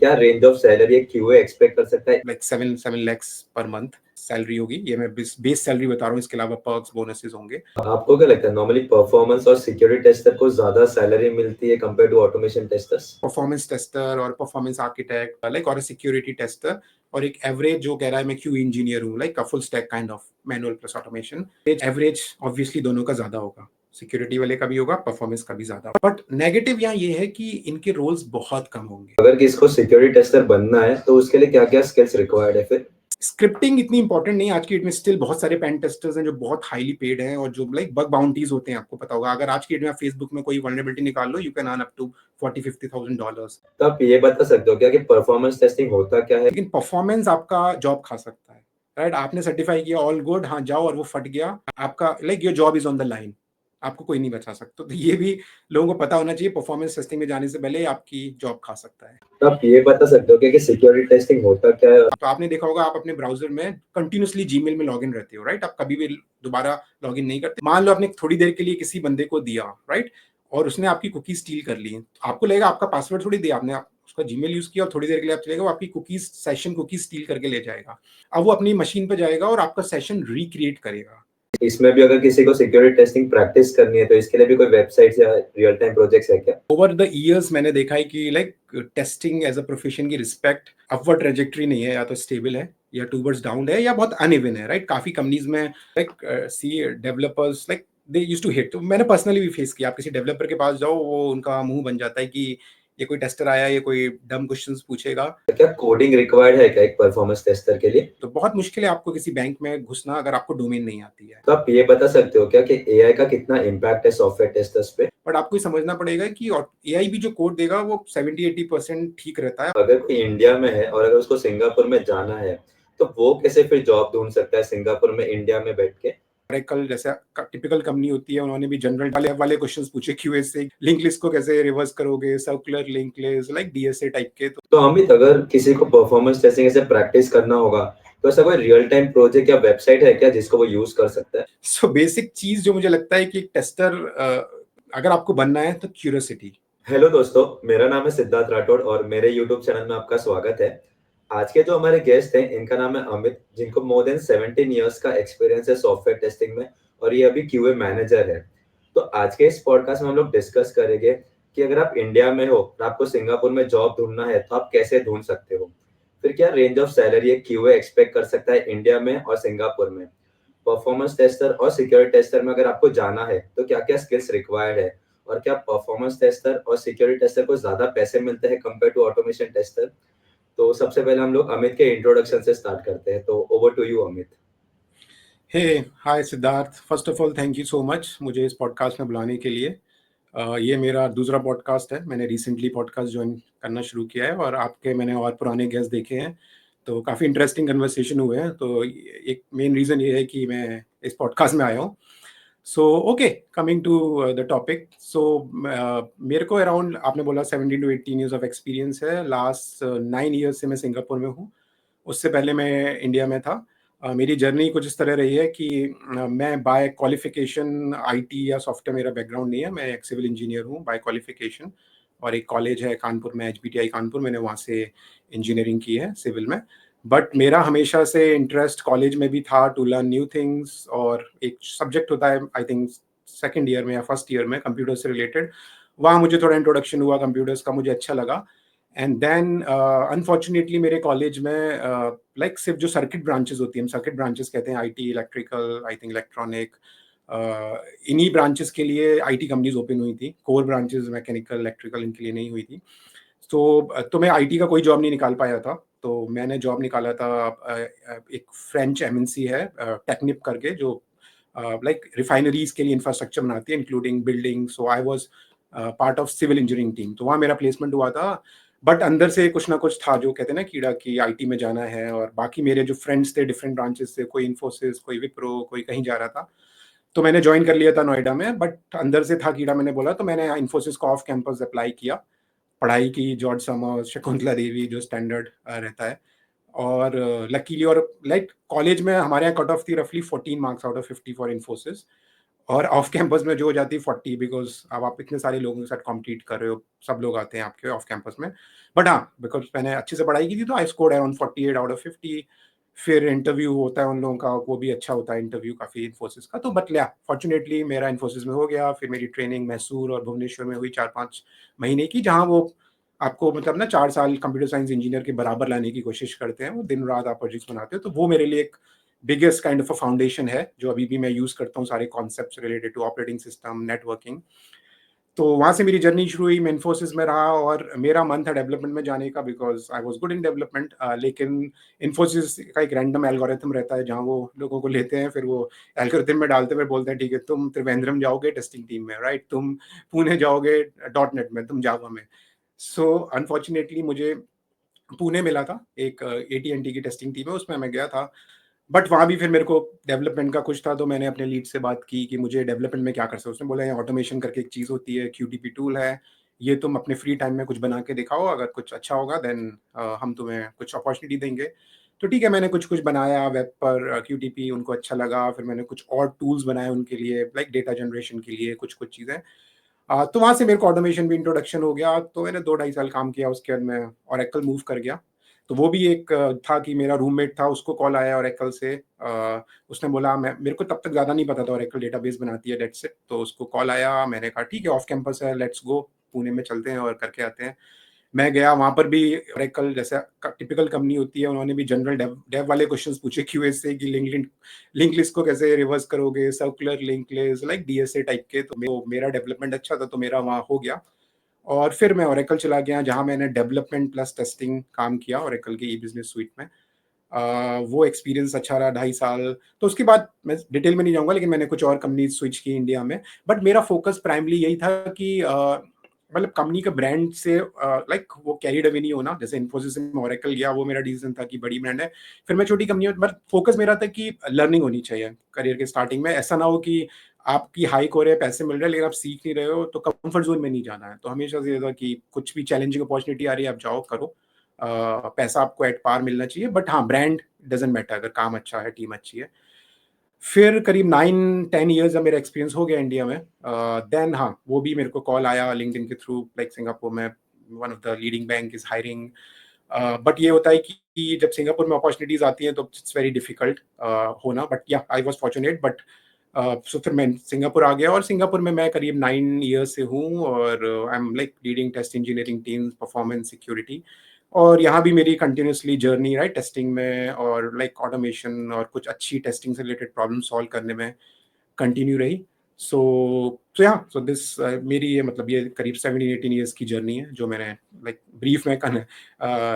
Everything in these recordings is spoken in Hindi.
क्या रेंज ऑफ सैलरी एक क्यूए एक्सपेक्ट कर सकता है? Like 7 lakhs per month salary होगी। ये मैं बेस सैलरी बता रहा हूँ, इसके अलावा पर्क्स बोनसेस होंगे। आपको क्या लगता है नॉर्मली परफॉर्मेंस और सिक्योरिटी टेस्टर को ज्यादा सैलरी मिलती है compare to automation testers? Performance tester और परफॉर्मेंस आर्किटेक्ट लाइक और सिक्योरिटी टेस्टर, और एक एवरेज जो कह रहा है मैं क्यू इंजीनियर हूँ, like full stack kind of manual plus automation, average obviously दोनों का ज्यादा होगा, सिक्योरिटी वाले का भी होगा, परफॉर्मेंस का भी ज्यादा। बट नेगेटिव यहाँ ये है कि इनके रोल्स बहुत कम होंगे। अगर किसको सिक्योरिटी टेस्टर बनना है तो उसके लिए क्या क्या स्किल्स रिक्वायर्ड है फिर? स्क्रिप्टिंग इतनी इंपॉर्टेंट नहीं है आज की डेट में। स्टिल बहुत सारे पेन टेस्टर्स हैं जो बहुत हाईली पेड हैं और जो लाइक बग बाउंटीज होते हैं, आपको पता होगा। अगर आज की डेट में आप फेसबुक में कोई वल्नरेबिलिटी निकाल लो, you can earn up to $40,000-50,000। तो आप ये बता सकते हो क्या कि परफॉर्मेंस टेस्टिंग होता क्या है? लेकिन परफॉर्मेंस आपका जॉब खा सकता है, राइट? आपने सर्टिफाई किया, ऑल गुड, हाँ जाओ, और वो फट गया, आपका like your job is on the line, आपको कोई नहीं बचा सकता। तो ये भी लोगों को पता होना चाहिए, परफॉर्मेंस टेस्टिंग में जाने से पहले आपकी जॉब खा सकता है। तो आप ये बता सकते हो क्या कि सिक्योरिटी टेस्टिंग होता क्या है? तो आपने देखा होगा, आप अपने ब्राउजर में कंटिन्यूसली जीमेल में लॉगिन रहते हो, राइट? आप कभी भी दोबारा लॉगिन नहीं करते। मान लो आपने थोड़ी देर के लिए किसी बंदे को दिया, राइट, और उसने आपकी कुकी स्टील कर ली, तो आपको लगेगा आपका पासवर्ड थोड़ी दिया आपने, उसका जीमेल यूज किया और थोड़ी देर के लिए आप चलेगा, वो आपकी कुकीज सेशन कुकीज स्टील करके ले जाएगा। अब वो अपनी मशीन पर जाएगा और आपका सेशन रिक्रिएट करेगा। इसमें भी अगर किसी को सिक्योरिटी टेस्टिंग प्रैक्टिस करनी है तो इसके लिए भी कोई वेबसाइट या रियल टाइम प्रोजेक्ट्स है क्या? ओवर द ईयर्स मैंने देखा है कि like testing as a profession की रिस्पेक्ट अपवर्ड ट्रेजेक्टरी नहीं है, या तो स्टेबल है या टूवर्ड्स डाउन है या बहुत अनइवन है, राइट? काफी कंपनीज में like C developers like they used to hit. तो मैंने पर्सनली भी फेस किया, आप किसी डेवलपर के पास जाओ, वो उनका मुंह बन जाता है कि ये कोई टेस्टर आया, ये कोई डम क्वेश्चंस पूछेगा। क्या कोडिंग रिक्वायर्ड है क्या एक परफॉर्मेंस टेस्टर के लिए? तो बहुत मुश्किल है आपको किसी बैंक में घुसना अगर आपको डोमेन नहीं आती है। तो आप ये बता सकते हो क्या कि एआई का कितना इम्पैक्ट है सॉफ्टवेयर टेस्टर्स पे? बट आपको ये समझना पड़ेगा कि एआई भी जो कोड देगा वो 70-80% ठीक रहता है। अगर कोई इंडिया में है और अगर उसको सिंगापुर में जाना है तो वो कैसे फिर जॉब ढूंढ सकता है सिंगापुर में इंडिया में बैठ के? कल जैसे टिपिकल कंपनी होती है, उन्होंने भी जनरल वाले क्वेश्चंस पूछे क्यूए से, लिंक लिस्ट को कैसे रिवर्स करोगे, circular link list like DSA type के। तो अमित, अगर किसी को परफॉर्मेंस टेस्टिंग ऐसे प्रैक्टिस करना होगा तो ऐसा कोई रियल टाइम प्रोजेक्ट या वेबसाइट है क्या जिसको वो यूज कर सकता है? सो बेसिक चीज जो मुझे लगता है कि एक टेस्टर अगर आपको बनना है तो क्यूरियोसिटी। हेलो दोस्तों, मेरा नाम है सिद्धार्थ राठौड़ और मेरे यूट्यूब चैनल में आपका स्वागत है। आज के जो हमारे गेस्ट हैं इनका नाम है अमित, जिनको मोर देन 17 इयर्स का एक्सपीरियंस है सॉफ्टवेयर टेस्टिंग में और ये अभी क्यूए मैनेजर है। तो आज के इस पॉडकास्ट में हम लोग डिस्कस करेंगे कि अगर आप इंडिया में हो और आपको सिंगापुर में जॉब ढूंढना है तो आप कैसे ढूंढ सकते हो। फिर क्या रेंज ऑफ सैलरी एक क्यूए एक्सपेक्ट कर सकता है इंडिया में और सिंगापुर में। परफॉर्मेंस टेस्टर और सिक्योरिटी टेस्टर में अगर आपको जाना है तो क्या क्या स्किल्स रिक्वायर्ड है, और क्या परफॉर्मेंस टेस्टर और सिक्योरिटी टेस्टर को ज्यादा पैसे मिलते हैं कंपेयर टू ऑटोमेशन टेस्टर। तो सबसे पहले हम लोग अमित के इंट्रोडक्शन से स्टार्ट करते हैं, तो over to you Amit. Hey hi Siddharth, first of all thank you so much मुझे इस पॉडकास्ट में बुलाने के लिए। ये मेरा दूसरा पॉडकास्ट है, मैंने रिसेंटली पॉडकास्ट ज्वाइन करना शुरू किया है और आपके मैंने और पुराने गेस्ट देखे हैं, तो काफ़ी इंटरेस्टिंग कन्वर्सेशन हुए हैं। तो एक मेन रीज़न ये है कि मैं इस पॉडकास्ट में आया हूँ। So okay, coming to the topic. So मेरे को अराउंड, आपने बोला 17 to 18 ईयर्स ऑफ एक्सपीरियंस है। लास्ट 9 ईयर्स से मैं सिंगापुर में हूँ, उससे पहले मैं इंडिया में था। मेरी जर्नी कुछ इस तरह रही है कि मैं बाय क्वालिफिकेशन आईटी या सॉफ्टवेयर मेरा बैकग्राउंड नहीं है, मैं एक सिविल इंजीनियर हूँ बाय क्वालिफिकेशन। और एक कॉलेज है कानपुर में, एचबीटीआई कानपुर, मैंने वहाँ से इंजीनियरिंग की है सिविल में। बट मेरा हमेशा से इंटरेस्ट कॉलेज में भी था टू लर्न न्यू थिंग्स, और एक सब्जेक्ट होता है आई थिंक सेकेंड ईयर में या फर्स्ट ईयर में कंप्यूटर से रिलेटेड, वहाँ मुझे थोड़ा इंट्रोडक्शन हुआ कंप्यूटर्स का, मुझे अच्छा लगा। एंड देन अनफॉर्चुनेटली मेरे कॉलेज में लाइक सिर्फ जो सर्किट ब्रांचेस होती हैं, सर्किट ब्रांचेस कहते हैं, IT, electrical, I think electronic, इन्हीं ब्रांचेस के लिए आईटी कंपनीज ओपन हुई थी। कोर ब्रांचेस मैकेनिकल, इलेक्ट्रिकल, इनके लिए नहीं हुई थी। तो मैं आईटी का कोई जॉब नहीं निकाल पाया था, तो मैंने जॉब निकाला था एक फ्रेंच एमएनसी है टेक्निप करके, जो लाइक रिफाइनरीज के लिए इंफ्रास्ट्रक्चर बनाती है including building. So I was part of civil engineering team, तो वहाँ मेरा प्लेसमेंट हुआ था। बट अंदर से कुछ ना कुछ था, जो कहते हैं ना कीड़ा, की आईटी में जाना है। और बाकी मेरे जो फ्रेंड्स थे डिफरेंट ब्रांचेस से, कोई इन्फोसिस, कोई विप्रो, कोई कहीं जा रहा था, तो मैंने ज्वाइन कर लिया था नोएडा में। बट अंदर से था कीड़ा, मैंने बोला, तो मैंने इन्फोसिस को ऑफ कैंपस अप्लाई किया, पढ़ाई की, जॉर्ज समर्स, शकुंतला देवी, जो स्टैंडर्ड रहता है। और लकीली, और लाइक कॉलेज में हमारे यहाँ कट ऑफ थी रफली 14 marks out of 50 for Infosys. और ऑफ कैंपस में जो हो जाती है 40, बिकॉज अब आप इतने सारे लोगों के साथ कॉम्पीट कर रहे हो, सब लोग आते हैं आपके ऑफ कैंपस में। बट हाँ, बिकॉज मैंने अच्छे से पढ़ाई की थी तो I scored around 48 out of 50। फिर इंटरव्यू होता है उन लोगों का, वो भी अच्छा होता है इंटरव्यू काफ़ी इन्फोसिस का। तो बट लिया फॉर्चुनेटली मेरा इन्फोसिस में हो गया। फिर मेरी ट्रेनिंग मैसूर और भुवनेश्वर में हुई 4-5 महीने की, जहाँ वो आपको मतलब ना 4 साल कंप्यूटर साइंस इंजीनियर के बराबर लाने की कोशिश करते हैं। वो दिन रात आप प्रोजेक्ट्स बनाते हो, तो वो मेरे लिए एक biggest kind of a foundation है जो अभी भी मैं यूज़ करता हूँ सारे concepts related to operating system, networking. तो वहाँ से मेरी जर्नी शुरू हुई, मैं इन्फोसिस में रहा और मेरा मन था डेवलपमेंट में जाने का, because I was good in development. लेकिन इन्फोसिस का एक रैंडम एल्गोरिथम रहता है जहाँ वो लोगों को लेते हैं, फिर वो एल्गोरिथम में डालते हुए बोलते हैं ठीक है तुम त्रिवेंद्रम जाओगे टेस्टिंग टीम में, राइट, तुम पुणे जाओगे डॉट नेट में, तुम जावा में। सो अनफॉर्चुनेटली मुझे पुणे मिला था, एक एटी&टी की टेस्टिंग टीम है, उसमें मैं गया था। बट वहाँ भी फिर मेरे को डेवलपमेंट का कुछ था, तो मैंने अपने लीड से बात की कि मुझे डेवलपमेंट में क्या कर सकते हो। उसने बोला ये ऑटोमेशन करके एक चीज़ होती है, क्यूटीपी टूल है, ये तुम अपने फ्री टाइम में कुछ बना के दिखाओ, अगर कुछ अच्छा होगा देन हम तुम्हें कुछ अपॉर्चुनिटी देंगे। तो ठीक है, मैंने कुछ कुछ बनाया वेब पर क्यूटीपी, उनको अच्छा लगा। फिर मैंने कुछ और टूल्स बनाए उनके लिए, लाइक डेटा जनरेशन के लिए कुछ कुछ चीज़ें। तो वहाँ से मेरे को ऑटोमेशन भी इंट्रोडक्शन हो गया। तो मैंने 2 ढाई साल काम किया, उसके बाद मैं ओरेकल मूव कर गया। तो वो भी एक था कि मेरा रूममेट था, उसको कॉल आया ओरेकल से। उसने बोला, मैं मेरे को तब तक ज़्यादा नहीं पता था ओरेकल डेटाबेस बनाती है, दैट्स इट। तो उसको कॉल आया, मैंने कहा ठीक है ऑफ कैंपस है, लेट्स गो, पुणे में चलते हैं और करके आते हैं। मैं गया वहाँ पर भी, ओरेकल जैसा टिपिकल कंपनी होती है, उन्होंने भी जनरल डेव डेव वाले क्वेश्चंस पूछे क्यूए से कि लिंक लिस्ट को कैसे रिवर्स करोगे, circular link list, like DSA type के। तो मेरा डेवलपमेंट अच्छा था तो मेरा वहाँ हो गया। और फिर मैं ओरेकल चला गया, जहाँ मैंने डेवलपमेंट प्लस टेस्टिंग काम किया ओरेकल की ई बिजनेस सुइट में। वो एक्सपीरियंस अच्छा रहा 2.5 साल। तो उसके बाद मैं डिटेल में नहीं जाऊंगा, लेकिन मैंने कुछ और कंपनी स्विच की इंडिया में। बट मेरा फोकस प्राइमली यही था कि मतलब कंपनी के ब्रांड से लाइक वो कैरिड अवे नहीं होना। जैसे इन्फोसिस में ओरेकल गया, वो मेरा डिसीजन था कि बड़ी ब्रांड है। फिर मैं छोटी कंपनी में, बट फोकस मेरा था कि लर्निंग होनी चाहिए करियर के स्टार्टिंग में। ऐसा ना हो कि आपकी हाइक हो रहे हैं, पैसे मिल रहे हैं, लेकिन आप सीख नहीं रहे हो, तो कंफर्ट जोन में नहीं जाना है। तो हमेशा से ये था कि कुछ भी चैलेंजिंग अपॉर्चुनिटी आ रही है, आप जाओ करो। पैसा आपको एट पार मिलना चाहिए, बट हाँ ब्रांड डजेंट मैटर, अगर काम अच्छा है, टीम अच्छी है। फिर करीब 9-10 ईयर्स का मेरा एक्सपीरियंस हो गया इंडिया में। देन हाँ, वो भी मेरे को कॉल आया लिंक्डइन के थ्रू, लाइक सिंगापुर में one of the leading bank is hiring. But ये होता है कि जब सिंगापुर में अपॉर्चुनिटीज आती हैं तो इट्स वेरी डिफिकल्ट होना। बट या I was fortunate. But so फिर मैं सिंगापुर आ गया, और सिंगापुर में मैं करीब 9 ईयर्स से हूँ, और I am like leading test engineering team, performance, security. और यहाँ भी मेरी कंटिन्यूसली जर्नी, राइट, टेस्टिंग में और लाइक ऑटोमेशन और कुछ अच्छी टेस्टिंग से रिलेटेड प्रॉब्लम सॉल्व करने में कंटिन्यू रही। सो दिस मेरी ये मतलब ये करीब 17-18 ईयर्स की जर्नी है, जो मैंने लाइक ब्रीफ में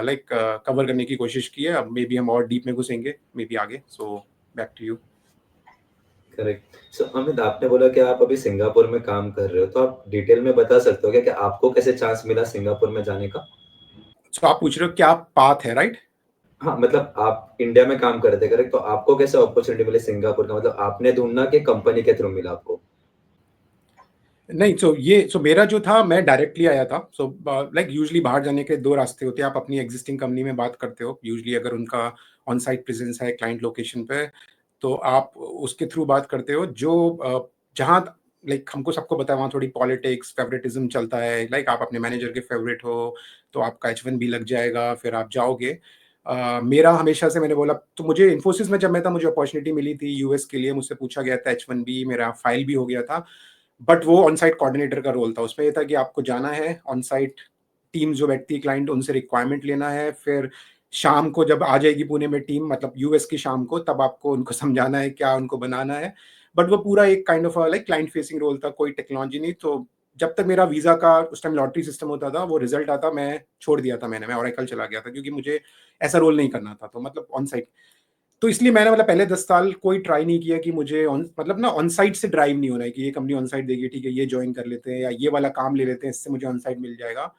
लाइक कवर करने की कोशिश की है। अब मे बी हम और डीप में घुसेंगे मे बी आगे। So back to you. Correct. So Amit, आपने बोला कि आप अभी सिंगापुर में काम कर रहे हो, तो आप डिटेल में बता सकते हो क्या कि आपको कैसे चांस मिला सिंगापुर में जाने का? सो आप पूछ रहे हो क्या पाथ है, राइट? हाँ, मतलब आप इंडिया में काम कर रहे थे, करेक्ट? तो आपको कैसे अपॉर्चुनिटी मिली सिंगापुर का? मतलब आपने ढूंढना कि कंपनी के थ्रू मिला आपको? नहीं, सो मेरा जो था, मैं डायरेक्टली आया था। सो लाइक यूजुअली बाहर जाने के 2 रास्ते होते हैं। आप अपनी एग्जिस्टिंग कंपनी में बात करते हो, यूजुअली अगर उनका ऑन साइट प्रेजेंस है क्लाइंट लोकेशन पे, तो आप उसके थ्रू बात करते हो। जो जहाँ लाइक हमको सबको पता है, वहाँ थोड़ी पॉलिटिक्स, फेवरेटिज्म चलता है। लाइक आप अपने मैनेजर के फेवरेट हो तो आपका H1 भी लग जाएगा, फिर आप जाओगे। मेरा हमेशा से, मैंने बोला, तो मुझे इन्फोसिस में जब मैं था, मुझे अपॉर्चुनिटी मिली थी यूएस के लिए, मुझसे पूछा गया था H1B, मेरा फाइल भी हो गया था। बट वो ऑन साइट कोऑर्डिनेटर का रोल था। उसमें ये था कि आपको जाना है ऑन साइट, टीम जो बैठती है क्लाइंट, उनसे रिक्वायरमेंट लेना है। फिर शाम को जब आ जाएगी पुणे में टीम, मतलब यूएस की शाम को, तब आपको उनको समझाना है क्या उनको बनाना है। बट वो पूरा एक kind of like client facing role था, कोई टेक्नोलॉजी नहीं। तो जब तक मेरा वीजा का उस टाइम लॉटरी सिस्टम होता था, वो रिजल्ट आता, मैं छोड़ दिया था। मैं ओरेकल चला गया था, क्योंकि मुझे ऐसा रोल नहीं करना था। तो मतलब ऑन साइट, तो इसलिए मैंने मतलब पहले 10 साल कोई ट्राई नहीं किया कि मुझे मतलब ना ऑन साइट से ड्राइव नहीं होना है कि ये कंपनी ऑन साइट देगी, ठीक है ये ज्वाइन कर लेते हैं, या ये वाला काम ले लेते हैं, इससे मुझे ऑन साइट मिल जाएगा।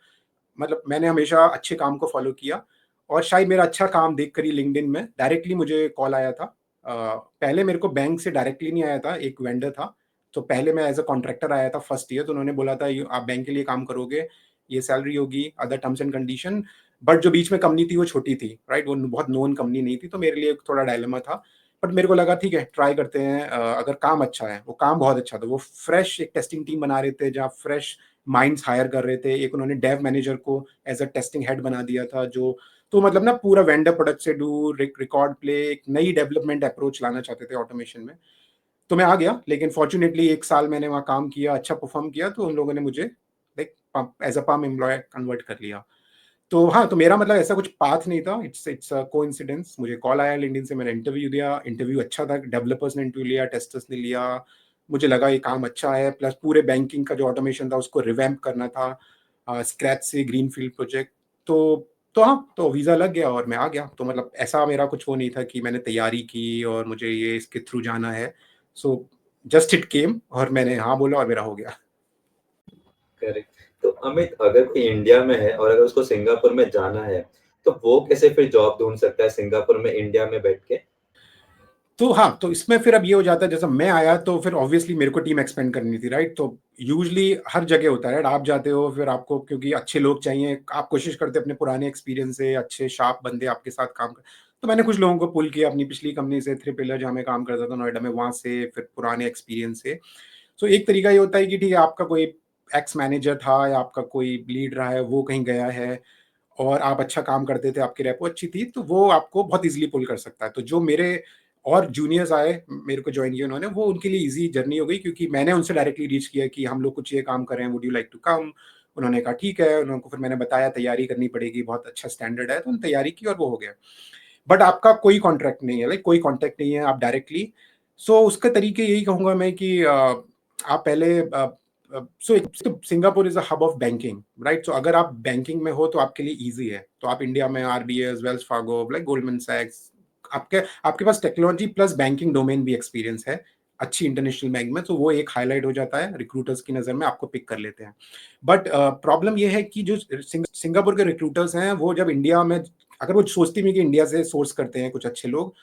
मतलब मैंने हमेशा अच्छे काम को फॉलो किया। और शायद मेरा अच्छा काम देख कर ही लिंक्डइन में डायरेक्टली मुझे कॉल आया था। पहले मेरे को बैंक से डायरेक्टली नहीं आया था, एक वेंडर था। तो पहले मैं एज अ कॉन्ट्रैक्टर आया था फर्स्ट ईयर। तो उन्होंने बोला था आप बैंक के लिए काम करोगे, ये सैलरी होगी, other terms and condition. But जो बीच में कंपनी थी वो छोटी थी, राइट, वो बहुत नोन कंपनी नहीं थी। तो मेरे लिए थोड़ा डायलेमा था बट मेरे को लगा ठीक है ट्राई करते हैं, अगर काम अच्छा है, वो काम बहुत अच्छा था, वो फ्रेश एक टेस्टिंग टीम बना रहे थे जहाँ फ्रेश माइंड्स हायर कर रहे थे। एक उन्होंने डेव मैनेजर को एज अ टेस्टिंग हेड बना दिया था, जो तो मतलब ना पूरा वेंडर प्रोडक्ट से दूर रिकॉर्ड प्ले, एक नई डेवलपमेंट अप्रोच लाना चाहते थे ऑटोमेशन में। तो मैं आ गया, लेकिन फॉर्चुनेटली 1 साल मैंने वहाँ काम किया, अच्छा परफॉर्म किया, तो उन लोगों ने मुझे like as a perm employ convert कर लिया। तो हाँ, तो मेरा मतलब ऐसा कुछ पाथ नहीं था, इट्स इट्स अ कोइंसिडेंस। मुझे कॉल आया लिंक्डइन से, मैंने इंटरव्यू दिया, इंटरव्यू अच्छा था, डेवलपर्स ने इंटरव्यू लिया, टेस्टर्स ने लिया। मुझे लगा ये काम अच्छा है, प्लस पूरे बैंकिंग का जो ऑटोमेशन था उसको रिवैम्प करना था स्क्रैच से, ग्रीनफील्ड प्रोजेक्ट। तो हाँ, तो वीज़ा लग गया और मैं आ गया। तो मतलब ऐसा मेरा कुछ वो नहीं था कि मैंने तैयारी की और मुझे ये इसके थ्रू जाना है। सो जस्ट इट केम और मैंने हाँ बोला और मेरा हो गया। करेक्ट। तो अमित, अगर कोई इंडिया में है और अगर उसको सिंगापुर में जाना है, तो वो कैसे फिर जॉब ढूंढ सकता है सिंगापुर में इंडिया में बैठ के? तो हाँ, तो इसमें फिर अब ये हो जाता है, जैसा मैं आया तो फिर ऑब्वियसली मेरे को टीम एक्सपेंड करनी थी, राइट? तो यूजुअली हर जगह होता है, राइट? आप जाते हो फिर आपको क्योंकि अच्छे लोग चाहिए, आप कोशिश करते हो अपने पुराने एक्सपीरियंस से अच्छे शार्प बंदे आपके साथ काम कर। तो मैंने कुछ लोगों को पुल किया अपनी पिछली कंपनी से, थ्री पिलर जहाँ मैं काम करता था नोएडा में, वहाँ से, फिर पुराने एक्सपीरियंस से। सो एक तरीका ये होता है कि ठीक है, आपका कोई एक्स मैनेजर था या आपका कोई लीड रहा है, वो कहीं गया है और आप अच्छा काम करते थे, आपकी रेपो अच्छी थी, तो वो आपको बहुत ईज़िली पुल कर सकता है। तो जो मेरे और जूनियर्स आए, मेरे को जॉइन किया उन्होंने, वो उनके लिए ईज़ी जर्नी हो गई क्योंकि मैंने उनसे डायरेक्टली रीच किया कि हम लोग कुछ ये काम कर रहे हैं, would you like to come? उन्होंने कहा ठीक है, उनको फिर मैंने बताया तैयारी करनी पड़ेगी, बहुत अच्छा स्टैंडर्ड है, तो उन्होंने तैयारी की और वो हो गया। बट आपका कोई कॉन्ट्रैक्ट नहीं है, लाइक कोई कॉन्टैक्ट नहीं है, आप डायरेक्टली। सो उसके तरीके यही कहूँगा मैं कि आप पहले so Singapore is a hub of banking, right? So अगर आप बैंकिंग में हो तो आपके लिए ईज़ी है। तो आप इंडिया में RBS, Wells Fargo, like Goldman सैक्स, आपके आपके पास टेक्नोलॉजी प्लस बैंकिंग डोमेन भी एक्सपीरियंस है, अच्छी इंटरनेशनल बैंक में, तो वो एक हाइलाइट हो जाता है, रिक्रूटर्स की नज़र में आपको पिक कर लेते हैं। बट प्रॉब्लम ये है कि जो सिंगापुर के रिक्रूटर्स हैं, वो जब इंडिया में, अगर वो सोचती भी कि इंडिया से सोर्स करते हैं कुछ अच्छे लोग,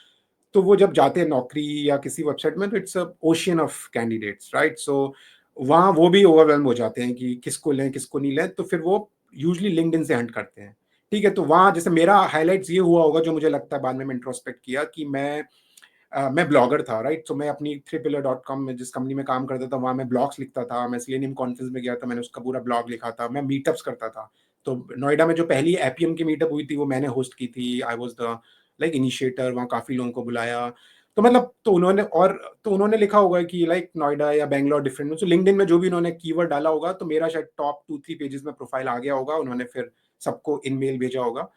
तो वो जब जाते हैं नौकरी या किसी वेबसाइट में, तो it's a ocean of candidates, right? So वहाँ वो भी ओवरवेल्म हो जाते हैं कि किसको लें किसको नहीं लें, तो फिर वो यूजली लिंक्डइन से हंट करते हैं। ठीक है, तो वहाँ जैसे मेरा हाईलाइट्स ये हुआ होगा, जो मुझे लगता है बाद में मैं इंट्रोस्पेक्ट किया कि मैं ब्लॉगर था, राइट? तो मैं अपनी threepillar.com में जिस कंपनी में काम करता था, वहाँ मैं ब्लॉग्स लिखता था। मैं सिलेनियम कॉन्फ्रेंस में गया था, मैंने उसका पूरा ब्लॉग लिखा था। मैं मीटअप्स करता था। तो नोएडा में जो पहली एपीएम की मीटअप हुई थी, वो मैंने होस्ट की थी। I was the like initiator, वहाँ काफ़ी लोगों को बुलाया। तो मतलब तो उन्होंने लिखा होगा कि लाइक नोएडा या बैंगलोर डिफरेंट, तो लिंक्डइन में जो भी उन्होंने कीवर्ड डाला होगा, तो मेरा शायद टॉप 2-3 पेजेस में प्रोफाइल आ गया होगा। उन्होंने फिर सबको इन मेल भेजा होगा।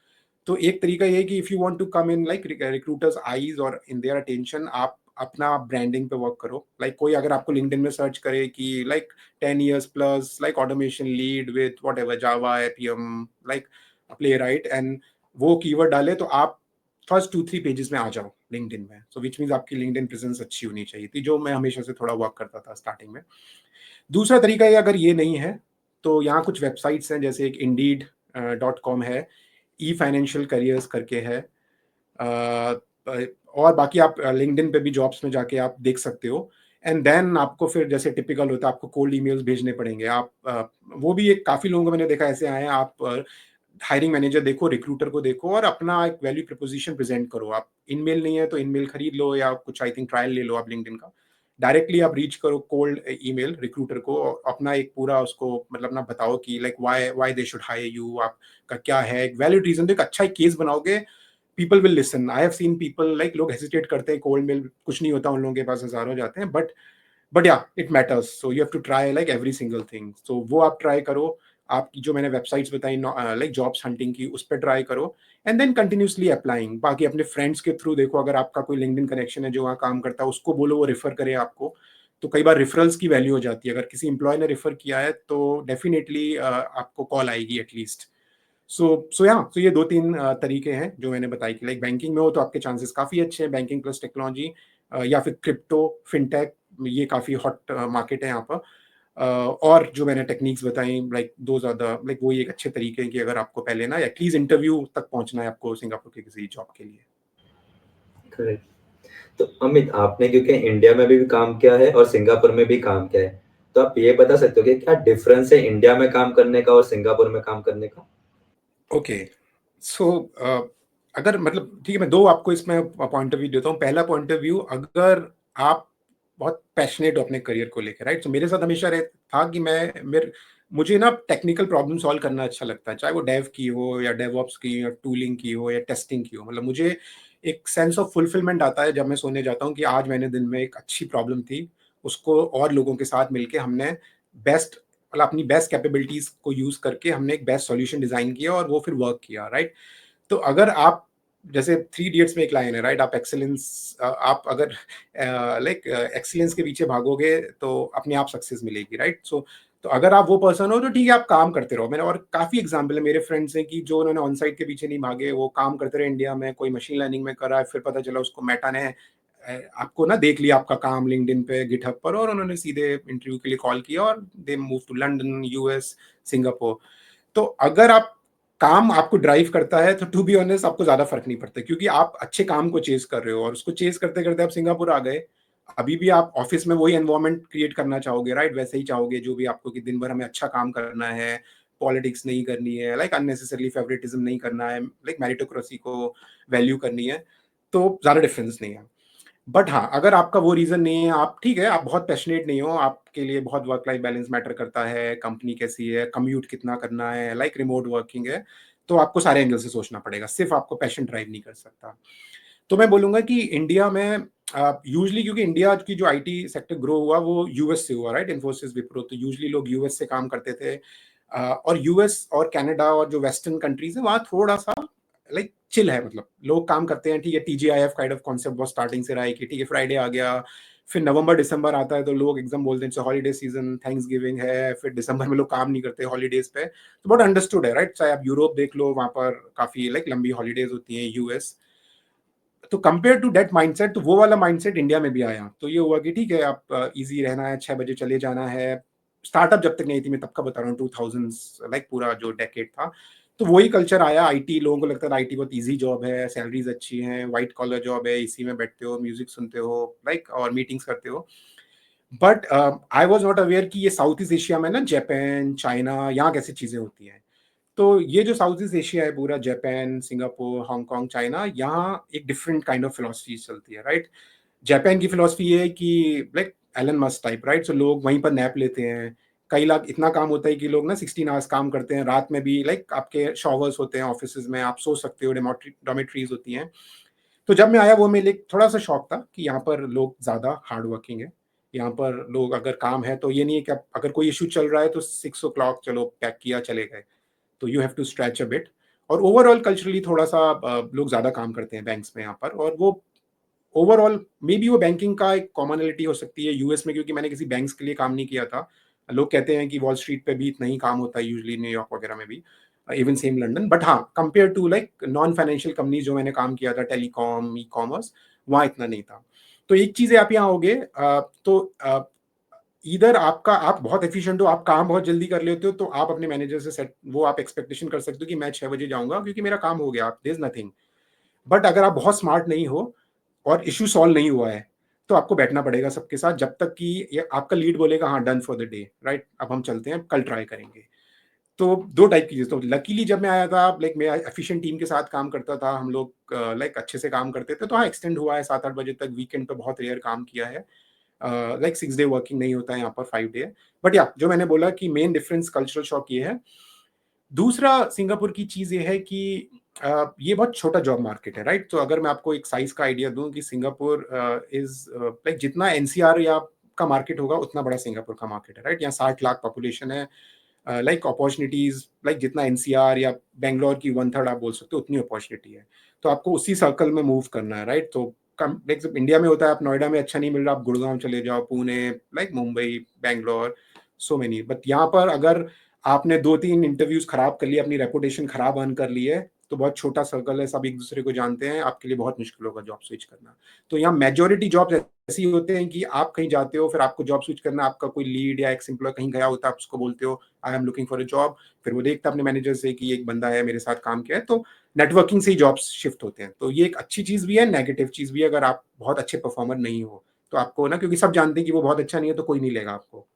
तो एक तरीका ये है कि if you want to come in like recruiters eyes और इन देयर अटेंशन, आप अपना ब्रांडिंग पे वर्क करो। लाइक कोई अगर आपको लिंक्डइन में सर्च करे कि like 10 years plus like automation lead with whatever Java APM like play right, and वो कीवर्ड डाले, तो आप फर्स्ट 2-3 पेजेस में आ जाओ लिंक्डइन में। सो विच मींस आपकी लिंक्डइन प्रेजेंस अच्छी होनी चाहिए थी, जो मैं हमेशा से थोड़ा वर्क करता था स्टार्टिंग में। दूसरा तरीका ये, अगर ये नहीं है, तो यहाँ कुछ वेबसाइट्स हैं, जैसे एक इंडीड .com है, ई फाइनेंशियल करियर्स करके है, और बाकी आप लिंक्डइन पे भी जॉब्स में जाके आप देख सकते हो। एंड देन आपको फिर जैसे टिपिकल होता है, आपको कोल्ड ईमेल्स भेजने पड़ेंगे। आप वो भी एक काफ़ी लोगों को मैंने देखा ऐसे आए हैं। आप हायरिंग मैनेजर देखो, रिक्रूटर को देखो और अपना एक वैल्यू प्रपोजिशन प्रेजेंट करो। आप ईमेल नहीं है तो ईमेल खरीद लो या कुछ आई थिंक ट्रायल ले लो आप लिंक्डइन का। डायरेक्टली आप रीच करो कोल्ड ईमेल रिक्रूटर को, और अपना एक पूरा उसको मतलब ना बताओ कि like why why they should hire you, आपका क्या है, एक वैलिड रीजन दो, एक अच्छा केस बनाओगे, people will listen. I have seen people like, लोग हेजिटेट करते हैं, कोल्ड मेल कुछ नहीं होता, उन लोगों के पास हजारों जाते हैं, but yeah it matters. So you have to try like every single thing. So वो आप ट्राई करो। आपकी जो मैंने वेबसाइट्स बताई लाइक जॉब्स हंटिंग की, उस पर ट्राई करो, एंड देन कंटिन्यूसली अप्लाइंग। बाकी अपने फ्रेंड्स के थ्रू देखो, अगर आपका कोई लिंक्डइन कनेक्शन है जो वहाँ काम करता है, उसको बोलो वो रेफर करे आपको। तो कई बार रेफरल्स की वैल्यू हो जाती है, अगर किसी एम्प्लॉय ने रेफर किया है तो डेफिनेटली आपको कॉल आएगी एटलीस्ट। सो ये 2-3 तरीके हैं जो मैंने बताई कि लाइक बैंकिंग में हो तो आपके चांसेस काफ़ी अच्छे हैं, बैंकिंग प्लस टेक्नोलॉजी, या फिर क्रिप्टो, फिनटेक, ये काफ़ी हॉट मार्केट है यहाँ पर। और जो मैंने टेक्निक्स बताई, like those are the like वो एक अच्छे तरीके हैं कि अगर आपको पहले ना एटलीस्ट इंटरव्यू तक पहुँचना है आपको सिंगापुर के किसी जॉब के लिए। करेक्ट। तो अमित, आपने क्योंकि इंडिया में भी काम किया है और सिंगापुर में भी काम किया है, तो आप ये बता सकते हो कि क्या डिफरेंस है इंडिया में काम करने का और सिंगापुर में काम करने का? ओके, सो अगर मतलब ठीक है, मैं 2 आपको इसमें पॉइंट ऑफ व्यू देता हूँ। पहला पॉइंट ऑफ व्यू, अगर आप बहुत पैशनेट हो अपने करियर को लेके, राइट? तो मेरे साथ हमेशा था कि मुझे ना टेक्निकल प्रॉब्लम सॉल्व करना अच्छा लगता है, चाहे वो डेव की हो या डेवऑप्स की या टूलिंग की हो या टेस्टिंग की हो। मतलब मुझे एक सेंस ऑफ फुलफिलमेंट आता है जब मैं सोने जाता हूँ कि आज मैंने दिन में एक अच्छी प्रॉब्लम थी, उसको और लोगों के साथ मिलके हमने बेस्ट मतलब अपनी बेस्ट कैपेबिलिटीज़ को यूज़ करके हमने एक बेस्ट सॉल्यूशन डिज़ाइन किया और वो फिर वर्क किया, राइट? तो अगर आप जैसे थ्री इडियट्स में एक लाइन है, राइट? आप अगर एक्सीलेंस के पीछे भागोगे तो अपने आप सक्सेस मिलेगी, राइट? तो अगर आप वो पर्सन हो तो ठीक है, आप काम करते रहो। मैंने और काफी एग्जाम्पल है, मेरे फ्रेंड्स हैं कि जो उन्होंने ऑन साइट के पीछे नहीं भागे, वो काम करते रहे इंडिया में, कोई मशीन लर्निंग में करा है, फिर पता चला उसको मेटा ने आपको ना देख लिया आपका काम लिंक्डइन पे, गिटहब पर, और उन्होंने सीधे इंटरव्यू के लिए कॉल किया और they move to London, US, Singapore. तो अगर आप काम आपको ड्राइव करता है तो टू बी ऑनेस्ट आपको ज्यादा फर्क नहीं पड़ता, क्योंकि आप अच्छे काम को चेज कर रहे हो और उसको चेज करते करते आप सिंगापुर आ गए। अभी भी आप ऑफिस में वही एनवायरनमेंट क्रिएट करना चाहोगे, राइट? वैसे ही चाहोगे जो भी आपको, कि दिन भर हमें अच्छा काम करना है, पॉलिटिक्स नहीं करनी है, लाइक अननेसेसरली फेवरेटिज्म नहीं करना है, लाइक मेरिटोक्रेसी को वैल्यू करनी है। तो ज्यादा डिफरेंस नहीं है। बट हाँ, अगर आपका वो रीजन नहीं है, आप ठीक है, आप बहुत पैशनेट नहीं हो, आपके लिए बहुत वर्क लाइफ बैलेंस मैटर करता है, कंपनी कैसी है, कम्यूट कितना करना है, लाइक रिमोट वर्किंग है, तो आपको सारे एंगल से सोचना पड़ेगा, सिर्फ आपको पैशन ड्राइव नहीं कर सकता। तो मैं बोलूंगा कि इंडिया में यूजली, क्योंकि इंडिया की जो आईटी सेक्टर ग्रो हुआ वो यूएस से हुआ, राइट? इन्फोसिस, विप्रो, तो यूजली लोग यूएस से काम करते थे। और यूएस और कनाडा और जो वेस्टर्न कंट्रीज है वहाँ थोड़ा सा लाइक चिल है, मतलब लोग काम करते हैं, ठीक है। टीजीआईएफ काइंड ऑफ कॉन्सेप्ट बहुत स्टार्टिंग से रहा है कि ठीक है, फ्राइडे आ गया, फिर नवंबर दिसंबर आता है तो लोग एकदम बोलते हैं हॉलीडे सीजन, थैंक्स गिविंग है, फिर दिसंबर में लोग काम नहीं करते हॉलीडेज पे, तो बहुत अंडरस्टूड है, राइट? चाहे आप यूरोप देख लो, वहां पर काफी लाइक लंबी हॉलीडेज होती हैं, यूएस। तो कंपेयर टू दैट माइंडसेट, तो वो वाला माइंडसेट इंडिया में भी आया, तो ये हुआ कि ठीक है, आप इजी रहना है, 6 बजे चले जाना है। स्टार्टअप जब तक नहीं थी, मैं तब का बता रहा हूँ, 2000 लाइक पूरा जो डेकेड था, तो वही कल्चर आया। आईटी, लोगों को लगता था आईटी बहुत इजी जॉब है, सैलरीज अच्छी हैं, व्हाइट कॉलर जॉब है, इसी में बैठते हो, म्यूजिक सुनते हो, लाइक और मीटिंग्स करते हो। But I was not aware कि ये साउथ ईस्ट एशिया में ना, जापान, चाइना, यहाँ कैसी चीजें होती हैं। तो ये जो साउथ ईस्ट एशिया है पूरा, जापान, सिंगापुर, हांगकांग, चाइना, यहाँ एक डिफरेंट काइंड ऑफ फिलोसफी चलती है, राइट? जापान की फिलोसफी ये है कि like Elon Musk type, right? So लोग वहीं पर नैप लेते हैं। कई लाख इतना काम होता है कि लोग ना 16 आवर्स काम करते हैं, रात में भी लाइक आपके शॉवर्स होते हैं ऑफिस में, आप सो सकते हो, डॉमेट्रीज होती हैं। तो जब मैं आया, वो मेरे लिए थोड़ा सा शौक था कि यहाँ पर लोग ज्यादा हार्ड वर्किंग है। यहाँ पर लोग अगर काम है तो ये नहीं है कि अगर कोई इशू चल रहा है तो 6 o'clock चलो पैक किया चले गए, तो you have to stretch a bit. और ओवरऑल कल्चरली थोड़ा सा लोग ज्यादा काम करते हैं बैंक्स में यहाँ पर, और वो ओवरऑल मे बी वो बैंकिंग का एक कॉमनलिटी हो सकती है यूएस में, क्योंकि मैंने किसी बैंक्स के लिए काम नहीं किया था। लोग कहते हैं कि वॉल स्ट्रीट पे भी इतना ही काम होता है यूजली, न्यूयॉर्क वगैरह में भी, इवन सेम लंदन। बट हाँ, compare to like non financial companies जो मैंने काम किया था, टेलीकॉम, ई कॉमर्स, वहाँ इतना नहीं था। तो एक चीज है, आप यहाँ होगे तो इधर आपका, आप बहुत एफिशिएंट हो, आप काम बहुत जल्दी कर लेते हो, तो आप अपने मैनेजर से सेट, वो आप एक्सपेक्टेशन कर सकते हो कि मैं 6 बजे जाऊंगा क्योंकि मेरा काम हो गया, देयर इज नथिंग। बट अगर आप बहुत स्मार्ट नहीं हो और इशू सॉल्व नहीं हुआ है, तो आपको बैठना पड़ेगा सबके साथ जब तक कि ये आपका लीड बोलेगा हाँ done for the day, right? अब हम चलते हैं, कल ट्राई करेंगे। तो दो टाइप की चीज, तो लकीली जब मैं आया था, लाइक मैं एफिशिएंट टीम के साथ काम करता था, हम लोग लाइक अच्छे से काम करते थे, तो हाँ एक्सटेंड हुआ है 7-8 बजे तक, वीकेंड पे बहुत रेयर काम किया है। लाइक 6 डे वर्किंग नहीं होता है यहाँ पर, 5 डे है। बट या जो मैंने बोला कि मेन डिफरेंस कल्चरल शॉक ये है। दूसरा सिंगापुर की चीज ये है कि ये बहुत छोटा जॉब मार्केट है, राइट? तो अगर मैं आपको एक साइज का आइडिया दूं कि सिंगापुर इज लाइक जितना एनसीआर या का मार्केट होगा उतना बड़ा सिंगापुर का मार्केट है, राइट? यहाँ 60 लाख पॉपुलेशन है। लाइक अपॉर्चुनिटीज, लाइक जितना एनसीआर या बेंगलोर की 1/3 आप बोल सकते हो, उतनी अपॉर्चुनिटी है। तो आपको उसी सर्कल में मूव करना है, राइट? तो कम लाइक इंडिया में होता है, आप नोएडा में अच्छा नहीं मिल रहा, आप गुड़गांव चले जाओ, Pune, like Mumbai, Bangalore, so many. But यहाँ पर अगर आपने 2-3 इंटरव्यूज खराब कर लिए, अपनी रेपुटेशन खराब अर्न कर ली है, तो बहुत छोटा सर्कल है, सब एक दूसरे को जानते हैं, आपके लिए बहुत मुश्किल होगा जॉब स्विच करना। तो यहाँ मेजोरिटी जॉब ऐसी होते हैं कि आप कहीं जाते हो, फिर आपको जॉब स्विच करना, आपका कोई लीड या एक्स एम्प्लॉय कहीं गया होता है, आप उसको बोलते हो I am looking for a job, फिर वो देखता है अपने मैनेजर से कि एक बंदा है मेरे साथ काम किया है, तो नेटवर्किंग से ही जॉब्स शिफ्ट होते हैं। तो ये एक अच्छी चीज भी है, नेगेटिव चीज भी है। अगर आप बहुत अच्छे परफॉर्मर नहीं हो तो आपको ना, क्योंकि सब जानते हैं कि वो बहुत अच्छा नहीं है, तो कोई नहीं लेगा आपको।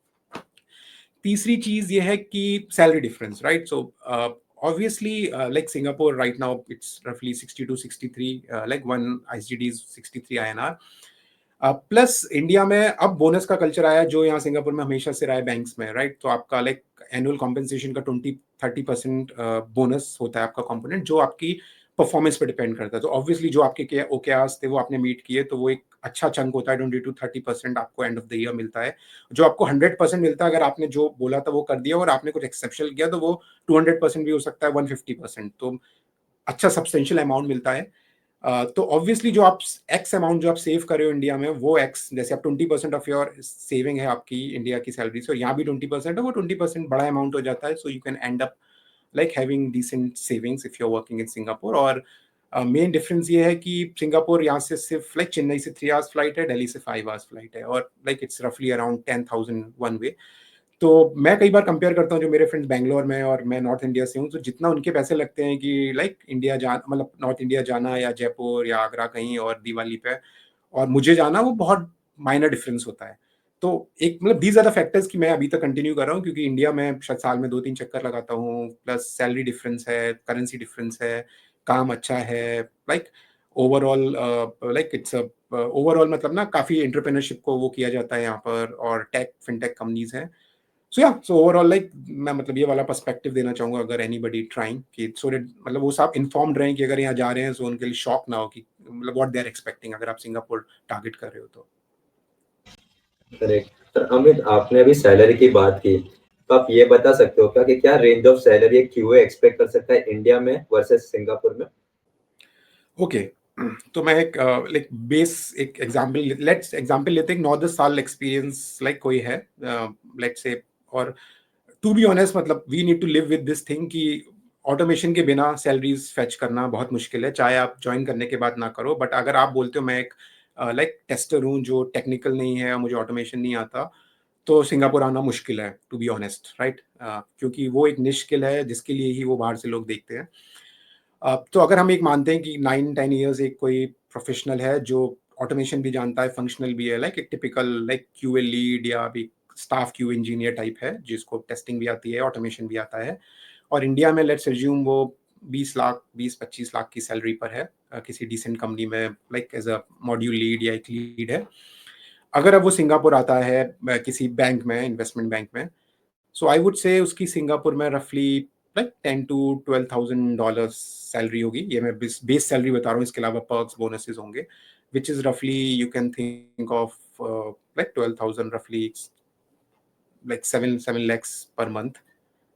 तीसरी चीज ये है कि salary difference, right? So obviously, like Singapore right now, it's roughly 60 to 63, like one ICD is 63 INR. Plus India में अब बोनस का कल्चर आया जो यहाँ सिंगापुर में हमेशा से रहा है बैंक्स में, राइट? तो आपका लाइक एनुअल कॉम्पेंसेशन का 20-30% बोनस होता है आपका कंपोनेंट, जो आपकी परफॉर्मेंस पे डिपेंड करता है। तो ऑब्वियसली जो आपके ओकेआर्स थे वो आपने मीट किए, तो वो एक अच्छा चंक होता है, 20-30% आपको एंड ऑफ द ईयर मिलता है। जो आपको 100% मिलता है अगर आपने जो बोला था वो कर दिया और आपने कुछ एक्सेप्शनल किया, तो वो 200% भी हो सकता है, 150%। तो अच्छा सब्सटेंशियल अमाउंट मिलता है। तो ऑब्वियसली जो आप एक्स अमाउंट जो आप सेव कर रहे हो इंडिया में, वो एक्स, जैसे आप 20% ऑफ योर सेविंग है आपकी इंडिया की सैलरी से, और यहाँ भी 20% है, वो 20% बड़ा अमाउंट हो जाता है। So you can end up like having decent savings if you are working in Singapore. और मेन डिफरेंस ये है कि सिंगापुर यहाँ से सिर्फ लाइक चेन्नई से 3 आवर्स फ्लाइट है, दिल्ली से 5 आवर्स फ्लाइट है, और लाइक इट्स रफली अराउंड 10,000 वन वे। तो मैं कई बार कंपेयर करता हूँ, जो मेरे फ्रेंड्स बैंगलोर में और मैं नॉर्थ इंडिया से हूँ, तो जितना उनके पैसे लगते हैं कि लाइक इंडिया जा मतलब नॉर्थ इंडिया जाना या जयपुर या आगरा कहीं और दिवाली पे, और मुझे जाना, वो बहुत माइनर डिफरेंस होता है। तो एक मतलब दीज आर द फैक्टर्स कि मैं अभी तक कंटिन्यू कर रहा हूँ, क्योंकि इंडिया में शायद साल में 2-3 चक्कर लगाता हूँ, प्लस सैलरी डिफरेंस है, करेंसी डिफरेंस है, काम अच्छा है, like overall like it's overall मतलब ना काफ़ी एंटरप्रेन्योरशिप को वो किया जाता है यहाँ पर, और टेक फिनटेक कंपनीज हैं। सो या सो ओवरऑल लाइक मैं मतलब ये वाला पर्सपेक्टिव देना चाहूंगा अगर एनीबडी ट्राइंग, कि सो दैट मतलब वो सब इन्फॉर्म्ड रहें कि अगर यहाँ जा रहे हैं तो उनके लिए शॉक ना हो कि मतलब व्हाट दे आर एक्सपेक्टिंग, अगर आप सिंगापुर टारगेट कर रहे हो तो। करेक्ट। तो अमित, आपने अभी सैलरी की बात की, तो आप ये बता सकते हो क्या कि क्या रेंज ऑफ सैलरी एक क्यूए एक्सपेक्ट कर सकता है इंडिया में वर्सेस सिंगापुर में? ओके, तो मैं एक लाइक बेस एक एग्जांपल लेते हैं, 9-10 साल एक्सपीरियंस लाइक कोई है, लेट्स से। और टू बी ऑनेस्ट मतलब we need to live with this thing कि ऑटोमेशन के बिना सैलरीज फेच करना बहुत मुश्किल है, चाहे आप ज्वाइन करने के बाद ना करो। बट अगर आप बोलते हो मैं एक लाइक टेस्टर हूँ जो टेक्निकल नहीं है, मुझे ऑटोमेशन नहीं आता, तो सिंगापुर आना मुश्किल है, टू बी ऑनेस्ट, राइट? क्योंकि वो एक निश स्किल है जिसके लिए ही वो बाहर से लोग देखते हैं। तो अगर हम एक मानते हैं कि 9-10 ईयर्स एक कोई प्रोफेशनल है जो ऑटोमेशन भी जानता है, फंक्शनल भी है, लाइक एक टिपिकल लाइक क्यूए लीड या भी स्टाफ क्यू इंजीनियर टाइप है, जिसको टेस्टिंग भी आती है, ऑटोमेशन भी आता है, और इंडिया में लेट्स अज्यूम वो 20 लाख 20-25 लाख की सैलरी पर है, किसी डिसेंट कंपनी में like as a module lead या एक लीड है। अगर अब वो सिंगापुर आता है किसी बैंक में, इन्वेस्टमेंट बैंक में, सो आई वुड से उसकी सिंगापुर में रफली लाइक $10,000 to $12,000 सैलरी होगी। ये मैं बेस सैलरी बता रहा हूँ, इसके अलावा पर्क्स बोनसेस होंगे, विच इज रफली you can think of like 12,000 रफली like 7 lakhs per month,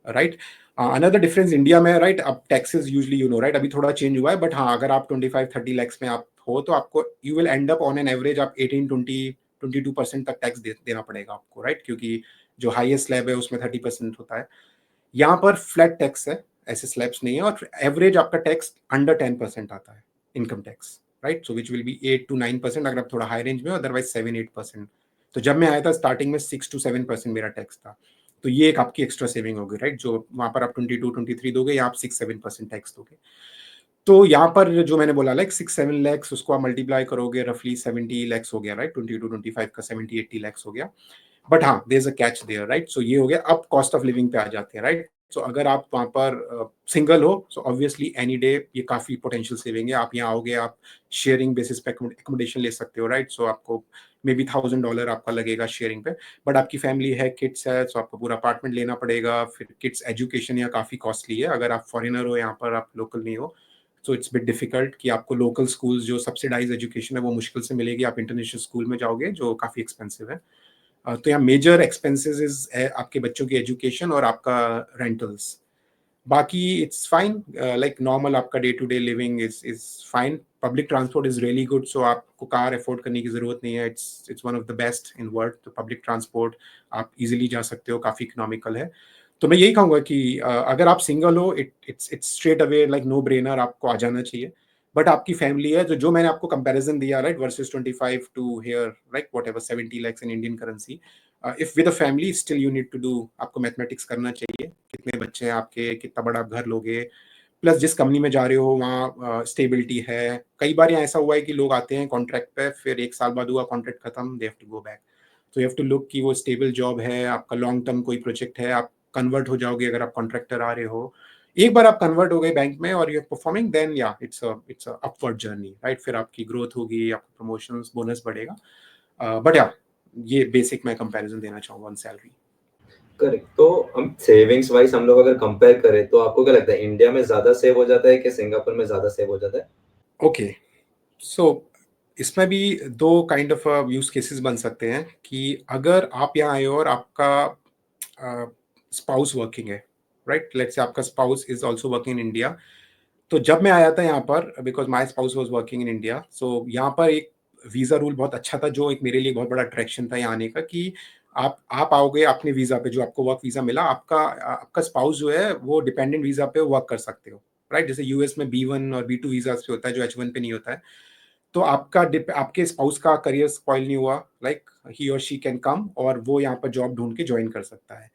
right? Another difference India में, राइट, अब taxes usually you know, right, अभी थोड़ा चेंज हुआ है, बट हाँ अगर आप 25-30 lakhs में आप हो तो आपको you will and up on an average आप 18-20-22% तक टैक्स देना पड़ेगा आपको, राइट? क्योंकि जो हाईएस्ट स्लैब है उसमें 30% होता है। यहाँ पर फ्लैट टैक्स है, ऐसे स्लैब्स नहीं है, और एवरेज आपका टैक्स अंडर 10% आता है, income tax, right? So which will be 8-9% अगर आप थोड़ा हाई रेंज में, अदरवाइज 7-8%। तो जब मैं आया था स्टार्टिंग में 6-7% मेरा टैक्स था। तो ये एक आपकी एक्स्ट्रा सेविंग होगी, राइट? जो वहां पर आप 22-23 दोगे, यहाँ आप 6-7% टैक्स दोगे। तो यहाँ पर जो मैंने बोला लाइक 6-7 lakhs, उसको आप मल्टीप्लाई करोगे, रफली 70 lakhs हो गया, राइट? 22-25 का 70-80 lakhs हो गया। बट हाँ there is a catch there, right? So ये हो गया। अब कॉस्ट ऑफ लिविंग पे आ जाते हैं, राइट? सो अगर आप वहाँ पर सिंगल हो, सो ऑब्वियसली एनी डे ये काफी पोटेंशियल सेविंग है। आप यहाँ आओगे, आप शेयरिंग बेसिस पे एकोमोडेशन ले सकते हो, राइट? सो आपको मे बी $1,000 आपका लगेगा शेयरिंग पे, बट आपकी फैमिली है, किड्स है, सो आपको पूरा अपार्टमेंट लेना पड़ेगा। फिर किड्स एजुकेशन यहाँ काफी कॉस्टली है, अगर आप फॉरेनर हो, यहाँ पर आप लोकल नहीं हो, सो इट्स बिट डिफिकल्ट कि आपको लोकल स्कूल्स जो सब्सिडाइज एजुकेशन है वो मुश्किल से मिलेगी। आप इंटरनेशनल स्कूल में जाओगे जो काफी एक्सपेंसिव है। तो यहाँ मेजर एक्सपेंसेस इज आपके बच्चों की एजुकेशन और आपका रेंटल्स। बाकी इट्स फाइन, लाइक नॉर्मल आपका day to day living is fine. Public transport is really good, so आपको कार अफोर्ड करने की जरूरत नहीं है। It's one of the best in world. तो पब्लिक ट्रांसपोर्ट आप इजीली जा सकते हो, काफी इकोनॉमिकल है। तो मैं यही कहूंगा कि अगर आप सिंगल हो, it's straight away like no brainer, आपको आ जाना चाहिए। बट आपकी फैमिली है, जो मैंने आपको कंपैरिजन दिया, right, versus 25 to here like whatever 70 lakhs in Indian currency, if with a family still you need to do, आपको मैथमेटिक्स करना चाहिए, कितने बच्चे हैं आपके, कितना बड़ा आप घर लोगे, प्लस जिस कंपनी में जा रहे हो वहाँ स्टेबिलिटी है। कई बार यहाँ ऐसा हुआ है कि लोग आते हैं कॉन्ट्रैक्ट पे, फिर 1 साल बाद हुआ कॉन्ट्रैक्ट खत्म, they have to go back. तो यू हैव टू लुक कि वो स्टेबल जॉब है, आपका लॉन्ग टर्म कोई प्रोजेक्ट है, आप कन्वर्ट हो जाओगे अगर आप कॉन्ट्रैक्टर आ रहे हो। एक बार आप कन्वर्ट हो गए बैंक में और यू आर परफॉर्मिंग, देन या it's a upward journey, right? फिर आपकी ग्रोथ होगी, आपका प्रमोशंस, बोनस बढ़ेगा। बट या ये बेसिक मैं कंपैरिजन देना चाहूंगा ऑन सैलरी। करेक्ट। तो हम सेविंग्स वाइज हम लोग अगर कंपेयर करें तो आपको क्या लगता है, इंडिया में ज्यादा सेव हो जाता है कि सिंगापुर में ज्यादा सेव हो जाता है? ओके, सो इसमें भी दो काइंड ऑफ यूज केसेस बन सकते हैं कि अगर आप यहाँ आए हो और आपका स्पाउस वर्किंग है, राइट? लेट्स से आपका spouse is also working in India. तो जब मैं आया था यहाँ पर, because my spouse was working in India, so यहाँ पर एक वीज़ा रूल बहुत अच्छा था, जो एक मेरे लिए बहुत बड़ा अट्रैक्शन था यहाँ आने का, कि आप आओगे अपने वीज़ा पे, जो आपको वर्क वीज़ा मिला, आपका आपका स्पाउस जो है वो डिपेंडेंट वीज़ा पे वर्क कर सकते हो, राइट? जैसे यूएस में B1 और B2 वीज़ा से होता है, जो H1 पे नहीं होता है। तो आपके स्पाउस का करियर स्पॉइल नहीं हुआ, लाइक ही और शी कैन कम और वो यहाँ पर जॉब ढूंढ के ज्वाइन कर सकता है।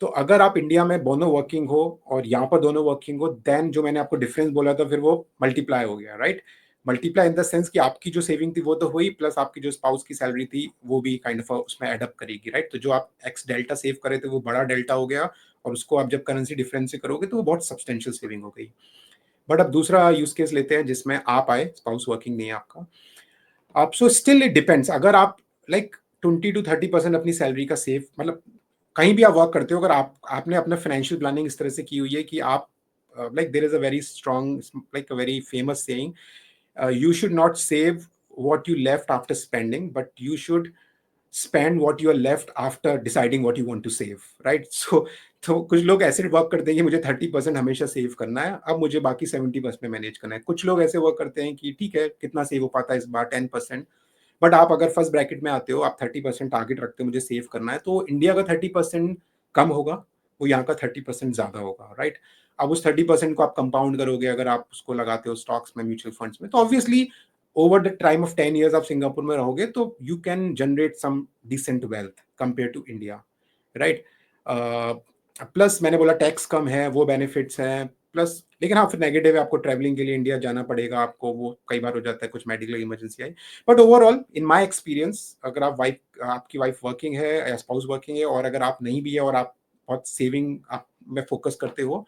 तो अगर आप इंडिया में दोनों वर्किंग हो और यहाँ पर दोनों वर्किंग हो, देन जो मैंने आपको डिफरेंस बोला था, फिर वो मल्टीप्लाई हो गया, right? Multiply in the sense कि आपकी जो सेविंग थी वो तो हुई, प्लस आपकी जो स्पाउस की सैलरी थी वो भी काइंड ऑफ उसमें एडअप करेगी, राइट? तो जो आप एक्स डेल्टा सेव करे थे वो बड़ा डेल्टा हो गया, और उसको आप जब करेंसी डिफरेंस से करोगे तो वो बहुत सब्सटेंशियल सेविंग हो गई। बट अब दूसरा यूज केस लेते हैं जिसमें आप आए, स्पाउस वर्किंग नहीं है आपका। आप सो स्टिल इट डिपेंड्स, अगर आप लाइक 20 to 30% अपनी सैलरी का सेव, मतलब कहीं भी आप वर्क करते हो, अगर आपने अपना फाइनेंशियल प्लानिंग इस तरह से की हुई है कि आप like there is a very strong, like a very famous saying, you should not save what you left after spending, but you should spend what you are left after deciding what you want to save, right? So तो कुछ लोग ऐसे वर्क करते हैं कि मुझे 30% हमेशा सेव करना है, अब मुझे बाकी 70% में मैनेज करना है। कुछ लोग ऐसे वर्क करते हैं कि ठीक है, कितना सेव हो पाता है इस बार, 10%। बट आप अगर फर्स्ट ब्रैकेट में आते हो, आप 30% टारगेट रखते हो मुझे सेव करना है, तो इंडिया का 30% कम होगा, वो यहाँ का 30% ज्यादा होगा, राइट? अब उस 30% को आप कंपाउंड करोगे, अगर आप उसको लगाते हो स्टॉक्स में, म्यूचुअल फंड्स में, तो obviously over the time of 10 years आप सिंगापुर में रहोगे तो you can generate some decent wealth compare to India, right? Plus मैंने बोला टैक्स कम है, वो बेनिफिट्स हैं, प्लस लेकिन हाँ फिर नेगेटिव है, आपको ट्रैवलिंग के लिए इंडिया जाना पड़ेगा, आपको वो कई बार हो जाता है, कुछ medical emergency I. But overall in my experience, अगर आपकी वाइफ वर्किंग है या स्पाउस वर्किंग है, और अगर आप नहीं भी है और आप बहुत सेविंग आप में फोकस करते हो,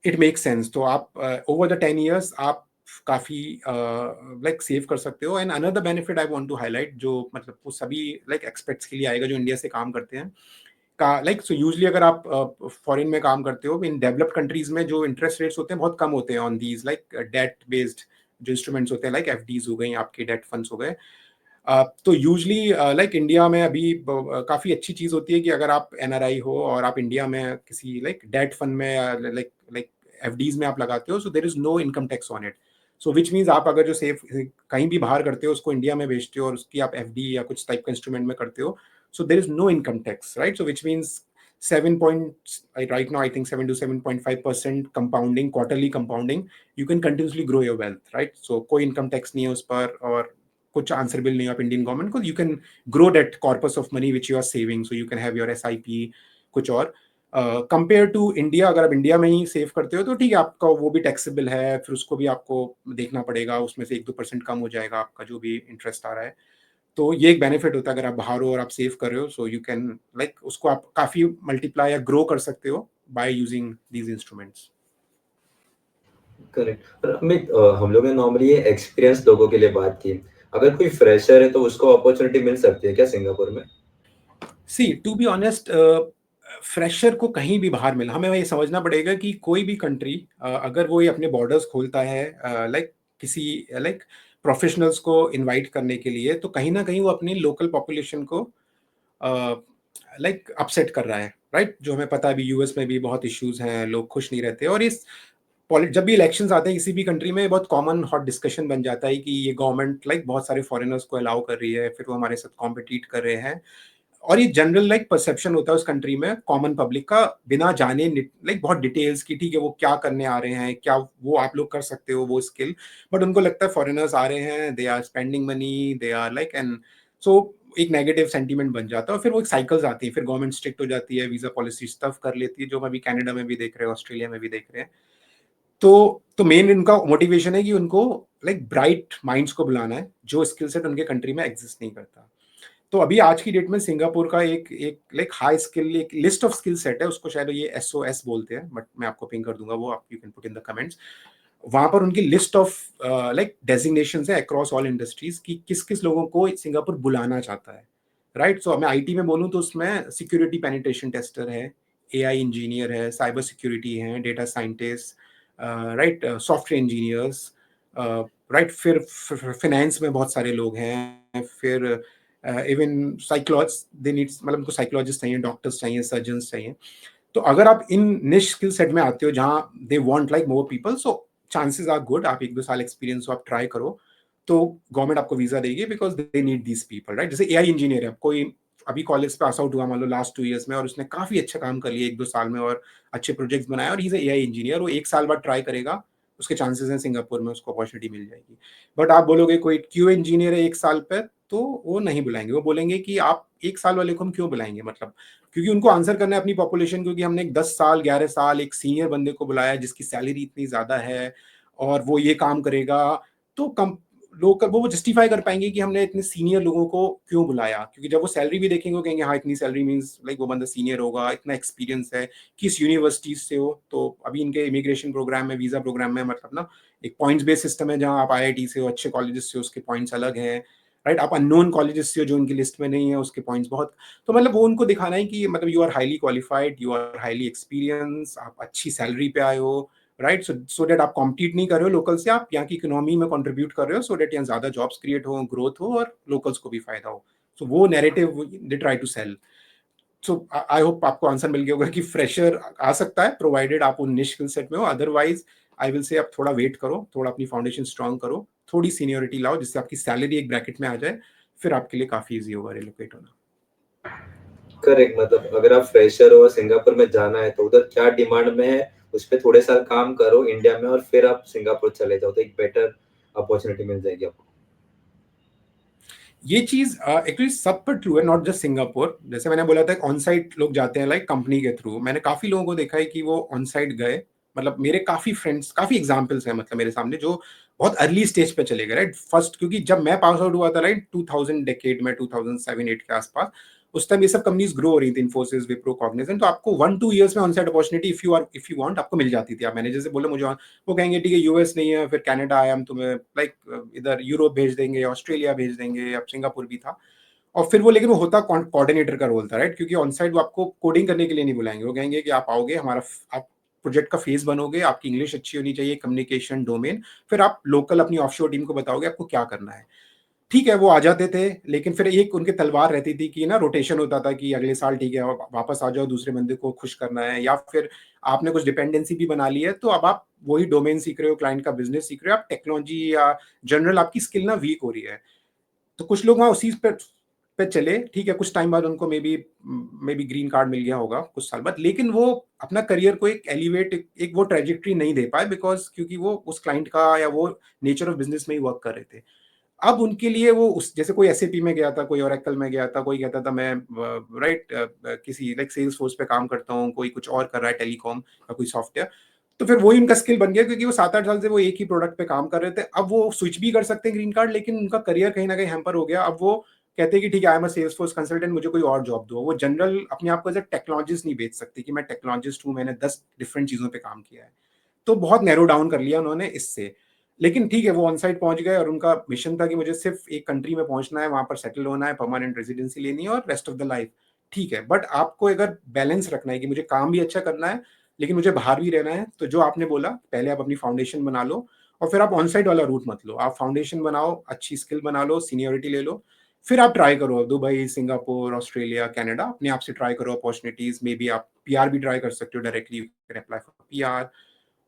इट मेक सेंस। तो आप ओवर द 10 years आप काफी लाइक सेव कर सकते हो। And another benefit I want to highlight, जो मतलब वो सभी लाइक एक्सपर्ट्स के लिए आएगा जो इंडिया से काम करते हैं, का लाइक सो यूजली अगर आप फॉरेन में काम करते हो, इन डेवलप्ड कंट्रीज में जो इंटरेस्ट रेट्स होते हैं बहुत कम होते हैं on these like debt based जो इंस्ट्रूमेंट्स होते हैं, लाइक एफडीज हो गई, आपके डेट फंड्स हो गए। तो यूजली लाइक इंडिया में अभी काफ़ी अच्छी चीज़ होती है कि अगर आप एनआरआई हो और आप इंडिया में किसी लाइक डेट फंड में, लाइक लाइक एफडीज में आप लगाते हो, so there is no income tax on it. So which means आप अगर जो सेव कहीं भी बाहर करते हो उसको इंडिया में बेचते हो और उसकी आप एफडी या कुछ टाइप का इंस्ट्रूमेंट में करते हो, so there is no income tax, right? So which means 7 point, right now I think 7 to 7.5% compounding, quarterly compounding, you can continuously grow your wealth, right? So कोई income tax नहीं है उस पर, और कुछ आंसरेबल नहीं है आप इंडियन गवर्नमेंट को, you can grow that corpus of money which you are saving, so you can have your SIP कुछ और। कंपेयर टू इंडिया, अगर आप इंडिया में ही सेव करते हो तो ठीक है, आपका वो भी टैक्सेबल है, फिर उसको भी आपको देखना पड़ेगा, उसमें से 1-2% कम हो जाएगा आपका जो भी इंटरेस्ट आ रहा है। तो ये एक बेनिफिट होता है अगर आप बाहर हो और आप सेव कर रहे हो, सो यू कैन लाइक उसको आप काफी मल्टीप्लाई या ग्रो कर सकते हो by using these instruments. Correct. और अमित, हम लोग ने नॉर्मली ये एक्सपीरियंस लोगों के लिए बात की, अगर कोई फ्रेशर है तो उसको अपॉर्चुनिटी मिल सकती है क्या सिंगापुर में? सी टू बी ऑनेस्ट, फ्रेशर को कहीं भी बाहर मिला, हमें ये समझना पड़ेगा कि कोई भी कंट्री अगर वो ये अपने बॉर्डर्स खोलता है लाइक किसी लाइक प्रोफेशनल्स को इनवाइट करने के लिए, तो कहीं ना कहीं वो अपनी लोकल पॉपुलेशन को लाइक अपसेट कर रहा है, राइट? जो हमें पता है अभी यूएस में भी बहुत इश्यूज हैं, लोग खुश नहीं रहते, और इस जब भी इलेक्शंस आते हैं किसी भी कंट्री में, बहुत कॉमन हॉट डिस्कशन बन जाता है कि ये गवर्नमेंट लाइक बहुत सारे फॉरेनर्स को अलाउ कर रही है, फिर वो हमारे साथ कॉम्पिटिट कर रहे हैं, और ये जनरल लाइक परसेप्शन होता है उस कंट्री में कॉमन पब्लिक का, बिना जाने लाइक बहुत डिटेल्स की, ठीक है वो क्या करने आ रहे हैं, क्या वो आप लोग कर सकते हो वो स्किल, बट उनको लगता है फॉरेनर्स आ रहे हैं, they are spending money, they are like, and so एक नेगेटिव सेंटीमेंट बन जाता है, और फिर वो एक साइकिल्स आती है, फिर गवर्नमेंट स्ट्रिक्ट हो जाती है, वीजा पॉलिसी टफ कर लेती है, जो हम अभी कनाडा में भी देख रहे हैं, ऑस्ट्रेलिया में भी देख रहे हैं। तो मेन इनका मोटिवेशन है कि उनको लाइक ब्राइट माइंड्स को बुलाना है जो स्किल सेट उनके कंट्री में एग्जिस्ट नहीं करता। तो अभी आज की डेट में सिंगापुर का एक एक लाइक हाई स्किल एक लिस्ट ऑफ स्किल सेट है, उसको शायद ये SOS बोलते हैं, बट मैं आपको पिंग कर दूंगा वो, आप you can put in the comments. वहां पर उनकी लिस्ट ऑफ लाइक डेजिग्नेशंस है अक्रॉस ऑल इंडस्ट्रीज की किस किस लोगों को सिंगापुर बुलाना चाहता है, राइट। सो मैं IT में बोलूँ तो उसमें सिक्योरिटी पेनिट्रेशन टेस्टर है, AI इंजीनियर है, साइबर सिक्योरिटी है, data scientist, right, software engineers, right. फिर फाइनेंस में बहुत सारे लोग हैं, फिर इवन साइकोलॉजिस्ट दे नीड्स, मतलब उनको साइकोलॉजिस्ट चाहिए, डॉक्टर्स चाहिए, सर्जन्स चाहिए। तो अगर आप इन निश स्किल सेट में आते हो जहां they want like more people, so chances are good, आप 1-2 साल एक्सपीरियंस हो, आप ट्राई करो तो गवर्नमेंट आपको वीजा देगी, because they need these people, right. जैसे AI इंजीनियर है, कोई अभी कॉलेज पास आउट हुआ मान लो लास्ट 2 इयर्स में, और उसने काफी अच्छा काम कर लिया 1-2 साल में और अच्छे प्रोजेक्ट्स बनाए, और ही इज AI इंजीनियर, वो 1 साल बाद ट्राई करेगा, उसके चांसेस हैं सिंगापुर में उसको अपॉर्चुनिटी मिल जाएगी। बट आप बोलोगे कोई QA इंजीनियर है 1 साल पे, तो वो नहीं बुलाएंगे, वो बोलेंगे कि आप 1 साल वाले को हम क्यों बुलाएंगे, मतलब क्योंकि उनको आंसर करना है अपनी पॉपुलेशन, क्योंकि हमने एक 10 साल 11 साल एक सीनियर बंदे को बुलाया जिसकी सैलरी इतनी ज्यादा है और वो ये काम करेगा, तो कम लोग वो जस्टिफाई कर पाएंगे कि हमने इतने सीनियर लोगों को क्यों बुलाया, क्योंकि जब वो सैलरी भी देखेंगे वो कहेंगे हाँ इतनी सैलरी मींस लाइक वो बंदा सीनियर होगा, इतना एक्सपीरियंस है, किस यूनिवर्सिटी से हो। तो अभी इनके इमिग्रेशन प्रोग्राम में, वीजा प्रोग्राम में, मतलब ना एक पॉइंट्स बेस्ड सिस्टम है, जहाँ आप IIT से हो, अच्छे कॉलेजेस से हो, उसके पॉइंट्स अलग हैं, राइट। आप अननोन कॉलेजेस से हो जो उनकी लिस्ट में नहीं है, उसके पॉइंट्स बहुत, तो मतलब वो उनको दिखाना है कि मतलब you are highly qualified, you are highly experience, आप अच्छी सैलरी पे आए हो, राइट। सो दैट आप कॉम्पीट नहीं कर रहे हो लोकल से, आप यहाँ की इकोनॉमी में कंट्रीब्यूट कर रहे हो, सो दैट यहाँ ज्यादा जॉब्स क्रिएट हो, ग्रोथ हो और लोकल्स को भी फायदा हो। सो वो narrative they try to sell. So I hope आपको आंसर मिल गया होगा कि फ्रेशर आ सकता है प्रोवाइडेड आप उन निश स्किल सेट में हो, अदरवाइज आई विल से आप थोड़ा वेट करो, थोड़ा अपनी फाउंडेशन स्ट्रांग करो, थोड़ी सीनियोरिटी लाओ जिससे आपकी सैलरी एक ब्रैकेट में आ जाए, फिर आपके लिए काफी इजी होगा रिलोकेट होना। करेक्ट, मतलब अगर आप फ्रेशर हो सिंगापुर में जाना है तो उधर क्या डिमांड में है, उस पर थोड़े साल काम करो इंडिया में और फिर आप सिंगापुर चले जाओ तो एक बेटर अपॉर्चुनिटी मिल जाएगी आपको। ये चीज एक्चुअली सब पर ट्रू है, नॉट जस्ट सिंगापुर। जैसे मैंने बोला था ऑन साइट लोग जाते हैं लाइक कंपनी के थ्रू, मैंने काफी लोगों को देखा है कि वो ऑन साइट गए, मतलब मेरे काफी फ्रेंड्स, काफी एग्जांपल्स हैं मतलब मेरे सामने, जो बहुत अर्ली स्टेज पे चले गए, राइट। फर्स्ट क्योंकि जब मैं पास आउट हुआ था राइट 2000 डेकेड में, 2007-8 के आसपास, उस टाइम ये सब कंपनीज ग्रो हो रही थी, इन्फोसिस, विप्रो, कॉग्निजेंट, तो आपको 1-2 ईयर्स में on site opportunity if you want आपको मिल जाती थी। आप मैनेजर से बोले मुझे वो कहेंगे ठीक है US नहीं है, फिर कनाडा आया, हम तुम्हें लाइक इधर यूरोप भेज देंगे, ऑस्ट्रेलिया भेज देंगे, अब सिंगापुर भी था। और फिर वो, लेकिन वो होता कोऑर्डिनेटर का रोल था, राइट, क्योंकि ऑन साइड वो आपको कोडिंग करने के लिए नहीं बुलाएंगे, वो कहेंगे कि आप आओगे, हमारा आप प्रोजेक्ट का फेस बनोगे, आपकी इंग्लिश अच्छी होनी चाहिए, कम्युनिकेशन डोमेन, फिर आप लोकल अपनी ऑफशोर टीम को बताओगे आपको क्या करना है। ठीक है, वो आ जाते थे, लेकिन फिर एक उनके तलवार रहती थी कि ना रोटेशन होता था कि अगले साल ठीक है वापस आ जाओ, दूसरे बंदे को खुश करना है, या फिर आपने कुछ डिपेंडेंसी भी बना ली है तो अब आप वही डोमेन सीख रहे हो, क्लाइंट का बिजनेस सीख रहे हो, आप टेक्नोलॉजी या जनरल आपकी स्किल ना वीक हो रही है। तो कुछ लोग वहाँ उसी पे चले, ठीक है, कुछ टाइम बाद उनको मे बी ग्रीन कार्ड मिल गया होगा कुछ साल बाद, लेकिन वो अपना करियर को एक एलिवेट, एक वो ट्रेजेक्ट्री नहीं दे पाए, बिकॉज क्योंकि वो उस क्लाइंट का या वो नेचर ऑफ बिजनेस में ही वर्क कर रहे थे। अब उनके लिए वो उस, जैसे कोई SAP में गया था, कोई ओरेकल में गया था, कोई कहता था मैं राइट किसी लाइक सेल्स फोर्स पे काम करता हूँ, कोई कुछ और कर रहा है, टेलीकॉम का कोई सॉफ्टवेयर, तो फिर वही उनका स्किल बन गया, क्योंकि वो 7-8 साल से वो एक ही प्रोडक्ट पे काम कर रहे थे। अब वो स्विच भी कर सकते हैं ग्रीन कार्ड, लेकिन उनका करियर कहीं ना कहीं हैम्पर हो गया। अब वो कहते हैं कि ठीक है, I am a Salesforce consultant, मुझे कोई और जॉब दो। वो जनरल अपने आप को एज अ टेक्नोलॉजिस्ट नहीं बेच सकते कि मैं टेक्नोलॉजिस्ट हूँ, मैंने 10 डिफरेंट चीजों पे काम किया है। तो बहुत नैरो डाउन कर लिया उन्होंने इससे। लेकिन ठीक है, वो ऑन साइट पहुंच गए और उनका मिशन था कि मुझे सिर्फ एक कंट्री में पहुंचना है, वहां पर सेटल होना है, परमानेंट रेजिडेंसी लेनी है और रेस्ट ऑफ द लाइफ। ठीक है, बट आपको अगर बैलेंस रखना है कि मुझे काम भी अच्छा करना है लेकिन मुझे बाहर भी रहना है, तो जो आपने बोला, पहले आप अपनी फाउंडेशन बना लो और फिर आप ऑन साइड वाला रूट मत लो, आप फाउंडेशन बनाओ, अच्छी स्किल बना लो, सीनियोरिटी ले लो, फिर आप ट्राई करो दुबई, सिंगापुर, ऑस्ट्रेलिया, कनाडा, अपने आप से ट्राई करो अपॉर्चुनिटीज। मे बी आप PR भी ट्राई कर सकते हो directly, you can apply for PR।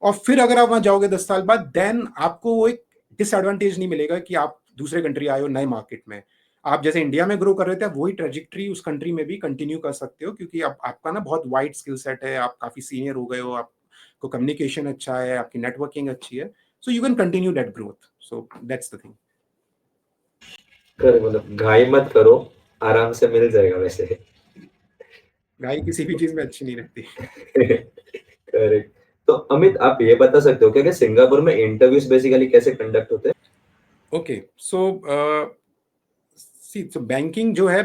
और फिर अगर आप वहां जाओगे 10 साल बाद, देन आपको वो एक डिसएडवांटेज नहीं मिलेगा कि आप दूसरे कंट्री आए हो नए मार्केट में। आप जैसे इंडिया में ग्रो कर रहे थे, आप वही ट्रेजेक्ट्री उस कंट्री में भी कंटिन्यू कर सकते हो, क्योंकि अब आपका ना बहुत वाइड स्किल सेट है, आप काफी सीनियर हो गए हो, आपको कम्युनिकेशन अच्छा है, आपकी नेटवर्किंग अच्छी है, so you can continue that growth. So that's the thing. कर मतलब घाई मत करो, आराम से मिल जाएगा वैसे। गाय किसी भी चीज में अच्छी नहीं रहती। करेक्ट। तो अमित, आप ये बता सकते हो क्या कि सिंगापुर में इंटरव्यूज बेसिकली कैसे कंडक्ट होते हैं? ओके, सो तो बैंकिंग जो है,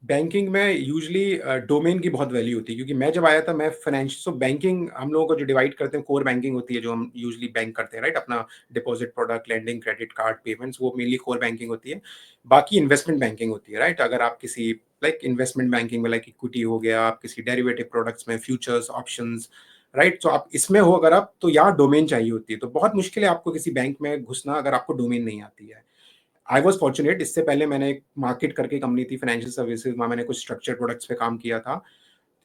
बैंकिंग में यूजली डोमेन की बहुत वैल्यू होती है, क्योंकि मैं जब आया था, मैं फाइनेंशियल, सो बैंकिंग हम लोगों को जो डिवाइड करते हैं, कोर बैंकिंग होती है जो हम यूजली बैंक करते हैं, राइट, अपना deposit product, lending, credit card, payments, वो मेनली कोर बैंकिंग होती है। बाकी इन्वेस्टमेंट बैंकिंग होती है, राइट। अगर आप किसी लाइक इन्वेस्टमेंट बैंकिंग में लाइक इक्विटी हो गया, आप किसी डेरिवेटिव प्रोडक्ट्स में, फ्यूचर्स, ऑप्शंस, राइट, तो आप इसमें हो अगर आप, तो यहाँ डोमेन चाहिए होती है। तो बहुत मुश्किल है आपको किसी बैंक में घुसना अगर आपको डोमेन नहीं आती है। आई वॉज फॉर्चुनेट, इससे पहले मैंने एक मार्केट करके कंपनी थी फाइनेंशियल सर्विसेज, वहाँ मैंने कुछ स्ट्रक्चर प्रोडक्ट्स पे काम किया था,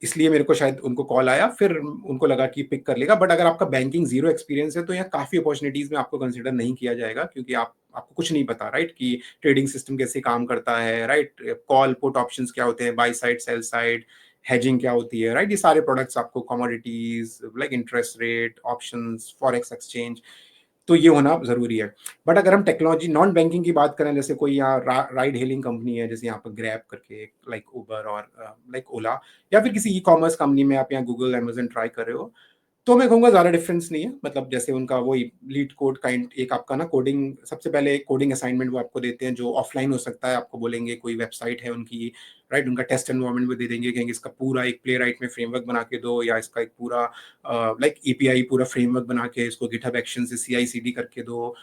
इसलिए मेरे को शायद उनको कॉल आया, फिर उनको लगा कि पिक कर लेगा। बट अगर आपका बैंकिंग जीरो एक्सपीरियंस है तो यहाँ काफी अपॉर्चुनिटीज में आपको कंसिडर नहीं किया जाएगा, क्योंकि आपको कुछ नहीं पता, राइट, कि ट्रेडिंग सिस्टम कैसे काम करता है, राइट, कॉल पुट ऑप्शंस क्या होते हैं, by side, sell side, hedging क्या होती है, राइट, ये सारे प्रोडक्ट्स आपको, commodities like interest rate, options, forex exchange, तो ये होना जरूरी है। बट अगर हम टेक्नोलॉजी नॉन बैंकिंग की बात करें, जैसे कोई यहाँ राइड हेलिंग कंपनी है, जैसे यहाँ पर ग्रैब करके, लाइक उबर और लाइक ओला, या फिर किसी ई कॉमर्स कंपनी में आप यहाँ गूगल, अमेजन ट्राई कर रहे हो, तो मैं कहूँगा ज़्यादा डिफरेंस नहीं है। मतलब जैसे उनका वही लीड कोड काइंड, एक आपका ना कोडिंग, सबसे पहले एक कोडिंग असाइनमेंट वो आपको देते हैं, जो ऑफलाइन हो सकता है। आपको बोलेंगे कोई वेबसाइट है उनकी, राइट, उनका टेस्ट एनवायरनमेंट भी दे देंगे, कहेंगे इसका पूरा एक प्ले राइट में फ्रेमवर्क बना के दो, या इसका एक पूरा लाइक एपीआई पूरा फ्रेमवर्क बना के इसको गिटहब एक्शन से सीआई सीडी करके दो।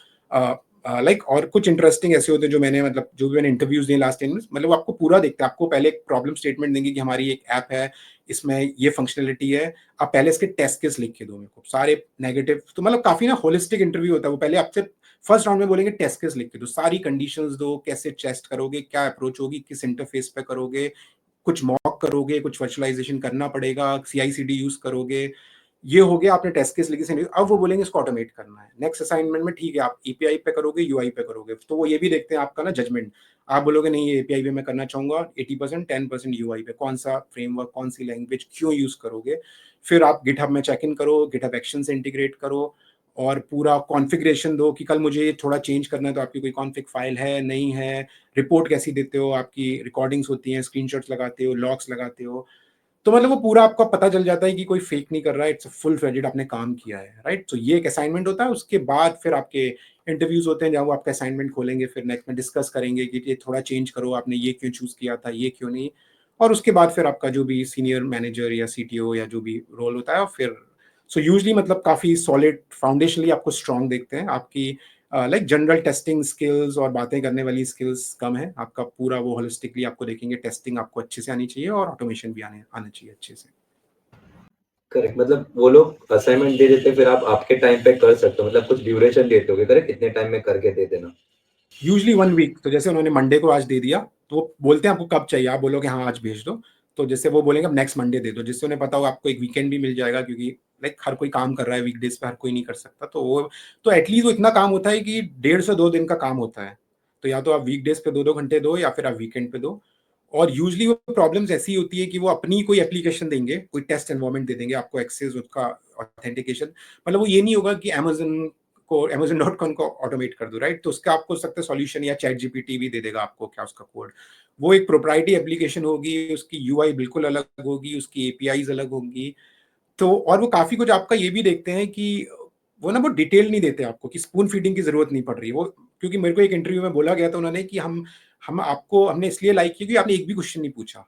लाइक और कुछ इंटरेस्टिंग ऐसे होते हैं जो मैंने, मतलब जो भी मैंने इंटरव्यूज दिए लास्ट 10 मिनट्स, मतलब वो आपको पूरा देखते हैं। आपको पहले एक प्रॉब्लम स्टेटमेंट देंगे कि हमारी एक ऐप है, इसमें ये फंक्शनलिटी है, आप पहले इसके टेस्ट केस लिख के दो मेरे को, सारे नेगेटिव। तो मतलब काफी ना होलिस्टिक इंटरव्यू होता है। वो पहले आपसे फर्स्ट राउंड में बोलेंगे टेस्ट केस लिख के दो, सारी कंडीशंस दो, कैसे टेस्ट करोगे, क्या अप्रोच होगी, किस इंटरफेस पे करोगे, कुछ मॉक करोगे, कुछ वर्चुअलाइजेशन करना पड़ेगा, सीआई सीडी यूज करोगे। ये हो गया, आपने टेस्ट केस लिखे से नहीं, अब वो बोलेंगे इसको ऑटोमेट करना है नेक्स्ट असाइनमेंट में। ठीक है, आप एपीआई पे करोगे, यूआई पे करोगे, तो वो ये भी देखते हैं आपका ना जजमेंट। आप बोलोगे नहीं, ये एपीआई पे मैं करना चाहूंगा 80%, 10% यूआई पे, कौन सा फ्रेमवर्क, कौन सी लैंग्वेज, क्यों यूज करोगे। फिर आप गिटहब में चेक इन करो, गिटहब एक्शन से इंटीग्रेट करो, और पूरा कॉन्फ़िगरेशन दो कि कल मुझे ये थोड़ा चेंज करना है, तो आपकी कोई कॉन्फ़िग फाइल है, नहीं है, रिपोर्ट कैसी देते हो, आपकी रिकॉर्डिंग्स होती हैं, स्क्रीनशॉट्स लगाते हो, लॉग्स लगाते हो। तो मतलब वो पूरा आपको पता चल जाता है कि कोई फेक नहीं कर रहा है, इट्स फुल फ्लेजेड, आपने काम किया है, राइट। तो ये एक असाइनमेंट होता है। उसके बाद फिर आपके इंटरव्यूज होते हैं, जहाँ वो आपका असाइनमेंट खोलेंगे, फिर नेक्स्ट में डिस्कस करेंगे कि ये थोड़ा चेंज करो, आपने ये क्यों चूज किया था, ये क्यों नहीं। और उसके बाद फिर आपका जो भी सीनियर मैनेजर या सीटीओ या जो भी रोल होता है, और फिर सो यूजली मतलब काफी सॉलिड फाउंडेशनली आपको स्ट्रांग देखते हैं। आपकी लाइक जनरल टेस्टिंग स्किल्स और बातें करने वाली स्किल्स कम है, आपका पूरा वो होलिस्टिकली आपको देखेंगे। टेस्टिंग आपको अच्छे से आनी चाहिए और ऑटोमेशन भी आना चाहिए अच्छे से। करेक्ट, मतलब वो लोग असाइनमेंट दे देते, फिर आप आपके टाइम पे कर सकते हो, मतलब कुछ ड्यूरेशन देते होगे, करेक्ट, इतने टाइम में करके दे देना। Usually 1 week. तो जैसे उन्होंने मंडे को आज दे दिया, तो वो बोलते हैं आपको कब चाहिए, आप बोलोगे हाँ आज भेज दो, तो जैसे वो बोलेंगे अब नेक्स्ट मंडे दे दो, जिससे उन्हें पता होगा आपको एक वीकेंड भी मिल जाएगा, क्योंकि लाइक हर कोई काम कर रहा है वीकडेज पे, हर कोई नहीं कर सकता। तो वो, तो एटलीस्ट वो इतना काम होता है कि 1.5 से 2 दिन का काम होता है। तो या तो आप वीकडेज पे 2-2 घंटे दो, या फिर आप वीकेंड पे दो। और यूजली वो प्रॉब्लम्स ऐसी होती है कि वो अपनी कोई एप्लीकेशन देंगे, कोई टेस्ट एनवायरनमेंट दे देंगे आपको, एक्सेस उसका, ऑथेंटिकेशन। मतलब वो ये नहीं होगा कि अमेजन को, Amazon.com को ऑटोमेट कर दो, राइट। तो उसका आपको हो सकता है सॉल्यूशन, या चैट जीपीटी भी दे देगा आपको क्या उसका कोड। वो एक प्रोप्राइटरी एप्लीकेशन होगी, उसकी यूआई बिल्कुल अलग होगी, उसकी एपीआईज अलग होंगी। तो और वो काफी कुछ आपका ये भी देखते हैं कि वो ना, वो डिटेल नहीं देते आपको कि स्पून फीडिंग की जरूरत नहीं पड़ रही वो। क्योंकि मेरे को एक इंटरव्यू में बोला गया था उन्होंने कि हम आपको, हमने इसलिए लाइक किया कि आपने एक भी क्वेश्चन नहीं पूछा,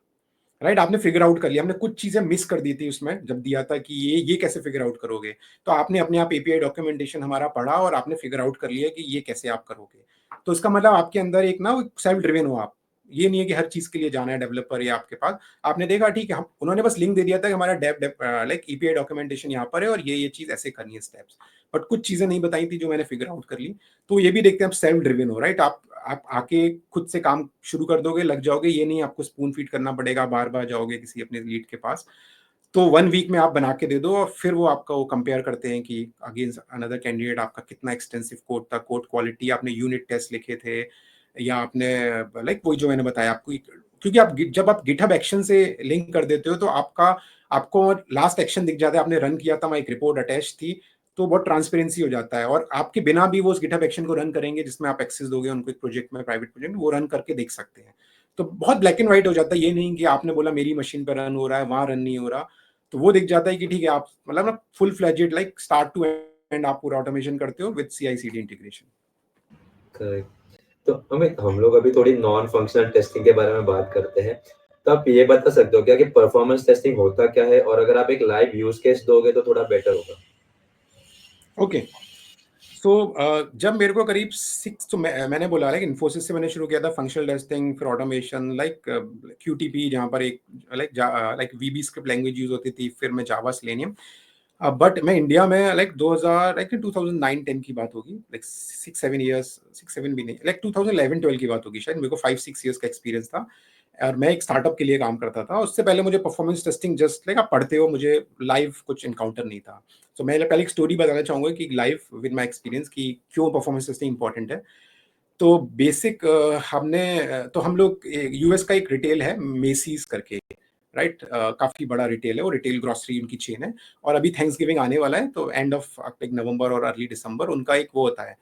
राइट। आपने फिगर आउट कर लिया, हमने कुछ चीजें मिस कर दी थी उसमें जब दिया था कि ये कैसे फिगर आउट करोगे। तो आपने अपने आप एपीआई डॉक्यूमेंटेशन हमारा पढ़ा और आपने फिगर आउट कर लिया कि ये कैसे आप करोगे। तो इसका मतलब आपके अंदर एक ना सेल्फ ड्रिवन हो आप। ये नहीं है कि हर चीज के लिए जाना है डेवलपर या आपके पास। आपने देखा ठीक है, हम उन्होंने बस लिंक दे दिया था कि हमारा डेव लाइक एपीआई डॉक्यूमेंटेशन यहाँ पर है और ये चीज ऐसे करनी है स्टेप्स। बट कुछ चीजें नहीं बताई थी जो मैंने फिगर आउट कर ली। तो ये भी देखते हैं आप सेल्फ ड्रिवन हो, राइट। आप आके खुद से काम शुरू कर दोगे, लग जाओगे, ये नहीं आपको स्पून फीड करना पड़ेगा, बार बार जाओगे किसी अपने लीड के पास। तो 1 वीक में आप बना के दे दो, और फिर वो आपका वो कंपेयर करते हैं कि अगेंस्ट अनदर कैंडिडेट आपका कितना एक्सटेंसिव कोड था, कोड क्वालिटी, आपने यूनिट टेस्ट लिखे थे, या आपने लाइक वही जो मैंने बताया आपको। क्योंकि आप जब आप गिटहब एक्शन से लिंक कर देते हो, तो आपको लास्ट एक्शन दिख जाता है, आपने रन किया था, वहाँ एक रिपोर्ट अटैच थी। तो बहुत ट्रांसपेरेंसी हो जाता है, और आपके बिना भी वो उस गिटहब एक्शन को रन करेंगे, जिसमें आप एक्सेस दोगे उनको एक प्रोजेक्ट में, प्राइवेट प्रोजेक्ट, वो रन करके देख सकते हैं। तो बहुत ब्लैक एंड व्हाइट हो जाता है, ये नहीं कि आपने बोला मेरी मशीन पर रन हो रहा है, वहां रन नहीं हो रहा। तो वो दिख जाता है कि ठीक है, आप मतलब ना full fledged like start to end आप पूरा ऑटोमेशन करते हो with CI CD integration. Correct. तो अमित, हम लोग अभी थोड़ी नॉन फंक्शनल टेस्टिंग के बारे में बात करते हैं। तो आप ये बता सकते हो क्या कि परफॉर्मेंस टेस्टिंग होता क्या है, और अगर आप एक लाइव यूज केस दोगे तो थोड़ा बेटर होगा। ओके। सो जब मेरे को करीब सिक्स, तो मैंने बोला लाइक इन्फोसिस से मैंने शुरू किया था फंक्शनल टेस्टिंग, फिर ऑटोमेशन, लाइक क्यूटीपी, जहाँ पर एक लाइक वीबी स्क्रिप्ट लैंग्वेज यूज होती थी, फिर मैं जावा सेलेनियम। बट मैं इंडिया में लाइक 2000 लाइक 2009-10 की बात होगी, लाइक 6-7 ईयर्स, 6-7 भी नहीं, लाइक 2011-12 की बात होगी शायद। मेरे को 5-6 ईयर्स का एक्सपीरियंस था और मैं एक स्टार्टअप के लिए काम करता था। उससे पहले मुझे परफॉर्मेंस टेस्टिंग जस्ट लाइक आप पढ़ते हो, मुझे लाइव कुछ इनकाउंटर नहीं था। तो मैं पहले एक स्टोरी बताना चाहूंगा कि लाइव विद माय एक्सपीरियंस कि क्यों परफॉर्मेंस टेस्टिंग इंपॉर्टेंट है। तो बेसिक तो हम लोग यूएस का एक रिटेल है मेसीज करके, राइट। काफी बड़ा रिटेल है वो, रिटेल ग्रोसरी उनकी चेन है। और अभी थैंक्स गिविंग आने वाला है, तो एंड ऑफ लाइक नवंबर और अर्ली दिसंबर उनका एक वो होता है,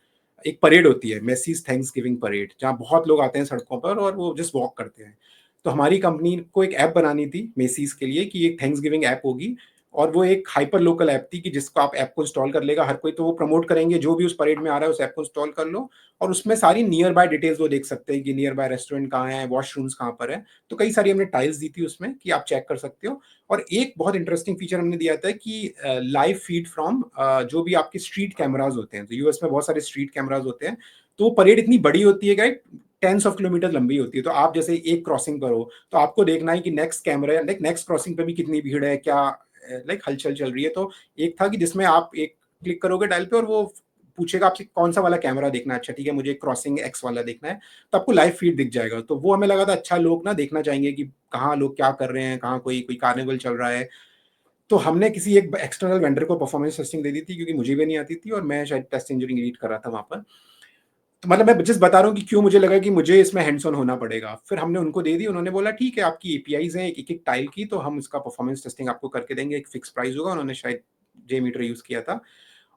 एक परेड होती है, मेसीज थैंक्स गिविंग परेड, जहाँ बहुत लोग आते हैं सड़कों पर और वो जस्ट वॉक करते हैं। तो हमारी कंपनी को एक ऐप बनानी थी मेसीज के लिए कि एक थैंक्स गिविंग ऐप होगी। और वो एक हाइपर लोकल ऐप थी कि जिसको आप ऐप को इंस्टॉल कर लेगा हर कोई, तो वो प्रमोट करेंगे जो भी उस परेड में आ रहा है उस ऐप को इंस्टॉल कर लो। और उसमें सारी नियर बाय डिटेल्स वो देख सकते हैं कि नियर बाय रेस्टोरेंट कहाँ है, वॉशरूम्स कहाँ पर है। तो कई सारी हमने टाइल्स दी थी उसमें कि आप चेक कर सकते हो। और एक बहुत इंटरेस्टिंग फीचर हमने दिया था कि लाइव फीड फ्रॉम जो भी आपके स्ट्रीट कैमराज होते हैं। तो यूएस में बहुत सारे स्ट्रीट कैमराज होते हैं। तो वो परेड इतनी बड़ी होती है गाइड, टेंस ऑफ किलोमीटर लंबी होती है। तो आप जैसे एक क्रॉसिंग पर हो तो आपको देखना है कि next camera like next crossing पे भी कितनी भीड़ है, क्या लाइक हलचल चल रही है। तो एक था कि जिसमें आप एक क्लिक करोगे डायल पे और वो पूछेगा आपसे कौन सा वाला कैमरा देखना है। अच्छा ठीक है, मुझे क्रॉसिंग एक्स वाला देखना है। तो आपको लाइव फीड दिख जाएगा। तो वो हमें लगा था अच्छा, लोग ना देखना चाहेंगे कि कहाँ लोग क्या कर रहे हैं, कहाँ कोई कोई कार्निवल चल रहा है। तो हमने किसी एक एक्सटर्नल वेंडर को परफॉर्मेंस टेस्टिंग दे दी थी, क्योंकि मुझे भी नहीं आती थी और मैं शायद टेस्ट इंजीनियरिंग लीड कर रहा था वहां पर। तो मतलब मैं जिस बता रहा हूँ कि क्यों मुझे लगा कि मुझे इसमें हैंड्स ऑन होना पड़ेगा। फिर हमने उनको दे दी, उन्होंने बोला ठीक है आपकी एपीआईज हैं एक एक टाइल की, तो हम इसका परफॉर्मेंस टेस्टिंग आपको करके देंगे, एक फिक्स प्राइस होगा। उन्होंने शायद जे मीटर यूज किया था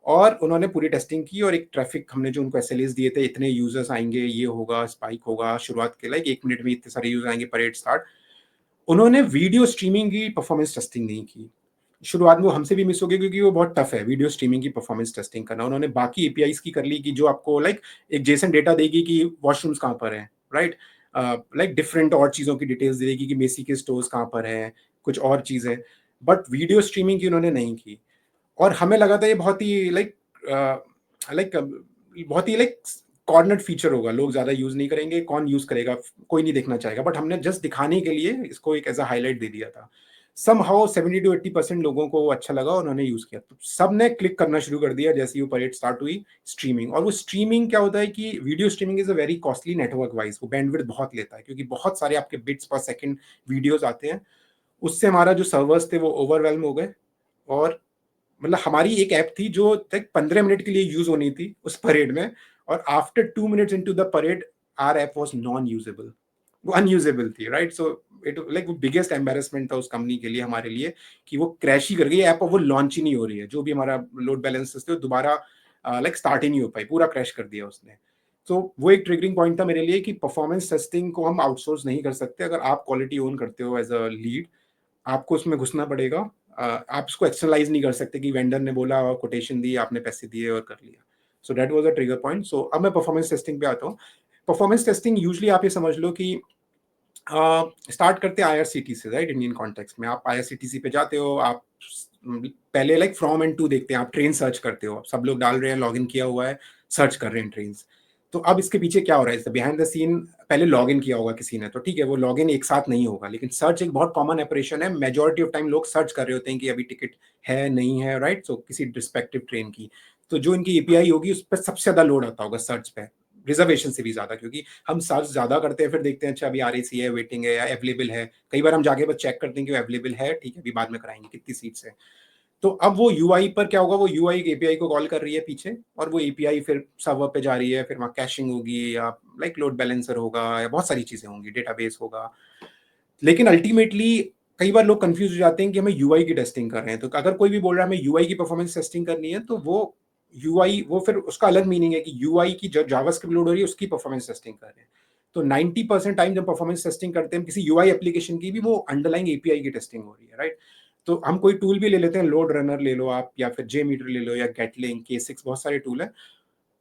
और उन्होंने पूरी टेस्टिंग की। और एक ट्रैफिक हमने जो उनको एसएलएस दिए थे, इतने यूजर्स आएंगे, ये होगा, स्पाइक होगा शुरुआत के लाइक 1 मिनट में इतने सारे यूजर आएंगे, परेड स्टार्ट। उन्होंने वीडियो स्ट्रीमिंग की परफॉर्मेंस टेस्टिंग नहीं की। शुरुआत में वो हमसे भी मिस हो गई क्योंकि वो बहुत टफ है वीडियो स्ट्रीमिंग की परफॉर्मेंस टेस्टिंग करना। उन्होंने बाकी एपीआईज की कर ली कि जो आपको लाइक एक जेसन डेटा देगी कि वॉशरूम्स कहाँ पर हैं, राइट। लाइक डिफरेंट और चीज़ों की डिटेल्स देगी कि मेसी के स्टोर्स कहाँ पर हैं, कुछ और चीज़ें। बट वीडियो स्ट्रीमिंग की उन्होंने नहीं की। और हमें लगा था ये बहुत ही लाइक बहुत ही लाइक कॉर्नर्ड फीचर होगा, लोग ज्यादा यूज नहीं करेंगे, कौन यूज करेगा, कोई नहीं देखना चाहेगा। बट हमने जस्ट दिखाने के लिए इसको एक एज अ हाईलाइट दे दिया था। सम हाउ 70-80% लोगों को वो अच्छा लगा, उन्होंने यूज किया। तो सब ने क्लिक करना शुरू कर दिया जैसे ही वो परेड स्टार्ट हुई स्ट्रीमिंग। और वो स्ट्रीमिंग क्या होता है कि video streaming is a very costly network wise, वो बैंडविड्थ बहुत लेता है क्योंकि बहुत सारे आपके बिट्स पर सेकंड वीडियोस आते हैं। उससे हमारा जो सर्वर्स थे वो ओवरवेलम हो गए। और मतलब हमारी एक ऐप थी जो तक 15 मिनट के लिए यूज होनी थी उस परेड में, और after 2 minutes into the parade our app was non usable, वो अनयूजेबल थी, राइट। सो इट लाइक वो बिगेस्ट एम्बेरसमेंट था उस कंपनी के लिए, हमारे लिए, कि वो क्रैश ही कर गई ऐप और वो लॉन्च ही नहीं हो रही है। जो भी हमारा लोड बैलेंसेस थे वो दोबारा लाइक स्टार्ट ही नहीं हो पाई, पूरा क्रैश कर दिया उसने। तो वो एक ट्रिगरिंग पॉइंट था मेरे लिए कि परफॉर्मेंस टेस्टिंग को हम आउटसोर्स नहीं कर सकते। अगर आप क्वालिटी ओन करते हो एज अ लीड, आपको उसमें घुसना पड़ेगा। आप उसको एक्सटर्नलाइज नहीं कर सकते कि वेंडर ने बोला और कोटेशन दी, आपने पैसे दिए और कर लिया। So that was a trigger point. So अब मैं परफॉर्मेंस टेस्टिंग पे आता हूँ। परफॉर्मेंस टेस्टिंग यूजली आप ये समझ लो कि स्टार्ट करते हैं आईआरसीटी से, राइट। इंडियन कॉन्टेक्स्ट में आप आईआरसीटीसी पे जाते हो, आप पहले लाइक फ्रॉम एंड टू देखते हैं, आप ट्रेन सर्च करते हो, सब लोग डाल रहे हैं, लॉग इन किया हुआ है, सर्च कर रहे हैं ट्रेन। तो अब इसके पीछे क्या हो रहा है, बिहाइंड द सीन पहले लॉग इन किया होगा किसी ने, तो ठीक है वो लॉग इन एक साथ नहीं होगा, लेकिन सर्च एक बहुत कॉमन ऑपरेशन है। मेजोरिटी ऑफ टाइम लोग सर्च कर रहे होते हैं कि अभी टिकट है नहीं है, राइट। सो किसी रिस्पेक्टिव ट्रेन की, तो जो इनकी एपीआई होगी उस पर सबसे ज्यादा लोड आता होगा सर्च पे, रिजर्वेशन से भी ज्यादा, क्योंकि हम सर्च ज्यादा करते हैं, फिर देखते हैं अच्छा अभी आरएसी है, वेटिंग है या अवेलेबल है। कई बार हम जाके बस चेक करते हैं कि अवेलेबल है, ठीक है अभी बाद में कराएंगे, कितनी सीट्स है। तो अब वो यूआई पर क्या होगा, वो यूआई एपीआई को कॉल कर रही है पीछे, और वो एपीआई फिर सर्वर पे जा रही है, फिर वहाँ कैशिंग होगी या लाइक लोड बैलेंसर होगा या बहुत सारी चीजें होंगी, डेटाबेस होगा। लेकिन अल्टीमेटली कई बार लोग कंफ्यूज हो जाते हैं कि हमें यूआई की टेस्टिंग कर रहे हैं। तो अगर कोई भी बोल रहा है हमें यूआई की परफॉर्मेंस टेस्टिंग करनी है, तो वो यूआई वो फिर उसका अलग मीनिंग है कि यूआई की जो जावास्क्रिप्ट लोड हो रही है उसकी परफॉर्मेंस टेस्टिंग कर रहे हैं। तो 90% टाइम जब परफॉर्मेंस टेस्टिंग करते हैं किसी यूआई एप्लीकेशन की भी, वो अंडरलाइंग एपीआई की टेस्टिंग हो रही है, राइट। तो हम कोई टूल भी ले लेते हैं, लोड रनर ले लो आप, या फिर जे मीटर ले लो, या गेटलिंक, K6, बहुत सारे टूल है।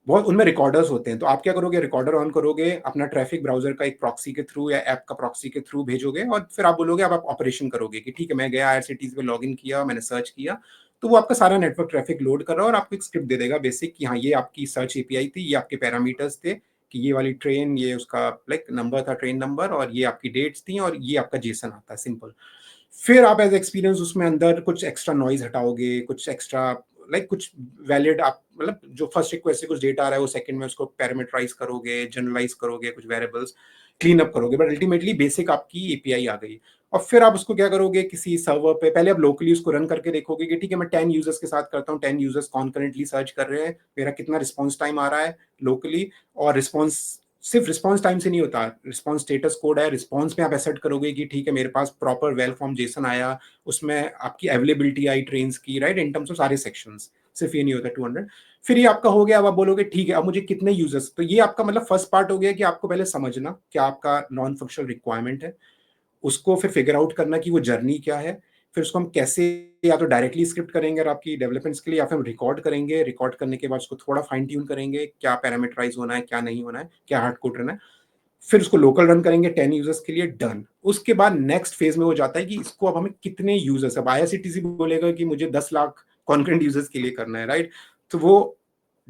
बहुत उनमें रिकॉर्डर्स होते हैं। तो आप क्या करोगे, रिकॉर्डर ऑन करोगे, अपना ट्रैफिक ब्राउज़र का एक प्रॉक्सी के थ्रू या ऐप का प्रॉक्सी के थ्रू भेजोगे और फिर आप बोलोगे, अब आप ऑपरेशन करोगे कि ठीक है, मैं गया आईआरसीटीसी पे लॉगिन किया, मैंने सर्च किया, तो वो आपका सारा नेटवर्क ट्रैफिक लोड कर रहा है और आपको एक स्क्रिप्ट दे देगा बेसिक कि हाँ, ये आपकी सर्च एपीआई थी, ये आपके पैरामीटर्स थे कि ये वाली ट्रेन, ये उसका लाइक नंबर था, ट्रेन नंबर, और ये आपकी डेट्स थी और ये आपका जेसन आता है, सिंपल। फिर आप एज एक्सपीरियंस उसमें अंदर कुछ एक्स्ट्रा नॉइज हटाओगे, कुछ एक्स्ट्रा कुछ वैलिड, आप मतलब जो फर्स्ट रिक्वेस्ट से कुछ डेटा आ रहा है वो सेकंड में उसको पैरामीटराइज करोगे, जनरलाइज करोगे, कुछ वेरिएबल्स क्लीन अप करोगे, बट अल्टीमेटली बेसिक आपकी एपीआई आ गई। और फिर आप उसको क्या करोगे, किसी सर्वर पे पहले आप लोकली उसको रन करके देखोगे कि ठीक है, मैं 10 यूजर्स के साथ करता हूँ, 10 यूजर्स कॉन्करेंटली सर्च कर रहे हैं, मेरा कितना रिस्पॉन्स टाइम आ रहा है लोकली। और रिस्पॉन्स सिर्फ रिस्पॉन्स टाइम से नहीं होता, रिस्पॉन्स स्टेटस कोड है, रिस्पॉन्स में आप एसेट करोगे कि ठीक है, मेरे पास प्रॉपर वेल फॉर्म जेसन आया, उसमें आपकी अवेलेबिलिटी आई ट्रेन की, राइट, इन टर्म्स ऑफ सारे सेक्शंस, सिर्फ ये नहीं होता 200। फिर ये आपका हो गया, अब आप बोलोगे ठीक है, अब मुझे कितने यूजर्स, तो ये आपका मतलब फर्स्ट पार्ट हो गया कि आपको पहले समझना क्या आपका नॉन फंक्शनल रिक्वायरमेंट है, उसको फिर फिगर आउट करना कि वो जर्नी क्या है, फिर उसको हम कैसे या तो डायरेक्टली स्क्रिप्ट करेंगे और आपकी डेवलपमेंट्स के लिए, या फिर हम रिकॉर्ड करेंगे, रिकॉर्ड करने के बाद उसको थोड़ा फाइन ट्यून करेंगे, क्या पैरामीटराइज होना है, क्या नहीं होना है, क्या हार्ड कोड रहना है, फिर उसको लोकल रन करेंगे 10 यूजर्स के लिए, डन। उसके बाद नेक्स्ट फेज में वो जाता है कि इसको अब हमें कितने यूजर्स, अब आईआरसीटीसी बोलेगा कि मुझे 10 लाख कॉन्करेंट यूजर्स के लिए करना है, राइट। तो वो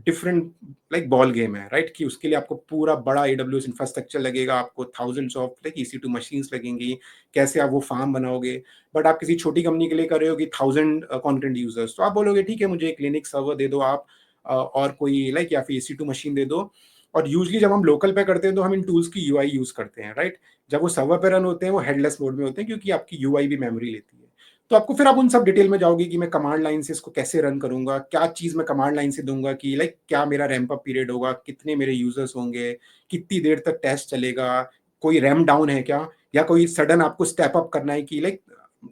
डिफरेंट बॉल गेम है, राइट, कि उसके लिए आपको पूरा बड़ा एडब्ल्यूएस इंफ्रास्ट्रक्चर लगेगा, आपको थाउजेंड्स ऑफ EC2 मशीन्स लगेंगी, कैसे आप वो फार्म बनाओगे। बट आप किसी छोटी कंपनी के लिए कर रहे हो कि 1000 यूजर्स, तो आप बोलोगे ठीक है, मुझे एक लिनक्स सर्वर दे दो आप, और कोई या फिर EC2 मशीन दे दो। और यूजली जब हम लोकल पे करते हैं तो हम इन टूल्स की यूआई यूज करते हैं, राइट। जब वो सर्वर पे रन होते हैं वो हेडलेस मोड में होते हैं, क्योंकि आपकी यूआई भी मेमोरी लेती है। तो आपको फिर आप उन सब डिटेल में जाओगे कि मैं कमांड लाइन से इसको कैसे रन करूंगा, क्या चीज मैं कमांड लाइन से दूंगा, कि क्या मेरा रैंप अप पीरियड होगा, कितने मेरे यूजर्स होंगे, कितनी देर तक टेस्ट चलेगा, कोई रैम डाउन है क्या, या कोई सडन आपको स्टेप अप करना है कि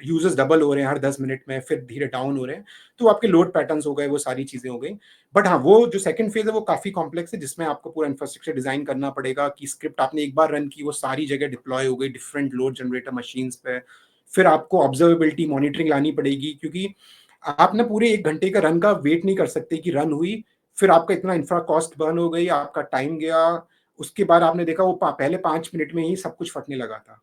यूजर्स डबल हो रहे हैं हर 10 मिनट में, फिर धीरे डाउन हो रहे हैं, तो आपके लोड पैटर्न्स हो गए, वो सारी चीजें हो गई। बट हाँ, वो जो सेकंड फेज है वो काफी कॉम्प्लेक्स है, जिसमें आपको पूरा इंफ्रास्ट्रक्चर डिजाइन करना पड़ेगा कि स्क्रिप्ट आपने एक बार रन की, वो सारी जगह डिप्लॉय हो गई डिफरेंट लोड जनरेटर मशीन्स पे। फिर आपको ऑब्जर्वेबिलिटी मॉनिटरिंग लानी पड़ेगी, क्योंकि आप ना पूरे 1 घंटे का रन का वेट नहीं कर सकते कि रन हुई, फिर आपका इतना इंफ्रा कॉस्ट बर्न हो गई, आपका टाइम गया, उसके बाद आपने देखा वो पहले 5 मिनट में ही सब कुछ फटने लगा था,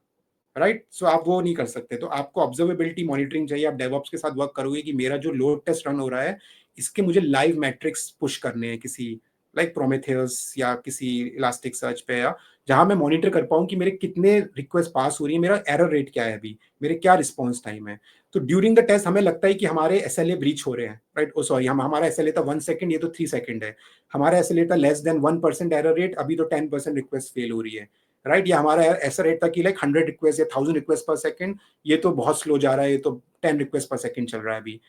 राइट। सो आप वो नहीं कर सकते, तो आपको ऑब्जर्वेबिलिटी मॉनिटरिंग चाहिए। आप डेवऑप्स के साथ वर्क करोगे कि मेरा जो लोड टेस्ट रन हो रहा है, इसके मुझे लाइव मैट्रिक्स पुश करने हैं किसी प्रोमेथियस या किसी इलास्टिक सर्च पे, या जहां मैं मॉनिटर कर पाऊं कि मेरे कितने रिक्वेस्ट पास हो रही है, मेरा एरर रेट क्या है अभी, मेरे क्या रिस्पॉन्स टाइम है। तो ड्यूरिंग द टेस्ट हमें लगता है कि हमारे SLA ब्रीच हो रहे हैं, राइट। ओ सॉरी, हमारा SLA था 1 सेकंड, ये तो 3 सेकंड है। हमारा SLA था लेस देन 1% एरर रेट, अभी तो 10% रिक्वेस्ट फेल हो रही है, राइट। या हमारा ऐसा रेट था कि 100 रिक्वेस्ट या 1000 रिक्वेस्ट पर सेकंड, ये तो बहुत स्लो जा रहा है, ये तो 10 रिक्वेस्ट पर सेकंड चल रहा है अभी।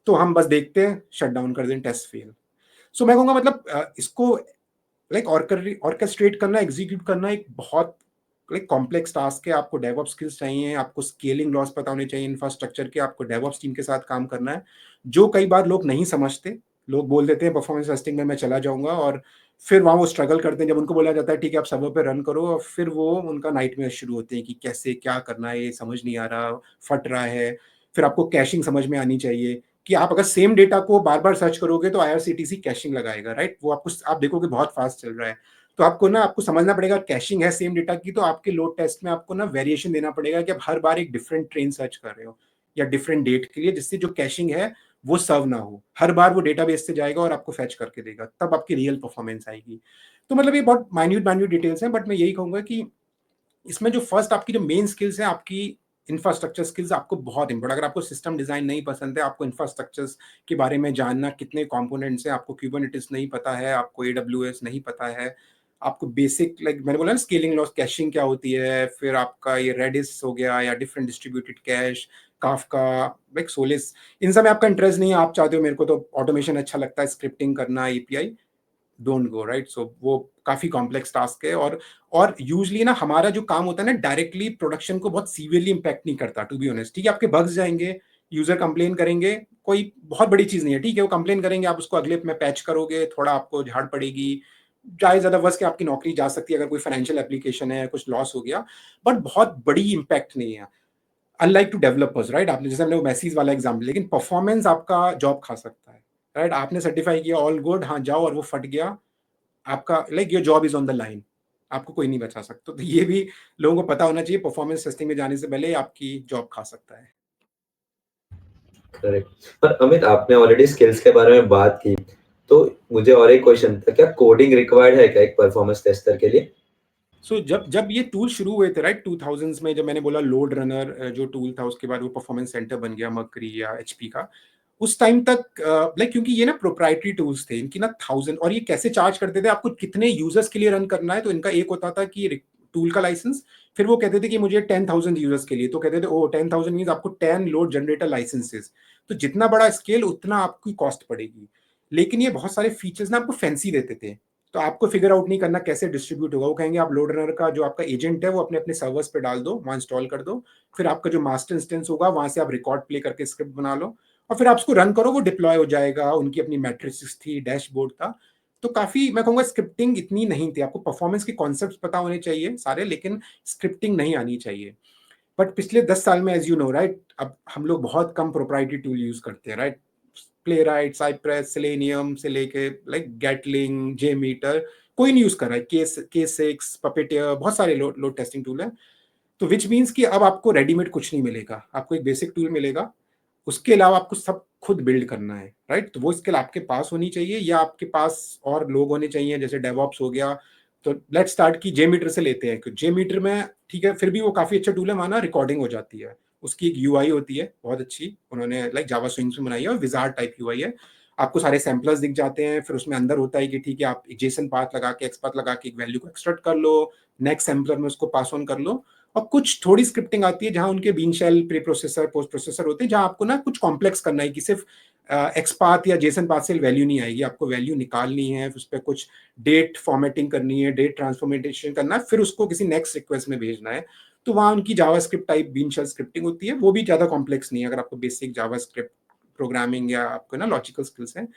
तो हम बस देखते हैं, शट डाउन कर दें, टेस्ट फेल। सो मैं कहूँगा इसको ऑर्केस्ट्रेट करना, एग्जीक्यूट करना एक बहुत कॉम्प्लेक्स टास्क है। आपको डेवऑप्स स्किल्स चाहिए, आपको स्केलिंग लॉस पता होने चाहिए इंफ्रास्ट्रक्चर के, आपको डेवऑप्स टीम के साथ काम करना है, जो कई बार लोग नहीं समझते। लोग बोल देते हैं परफॉर्मेंस टेस्टिंग में मैं चला जाऊंगा, और फिर वहाँ वो स्ट्रगल करते हैं जब उनको बोला जाता है ठीक है आप सर्वर पे रन करो, और फिर वो उनका नाइटमेयर शुरू होते हैं कि कैसे क्या करना है, ये समझ नहीं आ रहा, फट रहा है। फिर आपको कैशिंग समझ में आनी चाहिए कि आप अगर सेम डेटा को बार बार सर्च करोगे तो आईआरसीटीसी कैशिंग लगाएगा, राइट। वो आपको, आप देखोगे बहुत फास्ट चल रहा है, तो आपको समझना पड़ेगा कैशिंग है सेम डेटा की, तो आपके लोड टेस्ट में आपको ना वेरिएशन देना पड़ेगा कि आप हर बार एक डिफरेंट ट्रेन सर्च कर रहे हो या डिफरेंट डेट के लिए, जिससे जो कैशिंग है वो सर्व ना हो, हर बार वो डेटाबेस से जाएगा और आपको फैच करके देगा, तब आपकी रियल परफॉर्मेंस आएगी। तो मतलब ये बहुत माइन्यूट माइन्यूट डिटेल्स हैं, बट मैं यही कहूंगा कि इसमें जो फर्स्ट आपकी जो मेन स्किल्स है, आपकी इंफ्रास्ट्रक्चर स्किल्स आपको बहुत इंपॉर्टेंट। अगर आपको सिस्टम डिजाइन नहीं पसंद है, आपको इंफ्रास्ट्रक्चर्स के बारे में जानना, कितने कंपोनेंट्स हैं, आपको क्यूबरनेटिस नहीं पता है, आपको AWS नहीं पता है, आपको बेसिक मैंने बोला ना स्केलिंग लॉस, कैशिंग क्या होती है, फिर आपका ये रेडिस हो गया या डिफरेंट डिस्ट्रीब्यूटेड कैश, काफका, सोलिस, इन सब में आपका इंटरेस्ट नहीं है, आप चाहते हो मेरे को तो ऑटोमेशन अच्छा लगता है, स्क्रिप्टिंग करना, एपीआई, डोंट गो, राइट। सो वो काफी कॉम्प्लेक्स टास्क है, और यूजली ना हमारा जो काम होता है ना, डायरेक्टली प्रोडक्शन को बहुत सीवियरली इंपैक्ट नहीं करता, टू बी ऑनेस्ट। ठीक है, आपके बग्स जाएंगे, यूजर कंप्लेन करेंगे, कोई बहुत बड़ी चीज नहीं है, ठीक है, वो कंप्लेन करेंगे, आप उसको अगले में पैच करोगे, थोड़ा आपको झाड़ पड़ेगी, चाहे ज्यादा वर्ष के आपकी नौकरी जा सकती है अगर कोई फाइनेंशियल एप्लीकेशन है, कुछ लॉस हो गया, बट बहुत बड़ी इंपैक्ट नहीं है, अनलाइक टू डेवलपर्स, राइट। आपने जैसे हमने वो मैसीज वाला एग्जाम्पल, लेकिन परफॉर्मेंस आपका जॉब खा सकता है, राइट। आपने सर्टिफाई किया, ऑल गुड, हाँ जाओ, और वो फट गया, आपका like your job is on the line, आपको कोई नहीं बचा सकता। तो ये भी लोगों को पता होना चाहिए, परफॉर्मेंस टेस्टिंग में जाने से पहले आपकी जॉब खा सकता है। करेक्ट। पर अमित, आपने ऑलरेडी स्किल्स के बारे में बात की, तो मुझे और एक क्वेश्चन था, क्या कोडिंग रिक्वायर्ड है क्या एक परफॉर्मेंस टेस्टर के लिए? सो जब जब ये टूल शुरू हुए थे राइट 2000s में, जब मैंने बोला लोड रनर जो टूल था, उसके बाद वो परफॉर्मेंस सेंटर बन गया मर्करी या एचपी का, उस टाइम तक लाइक क्योंकि ये ना प्रोप्राइटरी टूल्स थे इनकी ना 1000, और ये कैसे चार्ज करते थे, आपको कितने यूजर्स के लिए रन करना है, तो इनका एक होता था कि टूल का लाइसेंस, फिर वो कहते थे कि मुझे 10,000 यूजर्स के लिए, तो कहते थे ओ 10,000 मीन्स आपको 10 लोड जनरेटर लाइसेंसेस, तो जितना बड़ा स्केल उतना आपकी कॉस्ट पड़ेगी। लेकिन ये बहुत सारे फीचर्स ना आपको फैंसी देते थे, तो आपको फिगर आउट नहीं करना कैसे डिस्ट्रीब्यूट होगा। वो कहेंगे आप लोड रनर का जो आपका एजेंट है वो अपने अपने सर्वर्स पे डाल दो, वहां इंस्टॉल कर दो, फिर आपका जो मास्टर इंस्टेंस होगा वहां से आप रिकॉर्ड प्ले करके स्क्रिप्ट बना लो, और फिर आप उसको रन करो, वो डिप्लॉय हो जाएगा। उनकी अपनी मैट्रिक्स थी, डैशबोर्ड था। तो काफी मैं कहूंगा स्क्रिप्टिंग इतनी नहीं थी, आपको परफॉर्मेंस के कॉन्सेप्ट पता होने चाहिए सारे, लेकिन स्क्रिप्टिंग नहीं आनी चाहिए। बट पिछले 10 साल में एज यू नो राइट, अब हम लोग बहुत कम प्रोप्राइटरी टूल यूज करते हैं right. Play right, Cypress, selenium से लेके लाइक गैटलिंग, जे मीटर, कोई नहीं यूज कर रहा है। के6, पपेटियर, बहुत सारे लोड टेस्टिंग टूल है। तो विच मीन्स कि अब आपको रेडीमेड कुछ नहीं मिलेगा, आपको एक बेसिक टूल मिलेगा, उसके अलावा आपको सब खुद बिल्ड करना है राइट। तो वो स्किल आपके पास होनी चाहिए, या आपके पास और लोग होने चाहिए, जैसे डेवऑप्स हो गया। तो लेट्स स्टार्ट की जे मीटर से लेते हैं, जे मीटर में ठीक है, फिर भी वो काफी अच्छा टूल है, माना रिकॉर्डिंग हो जाती है। उसकी एक यूआई होती है बहुत अच्छी, उन्होंने लाइक जावा स्विंग्स में बनाई है, और विजार्ड टाइप यूआई है। आपको सारे सैम्पलर्स दिख जाते हैं, फिर उसमें अंदर होता है कि ठीक है आप जेसन पाथ लगा के, एक्स पाथ लगा के एक वैल्यू को एक्सट्रैक्ट कर लो, नेक्स्ट सैम्पलर में उसको पास ऑन कर लो। और कुछ थोड़ी स्क्रिप्टिंग आती है जहां उनके bean shell, pre processor, post processor होते हैं, जहां आपको ना कुछ कॉम्प्लेक्स करना है कि सिर्फ एक्स पाथ या जेसन पाथ से वैल्यू नहीं आएगी, आपको वैल्यू निकालनी है, उस पर कुछ डेट फॉर्मेटिंग करनी है, डेट ट्रांसफॉर्मेशन करना है, फिर उसको किसी नेक्स्ट रिक्वेस्ट में भेजना है। तो वहां उनकी JavaScript type bean shell scripting होती है, वो भी ज्यादा कॉम्प्लेक्स नहीं है। अगर आपको बेसिक जावा स्क्रिप्ट प्रोग्रामिंग या आपको ना लॉजिकल स्किल्स हैं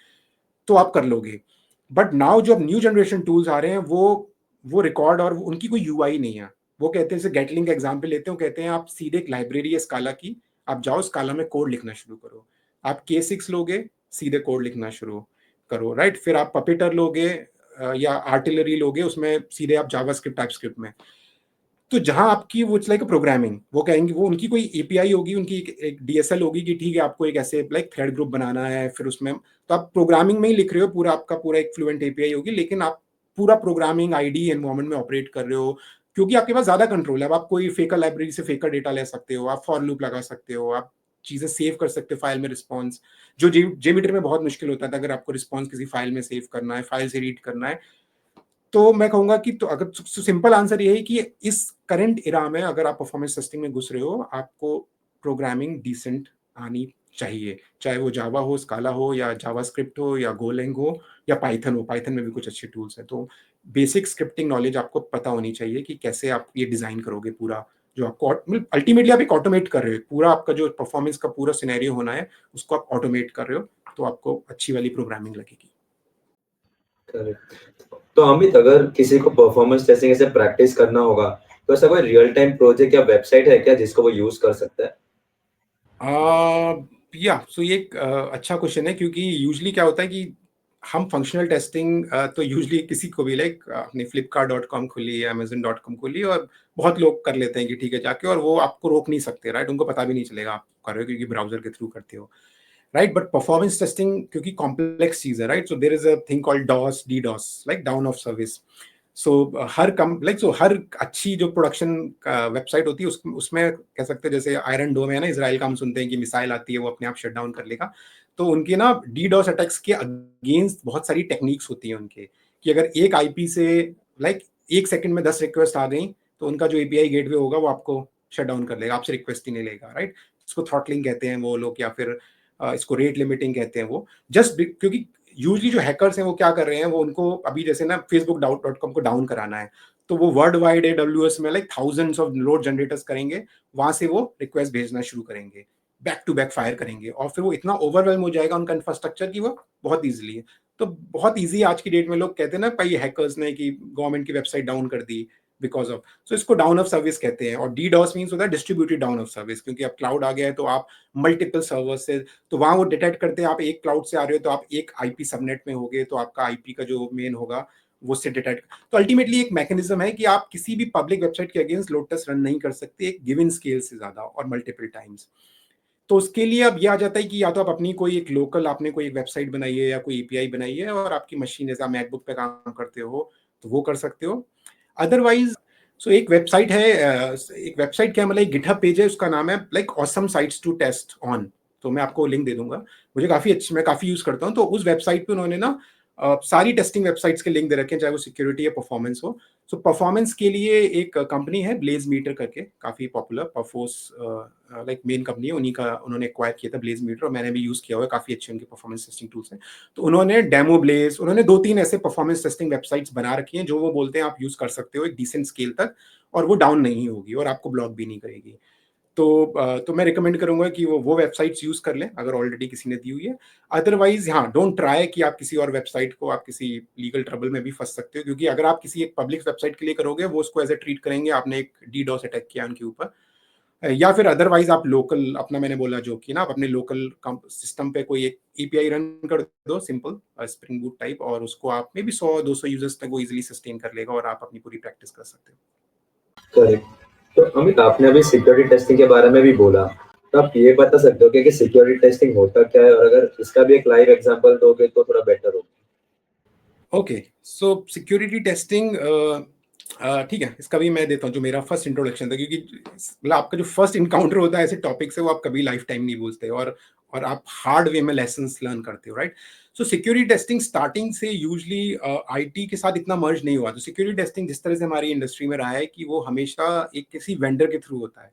तो आप कर लोगे। बट नाउ जो अब न्यू जनरेशन टूल्स आ रहे हैं, वो रिकॉर्ड और उनकी कोई यूआई नहीं है। वो कहते हैं, जैसे गेटलिंग का एग्जांपल लेते हैं, वो कहते हैं आप सीधे एक लाइब्रेरी है स्काला की, आप जाओ स्काला में कोड लिखना शुरू करो। आप के6 लोगे, सीधे कोड लिखना शुरू करो राइट। फिर आप पपेटर लोगे या आर्टिलरी लोगे, उसमें सीधे आप जावास्क्रिप्ट टाइपस्क्रिप्ट में। तो जहां आपकी वो लाइक प्रोग्रामिंग, वो कहेंगे, वो उनकी कोई एपीआई होगी, उनकी एक डीएसएल होगी कि ठीक है आपको एक ऐसे लाइक थ्रेड ग्रुप बनाना है, फिर उसमें तो आप प्रोग्रामिंग में ही लिख रहे हो पूरा, आपका पूरा एक फ्लुएंट एपीआई होगी, लेकिन आप पूरा प्रोग्रामिंग आईडी एनवायरनमेंट में ऑपरेट कर रहे हो, क्योंकि आपके पास ज्यादा कंट्रोल है। अब आप कोई फेकर लाइब्रेरी से फेकर डेटा ले सकते हो, आप फॉर लूप लगा सकते हो, आप चीजें सेव कर सकते हो फाइल में, रिस्पॉन्स जो जेमीटर में बहुत मुश्किल होता था, अगर आपको रिस्पॉन्स किसी फाइल में सेव करना है, फाइल से रीड करना है। तो मैं कहूंगा कि तो अगर सिंपल आंसर ये है कि इस करंट इरा में अगर आप परफॉर्मेंस टेस्टिंग में घुस रहे हो, आपको प्रोग्रामिंग डिसेंट आनी चाहिए, चाहे वो जावा हो, स्काला हो, या जावा स्क्रिप्ट हो, या गोलैंग हो, या पाइथन हो। पाइथन में भी कुछ अच्छे टूल्स हैं। तो बेसिक स्क्रिप्टिंग नॉलेज आपको पता होनी चाहिए कि कैसे आप ये डिजाइन करोगे पूरा, जो आपको अल्टीमेटली आप एक ऑटोमेट कर रहे हो पूरा, आपका जो परफॉर्मेंस का पूरा सिनेरियो होना है उसको आप ऑटोमेट कर रहे हो, तो आपको अच्छी वाली प्रोग्रामिंग लगेगी। करेक्ट। तो अमित, अगर किसी को परफॉर्मेंस टेस्टिंग ऐसे प्रैक्टिस करना होगा, तो ऐसा कोई रियल टाइम प्रोजेक्ट या वेबसाइट है क्या जिसको वो यूज कर सकता है? या सो ये एक अच्छा क्वेश्चन है, क्योंकि यूजली क्या होता है कि हम फंक्शनल टेस्टिंग तो यूजली किसी को भी लाइक अपने flipkart.com खोली या amazon.com खोली, और बहुत लोग कर लेते हैं कि ठीक है जाके, और वो आपको रोक नहीं सकते राइट, उनको पता भी नहीं चलेगा आप कर रहे हो, क्योंकि ब्राउजर के थ्रू करते हो राइट। बट परफॉर्मेंस टेस्टिंग क्योंकि कॉम्प्लेक्स चीज है right, so there is a thing called DoS, D DoS, like down of service. So हर अच्छी जो प्रोडक्शन वेबसाइट होती है उसमें कह सकते हैं, जैसे आयरन डोम है ना इसराइल का, हम सुनते हैं कि मिसाइल आती है वो अपने आप शट डाउन कर लेगा। तो उनके ना डी डॉस अटैक्स के अगेंस्ट बहुत सारी टेक्निक्स होती हैं उनके, कि अगर एक आईपी से लाइक 1 सेकंड में 10 रिक्वेस्ट आ गई, तो उनका जो एपीआई गेटवे होगा वो आपको शट डाउन कर लेगा, आपसे रिक्वेस्ट ही नहीं लेगा राइट। इसको थ्रॉटलिंग कहते हैं वो लोग, या फिर इसको रेट लिमिटिंग कहते हैं वो। जस्ट क्योंकि यूजली जो हैकर्स हैं वो क्या कर रहे हैं, वो उनको अभी जैसे ना facebook.com को डाउन कराना है, तो वो वर्ल्ड वाइड एडब्ल्यूएस में like thousands of load generators करेंगे, वहां से वो रिक्वेस्ट भेजना शुरू करेंगे, बैक टू बैक फायर करेंगे, और फिर वो इतना ओवरवेलम हो जाएगा उनका इंफ्रास्ट्रक्चर की वो बहुत ईजिली है। तो बहुत ईजी आज की डेट में, लोग कहते हैं ना भाई हैकर्स ने कि गवर्नमेंट की वेबसाइट डाउन कर दी बिकॉज ऑफ, सो इसको डाउन ऑफ सर्विस कहते हैं। और डी डॉस मीन्स होता है डिस्ट्रीब्यूटेड डाउन ऑफ सर्विस, क्योंकि अब क्लाउड आ गया है तो आप मल्टीपल सर्वर से, तो वहां वो डिटेक्ट करते हैं आप एक क्लाउड से आ रहे हो तो आप एक आईपी सबनेट में होगे, तो आपका आईपी का जो मेन होगा वो उससे डिटेक्ट। तो अल्टीमेटली एक मैकेनिज्म है कि आप किसी भी पब्लिक वेबसाइट के अगेंस्ट लोड टेस्ट रन नहीं कर सकते एक गिवन स्केल से ज़्यादा और मल्टीपल टाइम्स। तो उसके लिए अब ये आ जाता है कि या तो आप अपनी कोई एक लोकल आपने कोई एक वेबसाइट बनाई है या कोई एपीआई बनाई है और आपकी मशीन जैसे आप मैकबुक पे काम करते हो तो वो कर सकते हो। अदरवाइज सो एक वेबसाइट है, एक वेबसाइट क्या मतलब एक गिटहब पेज है, उसका नाम है like awesome sites to test on. तो मैं आपको लिंक दे दूंगा, मुझे काफी अच्छी, मैं काफी यूज करता हूँ। तो उस वेबसाइट पे उन्होंने ना सारी टेस्टिंग वेबसाइट्स के लिंक दे रखे हैं, चाहे वो सिक्योरिटी या परफॉर्मेंस हो। सो परफॉर्मेंस के लिए एक कंपनी है ब्लेज मीटर करके, काफी popular, perforce like main company है, उन्हीं का उन्होंने एक्वायर किया था ब्लेज मीटर, और मैंने भी यूज किया हुआ है, काफी अच्छे उनके परफॉर्मेंस टेस्टिंग टूल्स हैं। तो उन्होंने डेमो ब्लेज, उन्होंने 2-3 ऐसे परफॉर्मेंस टेस्टिंग वेबसाइट्स बना रखी हैं जो वो बोलते हैं आप यूज कर सकते हो एक डिसेंट स्केल तक, और वो डाउन नहीं होगी और आपको ब्लॉक भी नहीं करेगी। तो मैं रिकमेंड करूंगा कि वो वेबसाइट्स यूज कर लें अगर ऑलरेडी किसी ने दी हुई है। अदरवाइज हाँ, डोंट ट्राई कि आप किसी और वेबसाइट को, आप किसी लीगल ट्रबल में भी फंस सकते हो, क्योंकि अगर आप किसी एक पब्लिक वेबसाइट के लिए करोगे वो उसको एज ए ट्रीट करेंगे आपने एक डीडॉस अटैक किया उनके ऊपर। या फिर अदरवाइज आप लोकल अपना, मैंने बोला जो कि ना, आप अपने लोकल सिस्टम पे कोई एक एपीआई रन कर दो सिंपल स्प्रिंग बूट टाइप, और उसको आप मे बी 100-200 यूजर्स तक वो इजीली सस्टेन कर लेगा और आप अपनी पूरी प्रैक्टिस कर सकते हो। करेक्ट। तो अमित, आपने अभी सिक्योरिटी टेस्टिंग के बारे में भी बोला, तो आप ये बता सकते हो कि सिक्योरिटी टेस्टिंग होता क्या है, और अगर इसका भी एक लाइव एग्जांपल दोगे तो थोड़ा बेटर हो। ओके, सो सिक्योरिटी टेस्टिंग, ठीक है, इसका भी मैं देता हूँ जो मेरा फर्स्ट इंट्रोडक्शन था, क्योंकि मतलब आपका जो फर्स्ट इनकाउंटर होता है ऐसे टॉपिक से वो आप कभी लाइफ टाइम नहीं भूलते, और आप हार्ड वे में लेसन्स लर्न करते हो, राइट। सो सिक्योरिटी टेस्टिंग स्टार्टिंग से यूजली आईटी के साथ इतना मर्ज नहीं हुआ। तो सिक्योरिटी टेस्टिंग जिस तरह से हमारी इंडस्ट्री में रहा है कि वो हमेशा एक किसी वेंडर के थ्रू होता है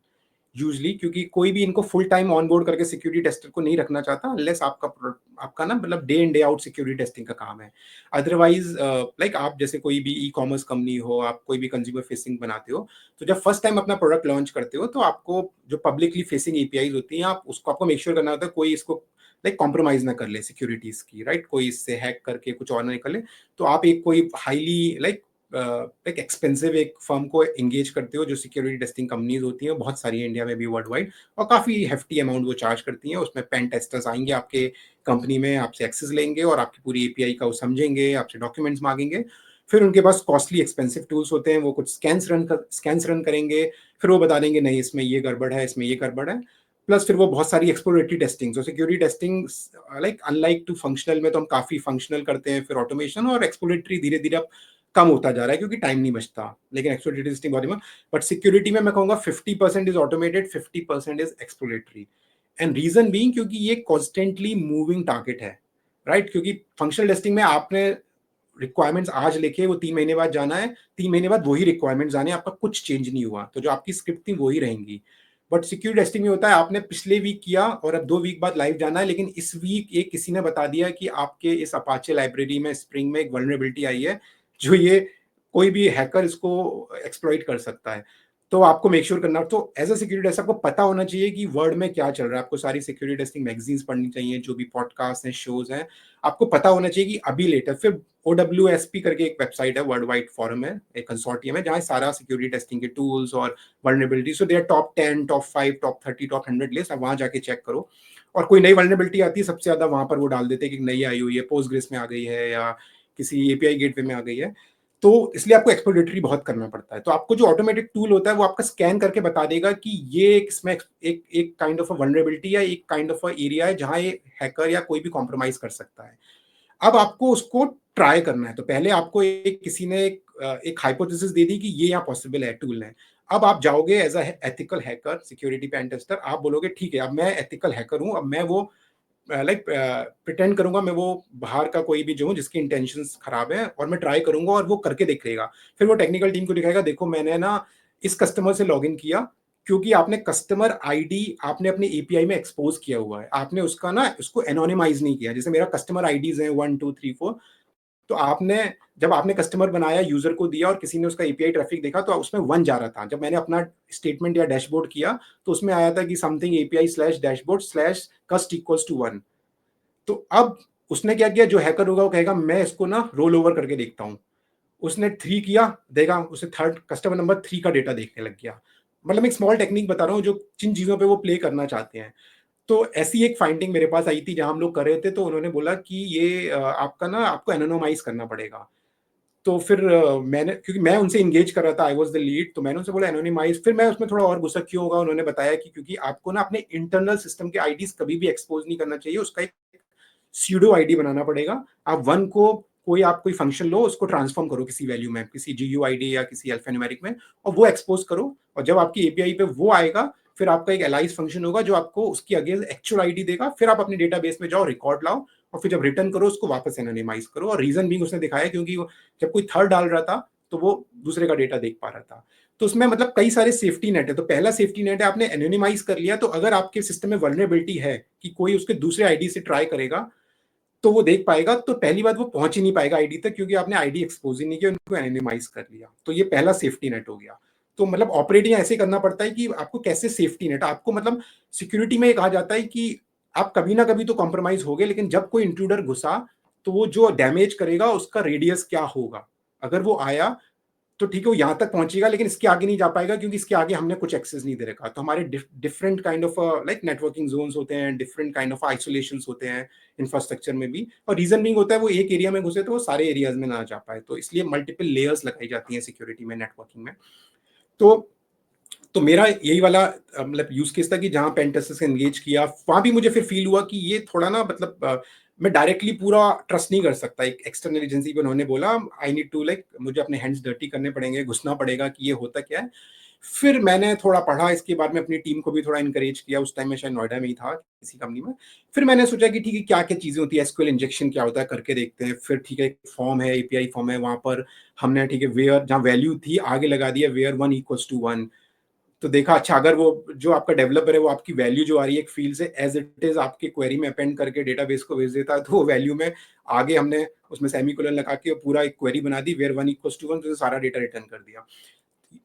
यूजली, क्योंकि कोई भी इनको फुल टाइम ऑनबोर्ड करके सिक्योरिटी टेस्टर को नहीं रखना चाहता अनलेस आपका ना मतलब day in day out security testing का काम है। अदरवाइज लाइक आप जैसे कोई भी ई कॉमर्स कंपनी हो, आप कोई भी कंज्यूमर फेसिंग बनाते हो, तो जब फर्स्ट टाइम अपना प्रोडक्ट लॉन्च करते हो तो आपको जो पब्लिकली फेसिंग एपीआईज होती हैं, आप उसको आपको मेक श्योर करना होता है कोई इसको लाइक कॉम्प्रोमाइज ना कर ले सिक्योरिटीज की, राइट, कोई इससे हैक करके कुछ और ना कर ले। तो आप एक कोई हाईली लाइक एक्सपेंसिव एक फर्म को एंगेज करते हो, जो सिक्योरिटी टेस्टिंग कंपनीज होती हैं, बहुत सारी इंडिया में भी, वर्ल्ड वाइड, और काफ़ी हेफ्टी अमाउंट वो चार्ज करती हैं। उसमें पेन टेस्टर्स आएंगे आपके कंपनी में, आपसे एक्सेस लेंगे और आपकी पूरी एपीआई का वो समझेंगे, आपसे डॉक्यूमेंट्स मांगेंगे। फिर उनके पास कॉस्टली एक्सपेंसिव टूल्स होते हैं, वो कुछ स्कैन्स रन करेंगे, फिर वो बता देंगे नहीं इसमें ये गड़बड़ है, इसमें ये गड़बड़ है। प्लस फिर वो बहुत सारी एक्सप्लोरेटरी टेस्टिंग, जो security testing like unlike to functional में तो हम काफ़ी फंक्शनल करते हैं, फिर ऑटोमेशन, और एक्सप्लोरेटरी धीरे धीरे अब कम होता जा रहा है क्योंकि टाइम नहीं बचता, लेकिन एक्सप्लोरेटरी टेस्टिंग बहुत ही। बट सिक्योरिटी में मैं कहूंगा 50% is automated, 50% is exploratory. And reason being क्योंकि ये कॉन्स्टेंटली मूविंग टारगेट है, राइट। क्योंकि फंक्शनल टेस्टिंग में आपने रिक्वायरमेंट्स आज लिखे, वो 3 महीने बाद जाना है, 3 महीने बाद वही रिक्वायरमेंट्स आने, आपका कुछ चेंज नहीं हुआ, तो जो आपकी स्क्रिप्ट थी वही रहेंगी। बट सिक्योरिटी टेस्टिंग में होता है आपने पिछले वीक किया और अब 2 वीक बाद लाइव जाना है, लेकिन इस वीक एक किसी ने बता दिया कि आपके इस अपाचे लाइब्रेरी में स्प्रिंग में एक वल्नरेबिलिटी आई है, जो ये कोई भी हैकर इसको एक्सप्लॉइट कर सकता है। तो आपको मेक श्योर करना, तो एज अ सिक्योरिटी टेस्ट आपको पता होना चाहिए कि वर्ल्ड में क्या चल रहा है। आपको सारी सिक्योरिटी टेस्टिंग मैगजीन्स पढ़नी चाहिए, जो भी पॉडकास्ट हैं, शोज हैं, आपको पता होना चाहिए कि अभी लेटर। फिर OWSP करके एक वेबसाइट है, वर्ल्ड वाइड फोरम है, एक कंसोर्टियम है, जहाँ सारा सिक्योरिटी टेस्टिंग के टूल्स और vulnerability, so there top 10, top 5, top 30, top 100 list, आप वहाँ जाके चेक करो। और कोई नई वल्नरेबिलिटी आती है, सबसे ज्यादा वहां पर वो डाल देते हैं कि नई आई हुई है, पोस्टग्रेस में आ गई है या किसी एपीआई गेटवे में आ गई है। तो इसलिए आपको एक्सप्लोरेटरी बहुत करना पड़ता है। तो आपको जो ऑटोमेटिक टूल होता है वो आपका स्कैन करके बता देगा कि ये इसमें एक काइंड ऑफ अ वल्नरेबिलिटी या एक काइंड ऑफ अ एरिया है जहां ये हैकर या कोई भी कॉम्प्रोमाइज कर सकता है। अब आपको उसको ट्राई करना है। तो पहले आपको एक किसी ने एक हाइपोथेसिस दे दी कि ये यहाँ पॉसिबल है टूल ने। अब आप जाओगे as a ethical hacker, security pen tester, आप बोलोगे ठीक है अब मैं एथिकल हैकर हूँ, अब मैं वो लाइक प्रिटेंड करूंगा मैं वो बाहर का कोई भी जो हूँ जिसकी इंटेंशंस खराब है, और मैं ट्राई करूंगा और वो करके देखेगा। फिर वो टेक्निकल टीम को दिखाएगा, देखो मैंने ना इस कस्टमर से लॉगिन किया, क्योंकि आपने कस्टमर आईडी आपने अपने एपीआई में एक्सपोज किया हुआ है, आपने उसका ना उसको एनोनिमाइज नहीं किया। जैसे मेरा कस्टमर आईडीज है 1 2 3 4, तो आपने जब आपने कस्टमर बनाया, यूजर को दिया, और किसी ने उसका एपीआई ट्रैफिक देखा तो उसमें 1 जा रहा था। जब मैंने अपना स्टेटमेंट या डैशबोर्ड किया तो उसमें आया था कि something API slash dashboard slash कस्ट इक्वल्स टू 1। तो अब उसने क्या किया, जो हैकर होगा वो कहेगा मैं इसको ना रोल ओवर करके देखता हूँ। उसने 3 किया, देगा उसे थर्ड कस्टमर नंबर 3 का डेटा देखने लग गया। मतलब एक स्मॉल टेक्निक बता रहा हूँ जो जिन चीजों पे वो प्ले करना चाहते हैं। तो ऐसी एक फाइंडिंग मेरे पास आई थी जहां हम लोग कर रहे थे, तो उन्होंने बोला कि ये आपका ना आपको एनोनोमाइज करना पड़ेगा। तो फिर मैंने, क्योंकि मैं उनसे इंगेज कर रहा था, आई वाज द लीड, तो मैंने उनसे बोला एनोनिमाइज। फिर मैं उसमें थोड़ा और गुस्सा क्यों होगा, उन्होंने बताया कि क्योंकि आपको ना अपने इंटरनल सिस्टम के आईडीज कभी भी एक्सपोज नहीं करना चाहिए, उसका एक स्यूडो आईडी बनाना पड़ेगा। आप वन को आप कोई फंक्शन लो, उसको ट्रांसफॉर्म करो किसी वैल्यू में, किसी जीयू आईडी या किसी अल्फान्यूमेरिक में, और वो एक्सपोज करो, और जब आपकी एपीआई पे वो आएगा, फिर आपका एक एलाइज फंक्शन होगा जो आपको उसकी अगेंस्ट एक्चुअल आईडी देगा। फिर आप अपने डेटाबेस में जाओ, रिकॉर्ड लाओ, और फिर जब रिटर्न करो उसको वापस एनोनिमाइज करो। और रीजन भी उसने दिखाया, क्योंकि जब कोई थर्ड डाल रहा था तो वो दूसरे का डेटा देख पा रहा था। तो उसमें मतलब कई सारे सेफ्टी नेट है। तो पहला सेफ्टी नेट है, आपने एनोनिमाइज कर लिया, तो अगर आपके सिस्टम में वल्नरेबिलिटी है कि कोई उसके दूसरे आईडी से ट्राई करेगा, तो वो देख पाएगा। तो पहली बात, वो पहुंच ही नहीं पाएगा आईडी तक, क्योंकि आपने आईडी एक्सपोज ही नहीं किया, उनको एनोनिमाइज कर लिया। तो ये पहला सेफ्टी नेट हो गया। तो मतलब ऑपरेटिंग ऐसे करना पड़ता है कि आपको कैसे सेफ्टी नेट, आपको मतलब सिक्योरिटी में कहा जाता है कि आप कभी ना कभी तो कॉम्प्रोमाइज हो गए, लेकिन जब कोई इंट्रूडर घुसा, तो वो जो डैमेज करेगा उसका रेडियस क्या होगा। अगर वो आया तो ठीक है, वो यहाँ तक पहुंचेगा, लेकिन इसके आगे नहीं जा पाएगा, क्योंकि इसके आगे हमने कुछ एक्सेस नहीं दे रखा। तो हमारे different kind of like networking zones होते हैं, डिफरेंट काइंड ऑफ आइसोलेशन होते हैं इंफ्रास्ट्रक्चर में भी। और रीजन भी होता है वो एक एरिया में घुसे तो वो सारे एरियाज में ना जा पाए, तो इसलिए मल्टीपल लेयर्स लगाई जाती हैं सिक्योरिटी में, नेटवर्किंग में। तो मेरा यही वाला मतलब यूज केस था कि जहां पेन टेस्टर्स से एंगेज किया, वहां भी मुझे फिर फील हुआ कि ये थोड़ा ना मतलब मैं डायरेक्टली पूरा ट्रस्ट नहीं कर सकता। एक एक्सटर्नल एजेंसी पे उन्होंने बोला आई नीड टू लाइक, मुझे अपने हैंड्स डर्टी करने पड़ेंगे, घुसना पड़ेगा कि ये होता क्या है। फिर मैंने थोड़ा पढ़ा इसके बारे में, अपनी टीम को भी थोड़ा इनकरेज किया। उस टाइम में शायद नोएडा में ही था किसी कंपनी में। फिर मैंने सोचा कि ठीक है, क्या क्या चीजें होती है, एसक्यूएल इंजेक्शन क्या होता है, करके देखते हैं। फिर ठीक है, फॉर्म है, एपीआई फॉर्म है, वहां पर हमने ठीक है वेयर, जहाँ वैल्यू थी आगे लगा दिया, वेयर 1 = 1। तो देखा, अच्छा अगर वो जो आपका डेवलपर है वो आपकी वैल्यू जो आ रही है एक फील्ड से एज इट इज आपकी क्वेरी में अपेंड करके डेटाबेस को भेज देता है, तो वो वैल्यू में आगे हमने उसमें सेमीकोलन लगा के पूरा एक क्वेरी बना दी, वेयर 1 = 1, तो सारा डेटा रिटर्न कर दिया।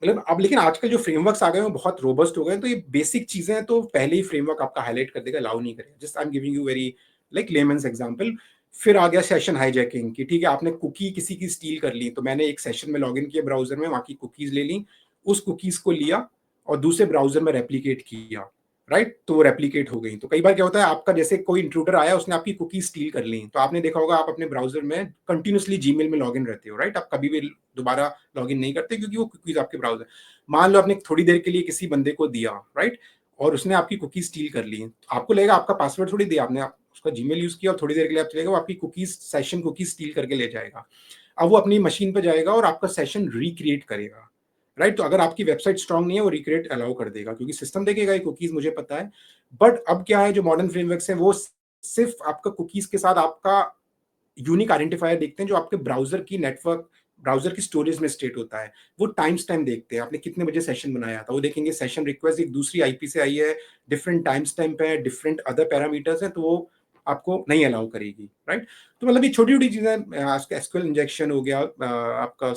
मतलब अब लेकिन आजकल जो फ्रेमवर्क्स आ गए हैं वो बहुत रोबस्ट हो गए हैं, तो ये बेसिक चीजें हैं, तो पहले ही फ्रेमवर्क आपका हाईलाइट कर देगा, अलाउ नहीं करेगा। Just I am giving you very like lemons example. फिर आ गया सेशन हाईजैकिंग की, ठीक है, आपने कुकी किसी की स्टील कर ली, तो मैंने एक सेशन में लॉगिन किया ब्राउजर में, वहां की कुकीज ले ली, उस कुकीज को लिया और दूसरे ब्राउजर में रेप्लिकेट किया, राइट। तो वो रेप्लिकेट हो गई। तो कई बार क्या होता है, आपका जैसे कोई इंट्रूडर आया, उसने आपकी कुकी स्टील कर ली, तो आपने देखा होगा आप अपने ब्राउजर में कंटिन्यूसली जीमेल में लॉगिन रहते हो, राइट। आप कभी भी दोबारा लॉगिन नहीं करते, क्योंकि वो कुकीज आपके ब्राउजर, मान लो आपने थोड़ी देर के लिए किसी बंदे को दिया, राइट, और उसने आपकी कुकीज स्टील कर ली, तो आपको लगेगा आपका पासवर्ड थोड़ी दिया आपने, उसका जीमेल यूज किया और थोड़ी देर के लिए आप चलेगा, वो आपकी कुकीज, सेशन कुकीज स्टील करके ले जाएगा। अब वो अपनी मशीन पे जाएगा और आपका सेशन रिक्रिएट करेगा, राइट। तो अगर आपकी वेबसाइट स्ट्रांग नहीं है, वो रिक्रिएट अलाउ कर देगा, क्योंकि सिस्टम देखेगा ये कुकीज मुझे पता है। बट अब क्या है, जो मॉडर्न फ्रेमवर्क्स हैं वो सिर्फ आपका कुकीज के साथ आपका यूनिक आइडेंटिफायर देखते हैं, जो आपके ब्राउजर की नेटवर्क, ब्राउजर की स्टोरेज में स्टेट होता है। वो टाइम स्टैम्प देखते हैं, आपने कितने बजे सेशन बनाया था, वो देखेंगे सेशन रिक्वेस्ट एक दूसरी आईपी से आई है, डिफरेंट टाइम स्टैम्प है, डिफरेंट अदर पैरामीटर्स हैं, तो वो आपको नहीं अलाउ करेगी, राइट। तो मतलब ये छोटी छोटी चीजें, आपका एसक्यूएल इंजेक्शन हो गया, आपका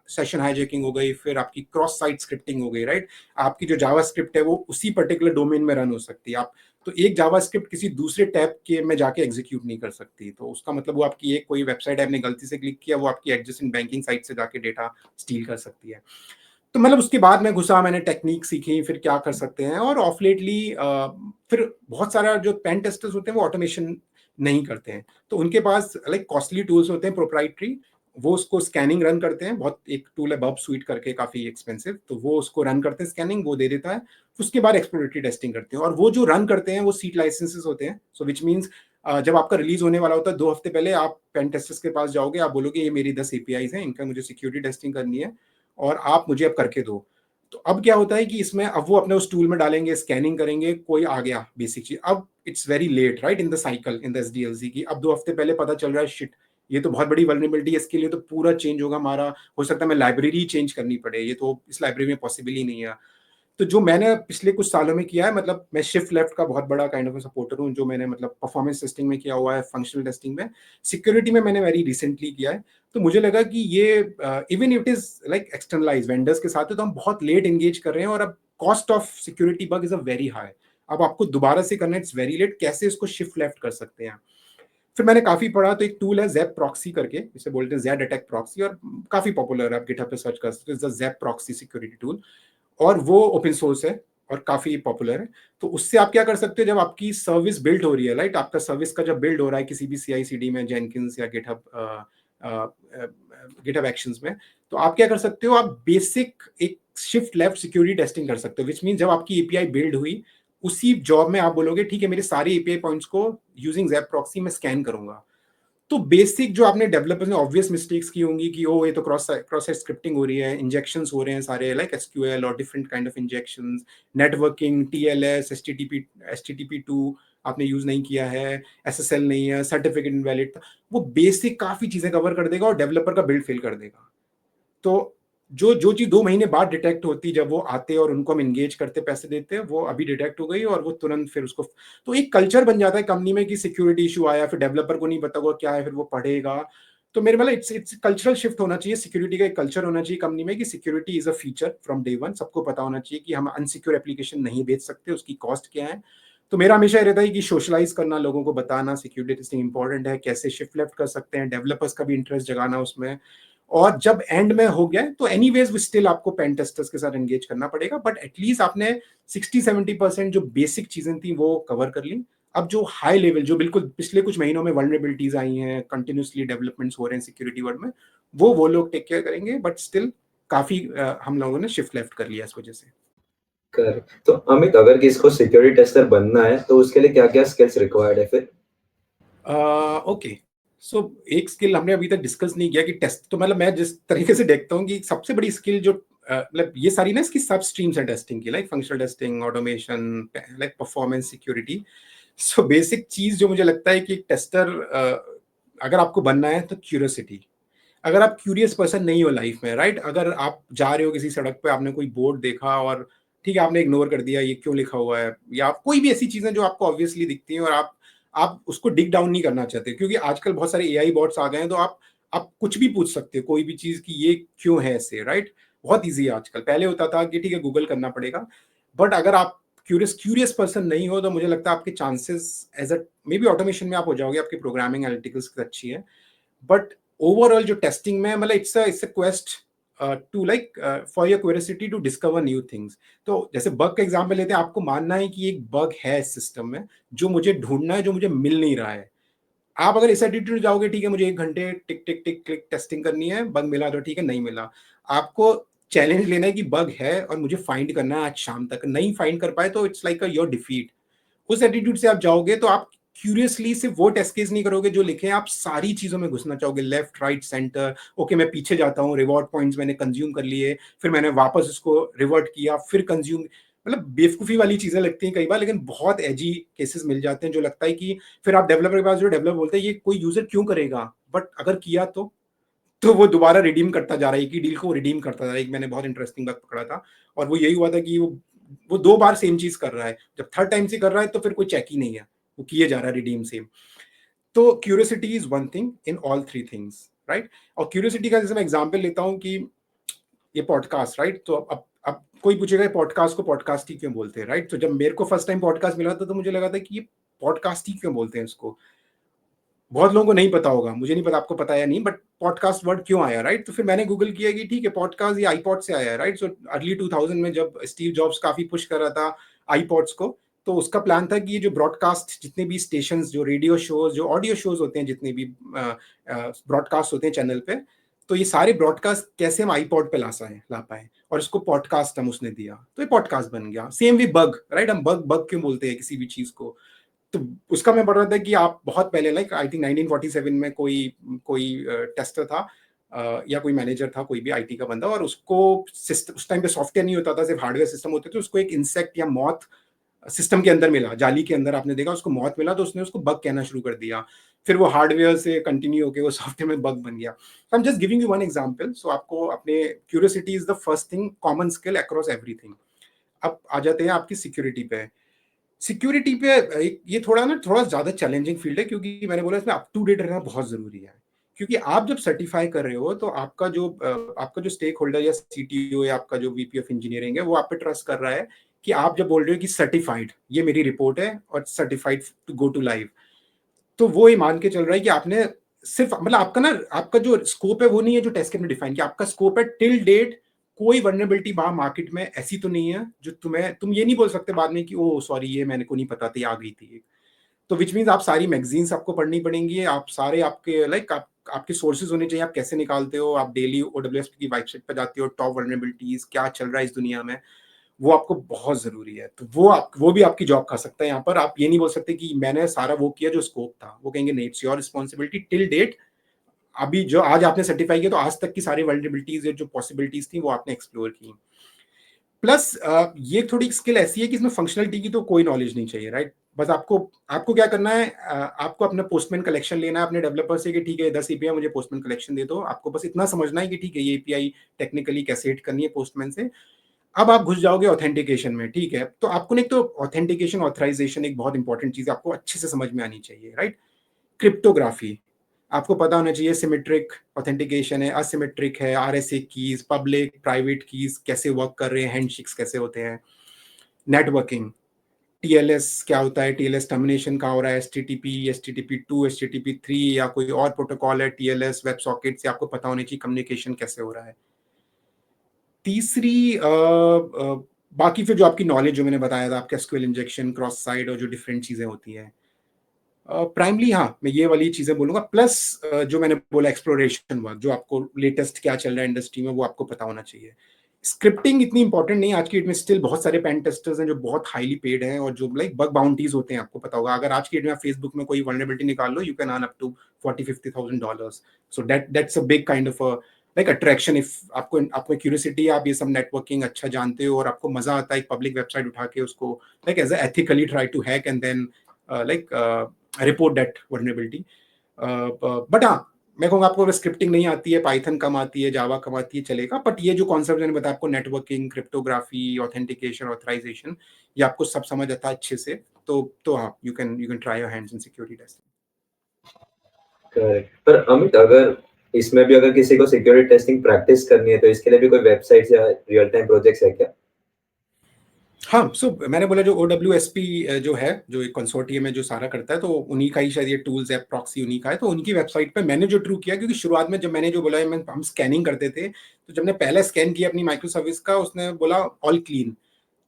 सेशन हाईजैकिंग हो गई, फिर आपकी क्रॉस साइट स्क्रिप्टिंग हो गई, राइट। आपकी जो जावा स्क्रिप्ट है वो उसी पर्टिकुलर डोमेन में रन हो सकती है। आप तो एक जावा स्क्रिप्ट किसी दूसरे टैब के में जाके एग्जीक्यूट नहीं कर सकती, तो उसका मतलब वो आपकी एक कोई वेबसाइट आपने गलती से क्लिक किया, वो आपकी एडजेसेंट बैंकिंग साइट से जाके डेटा स्टील कर सकती है। तो मतलब उसके बाद मैं घुसा, मैंने टेक्निक सीखी, फिर क्या कर सकते हैं, और ऑफ लेटली फिर बहुत सारा जो पेन टेस्टर्स होते हैं वो ऑटोमेशन नहीं करते हैं, तो उनके पास लाइक कॉस्टली टूल्स होते हैं प्रोप्राइटरी, वो उसको स्कैनिंग रन करते हैं। बहुत एक टूल है बब स्वीट करके, काफी एक्सपेंसिव, तो वो उसको रन करते हैं, स्कैनिंग वो दे देता है। उसके बाद एक्सप्लोरेटरी टेस्टिंग करते हैं, और वो जो रन करते हैं वो सीट लाइसेंसेस होते हैं। सो विच मीन्स जब आपका रिलीज होने वाला होता है 2 हफ्ते पहले, आप पेन टेस्टर्स के पास जाओगे, आप बोलोगे ये मेरी 10 एपीआईज हैं, इनका मुझे सिक्योरिटी टेस्टिंग करनी है और आप मुझे अब करके दो। तो अब क्या होता है कि इसमें अब वो अपने उस टूल में डालेंगे, स्कैनिंग करेंगे, कोई आ गया बेसिक चीज, अब it's very late, right, in the cycle, in the SDLC की। अब 2 हफ्ते पहले पता चल रहा है, शिट, ये तो बहुत बड़ी वल्नरेबिलिटी है, इसके लिए तो पूरा चेंज होगा हमारा, हो सकता है मैं लाइब्रेरी चेंज करनी पड़े, ये तो इस लाइब्रेरी में पॉसिबल ही नहीं है। तो जो मैंने पिछले कुछ सालों में किया है, मतलब मैं शिफ्ट लेफ्ट का बहुत बड़ा काइंड ऑफ सपोर्टर हूँ, जो मैंने मतलब परफॉर्मेंस टेस्टिंग में किया हुआ है, फंक्शनल टेस्टिंग में, सिक्योरिटी में मैंने वेरी रिसेंटली किया है। तो मुझे लगा कि ये even it is like externalise vendors के साथ है, तो हम बहुत लेट एंगेज कर रहे हैं, और अब cost of security bug is a very high. अब आपको दोबारा से करना इट्स वेरी लेट, कैसे इसको शिफ्ट लेफ्ट कर सकते हैं। फिर मैंने काफी पढ़ा, तो एक टूल है ज़ैप प्रॉक्सी करके, इसे बोलते हैं ज़ैड अटैक प्रॉक्सी, और काफी पॉपुलर है, आप गिटहब पे सर्च कर सकते हो, ज़ैप प्रॉक्सी सिक्योरिटी टूल, और वो ओपन सोर्स है और काफी पॉपुलर है। तो उससे आप क्या कर सकते हो, जब आपकी सर्विस बिल्ड हो रही है, राइट, आपका सर्विस का जब बिल्ड हो रहा है किसी भी सीआई सीडी में, जेनकिंस या गिटहब गिटहब एक्शंस में, तो आप क्या कर सकते हो, आप बेसिक एक शिफ्ट लेफ्ट सिक्योरिटी टेस्टिंग कर सकते हो, विच मीन जब आपकी एपीआई बिल्ड हुई उसी जॉब में आप बोलोगे ठीक है मेरे सारे एपीआई पॉइंट्स को यूजिंग ज़ैप प्रॉक्सी में स्कैन करूंगा। तो बेसिक जो आपने डेवलपर्स ने ऑब्वियस मिस्टेक्स की होंगी कि ओ ये तो क्रॉस क्रॉस साइट स्क्रिप्टिंग हो रही है, इंजेक्शंस हो रहे हैं सारे लाइक एसक्यूएल और different kind of injections, networking, TLS, HTTP two आपने यूज नहीं किया है, एसएसएल नहीं है, सर्टिफिकेट इनवैलिड था, वो बेसिक काफी चीजें कवर कर देगा और डेवलपर का बिल्ड फेल कर देगा। तो जो जो चीज 2 महीने बाद डिटेक्ट होती, जब वो आते और उनको हम एंगेज करते पैसे देते हैं, वो अभी डिटेक्ट हो गई और वो तुरंत फिर उसको, तो एक कल्चर बन जाता है कंपनी में कि सिक्योरिटी इशू आया, फिर डेवलपर को नहीं पता होगा क्या है, फिर वो पढ़ेगा। तो मेरे मतलब इट्स कल्चरल शिफ्ट होना चाहिए, सिक्योरिटी का एक कल्चर होना चाहिए कंपनी में कि security is a feature from day one. सबको पता होना चाहिए कि हम अनसिक्योर एप्लीकेशन नहीं बेच सकते, उसकी कॉस्ट क्या है। तो मेरा हमेशा ये रहता है कि सोशलाइज करना, लोगों को बताना सिक्योरिटी टेस्टिंग इंपॉर्टेंट है, कैसे शिफ्ट लेफ्ट कर सकते हैं, डेवलपर्स का भी इंटरेस्ट जगाना उसमें। और जब एंड में हो गया तो एनीवेज स्टिल आपको पेन टेस्टर्स के साथ एंगेज करना पड़ेगा, बट एटलीस्ट आपने 60-70% जो बेसिक चीजें थी वो कवर कर ली। अब जो हाई लेवल, जो बिल्कुल पिछले कुछ महीनों में वल्नरेबिलिटीज आई हैं, कंटिन्यूसली डेवलपमेंट्स हो रहे हैं सिक्योरिटी वर्ल्ड में, वो लोग टेक केयर करेंगे, बट स्टिल काफी हम लोगों ने शिफ्ट लेफ्ट कर लिया इस वजह से। तो अमित, अगर किसी को सिक्योरिटी टेस्टर बनना है तो उसके लिए क्या क्या स्किल्स रिक्वायर्ड है फिर? ओके, सो एक स्किल हमने अभी तक डिस्कस नहीं किया कि टेस्ट, तो मतलब मैं जिस तरीके से देखता हूँ कि सबसे बड़ी स्किल जो मतलब ये सारी ना इसकी सब स्ट्रीम्स है टेस्टिंग की, like functional testing, automation, like performance, security. So basic चीज जो मुझे लगता है कि एक टेस्टर अगर आपको बनना है तो क्यूरियोसिटी। अगर आप क्यूरियस पर्सन नहीं हो लाइफ में, राइट, अगर आप जा रहे हो किसी सड़क पे, आपने कोई बोर्ड देखा और ठीक है आपने इग्नोर कर दिया ये क्यों लिखा हुआ है, या कोई भी ऐसी चीजें जो आपको ऑब्वियसली दिखती हैं और आप उसको डिग डाउन नहीं करना चाहते, क्योंकि आजकल बहुत सारे एआई बॉट्स आ गए हैं, तो आप कुछ भी पूछ सकते हो कोई भी चीज की ये क्यों है ऐसे, राइट। बहुत ईजी है आजकल, पहले होता था कि ठीक है गूगल करना पड़ेगा। बट अगर आप क्यूरियस पर्सन नहीं हो तो मुझे लगता है आपके chances as a maybe automation में आप हो जाओगे, आपकी प्रोग्रामिंग एनालिटिकल्स अच्छी है, बट ओवरऑल जो टेस्टिंग में मतलब it's a quest to like for your curiosity to discover new things. तो जैसे बग का एग्जांपल लेते हैं, आपको मानना है कि एक बग है सिस्टम में जो मुझे ढूंढना है, जो मुझे मिल नहीं रहा है। आप अगर इस एटीट्यूड जाओगे ठीक है मुझे 1 घंटे टिक टिक टिक क्लिक टेस्टिंग करनी है, बग मिला तो ठीक है, नहीं मिला, आपको चैलेंज लेना है कि बग है और मुझे फाइंड करना है आज शाम तक, नहीं फाइंड कर पाए तो इट्स लाइक योर डिफीट। उस एटीट्यूड से आप जाओगे तो आप क्यूरियसली सिर्फ वो टेस्ट केस नहीं करोगे जो लिखे हैं, आप सारी चीजों में घुसना चाहोगे, लेफ्ट राइट सेंटर, ओके मैं पीछे जाता हूँ, रिवॉर्ड पॉइंट्स मैंने कंज्यूम कर लिए, फिर मैंने वापस उसको रिवर्ट किया, फिर कंज्यूम। मतलब बेवकूफी वाली चीजें लगती हैं कई बार, लेकिन बहुत एजी केसेस मिल जाते हैं जो लगता है कि फिर आप डेवलपर के पास, जो डेवलपर बोलते हैं ये कोई यूजर क्यों करेगा, बट अगर किया तो वो दोबारा रिडीम करता जा रहा है, एक ही डील को रिडीम करता जा रहा है। एक मैंने बहुत इंटरेस्टिंग बात पकड़ा था और वो यही हुआ था कि वो 2 बार सेम चीज कर रहा है, जब थर्ड टाइम से कर रहा है तो फिर कोई चेक ही नहीं है, वो किए जा रहा है रिडीम सेम। तो curiosity is one thing in all 3 things, right. और क्यूरियोसिटी का जैसे मैं एग्जांपल लेता हूँ कि ये पॉडकास्ट, राइट, तो अब कोई पूछेगा पॉडकास्ट को पॉडकास्ट ही क्यों बोलते हैं, राइट। तो जब मेरे को फर्स्ट टाइम पॉडकास्ट मिला था तो मुझे लगा था कि ये पॉडकास्ट ही क्यों बोलते हैं इसको, बहुत लोगों को नहीं पता होगा, मुझे नहीं पता आपको पता है या नहीं, बट पॉडकास्ट वर्ड क्यों आया, राइट। तो फिर मैंने गूगल किया कि ठीक है पॉडकास्ट ये आईपॉड से आया है, राइट। सो अर्ली 2000 में जब स्टीव जॉब्स काफी पुश कर रहा था आईपॉड्स को, तो उसका प्लान था कि ये जो ब्रॉडकास्ट जितने भी स्टेशन, जो रेडियो शोज, जो ऑडियो शोज होते हैं, जितने भी ब्रॉडकास्ट होते हैं चैनल पे, तो ये सारे ब्रॉडकास्ट कैसे हम आईपॉड पे ला पाए, और इसको पॉडकास्ट हम उसने दिया, तो ये पॉडकास्ट बन गया। सेम वी बग, राइट, हम बग बग क्यों बोलते हैं किसी भी चीज को। तो उसका मैं पढ़ रहा था कि आप बहुत पहले लाइक आई थिंक 1947 में कोई कोई टेस्टर था या कोई मैनेजर था, कोई भी आईटी का बंदा, और उसको उस टाइम पे सॉफ्टवेयर नहीं होता था, सिर्फ हार्डवेयर सिस्टम होते थे, उसको एक इंसेक्ट या मॉथ सिस्टम के अंदर मिला, जाली के अंदर आपने देखा उसको मौत मिला, तो उसने उसको बग कहना शुरू कर दिया, फिर वो हार्डवेयर से कंटिन्यू होकर वो सॉफ्टवेयर में बग बन गया। I am just giving you one example. So आपको अपने curiosity is the first thing, common skill across everything. अब आ जाते हैं आपकी सिक्योरिटी पे। सिक्योरिटी पे ये थोड़ा ज्यादा चैलेंजिंग फील्ड है, क्योंकि मैंने बोला इसमें अप टू डेट रहना बहुत जरूरी है। क्योंकि आप जब सर्टिफाई कर रहे हो तो आपका जो स्टेक होल्डर या सीटीओ या आपका जो वीपी ऑफ इंजीनियरिंग है वो आप पे ट्रस्ट कर रहा है कि आप जब बोल रहे हो कि सर्टिफाइड, ये मेरी रिपोर्ट है और certified to go to live, तो वो ये मान के चल रहा है कि आपने सिर्फ मतलब आपका जो स्कोप है वो नहीं है जो टेस्ट ने डिफाइन किया, आपका स्कोप है टिल डेट कोई वल्नरेबिलिटी बाहर मार्केट में ऐसी तो नहीं है जो तुम ये नहीं बोल सकते बाद में कि ओ सॉरी ये मैंने को नहीं पता थी, आ गई थी। तो विच मीन्स आप सारी मैगजीन्स आपको पढ़नी पड़ेंगी, आप सारे आपके आपके सोर्सेज होने चाहिए, आप कैसे निकालते हो, आप डेली OWSP की वेबसाइट पर जाते हो, टॉप वल्नरेबिलिटीज क्या चल रहा है इस दुनिया में, वो आपको बहुत जरूरी है। तो वो भी आपकी जॉब खा सकता है। यहाँ पर आप ये नहीं बोल सकते कि मैंने सारा वो किया जो स्कोप था, वो कहेंगे नहीं, it's your responsibility till date. अभी जो आज आपने सर्टिफाई किया तो आज तक की सारी वल्नरेबिलिटीज जो पॉसिबिलिटीज थी वो आपने एक्सप्लोर की। प्लस ये थोड़ी स्किल ऐसी है कि इसमें फंक्शनलिटी की तो कोई नॉलेज नहीं चाहिए, राइट। बस आपको आपको क्या करना है, आपको अपना पोस्टमैन कलेक्शन लेना है अपने डेवलपर से कि ठीक है 10 एपीआई मुझे पोस्टमैन कलेक्शन दे दो। आपको बस इतना समझना है कि ठीक है ये एपीआई टेक्निकली कैसे हिट करनी है पोस्टमैन से। अब आप घुस जाओगे ऑथेंटिकेशन में, ठीक है। तो आपको नहीं, तो ऑथेंटिकेशन ऑथराइजेशन एक बहुत इंपॉर्टेंट चीज आपको अच्छे से समझ में आनी चाहिए, राइट। क्रिप्टोग्राफी आपको पता होना चाहिए, सिमेट्रिक ऑथेंटिकेशन है, असिमेट्रिक है, RSA keys, public private keys कैसे वर्क कर रहे हैं, हैंडशेक्स कैसे होते हैं, नेटवर्किंग, टीएलएस क्या होता है, टीएलएस टर्मिनेशन कहाँ हो रहा है, एचटीटीपी, एचटीटीपी 2, एचटीटीपी 3 या कोई और प्रोटोकॉल है, टीएलएस वेब सॉकेट से आपको पता होनी चाहिए कम्युनिकेशन कैसे हो रहा है। तीसरी बाकी फिर जो आपकी नॉलेज जो मैंने बताया था, आपका एसक्यूएल इंजेक्शन, क्रॉस साइट और जो डिफरेंट चीजें होती हैं, प्राइमली हाँ मैं ये वाली चीजें बोलूंगा। प्लस जो मैंने बोला एक्सप्लोरेशन वर्क, जो आपको लेटेस्ट क्या चल रहा है इंडस्ट्री में वो आपको पता होना चाहिए। स्क्रिप्टिंग इतनी इंपॉर्टेंट नहीं आज की डेट में, स्टिल बहुत सारे पेन टेस्टर्स हैं जो बहुत हाईली पेड हैं और जो बग बाउंटीज होते हैं, आपको पता होगा अगर आज की डेट में आप फेसबुक में कोई वल्नरेबिलिटी निकाल लो, you can earn up to $40,000-50,000। So that's a big kind of attraction. If आपको क्यूरियोसिटी, आप ये सब नेटवर्किंग अच्छा जानते हो और आपको मजा आता है एक पब्लिक वेबसाइट उठा के उसको as ethically try to hack and then report that vulnerability. But हाँ मैं कहूँगा आपको अगर स्क्रिप्टिंग नहीं आती है, पाइथन कम आती है, जावा कम आती है, चलेगा। बट ये जो कॉन्सेप्ट मैंने बताया आपको, नेटवर्किंग, क्रिप्टोग्राफी, ऑथेंटिकेशन, ऑथराइजेशन, ये आपको सब समझ आता है अच्छे से, तो हाँ you can try your hands in security testing. Correct. पर अमित, अगर इसमें भी अगर किसी को सिक्योरिटी टेस्टिंग प्रैक्टिस करनी है तो इसके लिए भी कोई वेबसाइट या रियल टाइम प्रोजेक्ट्स है क्या? हाँ, सो मैंने बोला जो OWSP जो है, जो एक कंसोर्टियम है जो सारा करता है, तो उन्हीं का ही शायद ये टूल्स है, प्रॉक्सी उन्हीं का है। तो उनकी वेबसाइट पे मैंने जो ट्रू किया, क्योंकि शुरुआत में जब मैंने जो बोला है हम स्कैनिंग करते थे, तो जब मैंने पहले स्कैन किया अपनी माइक्रो सर्विस का, उसने बोला ऑल क्लीन।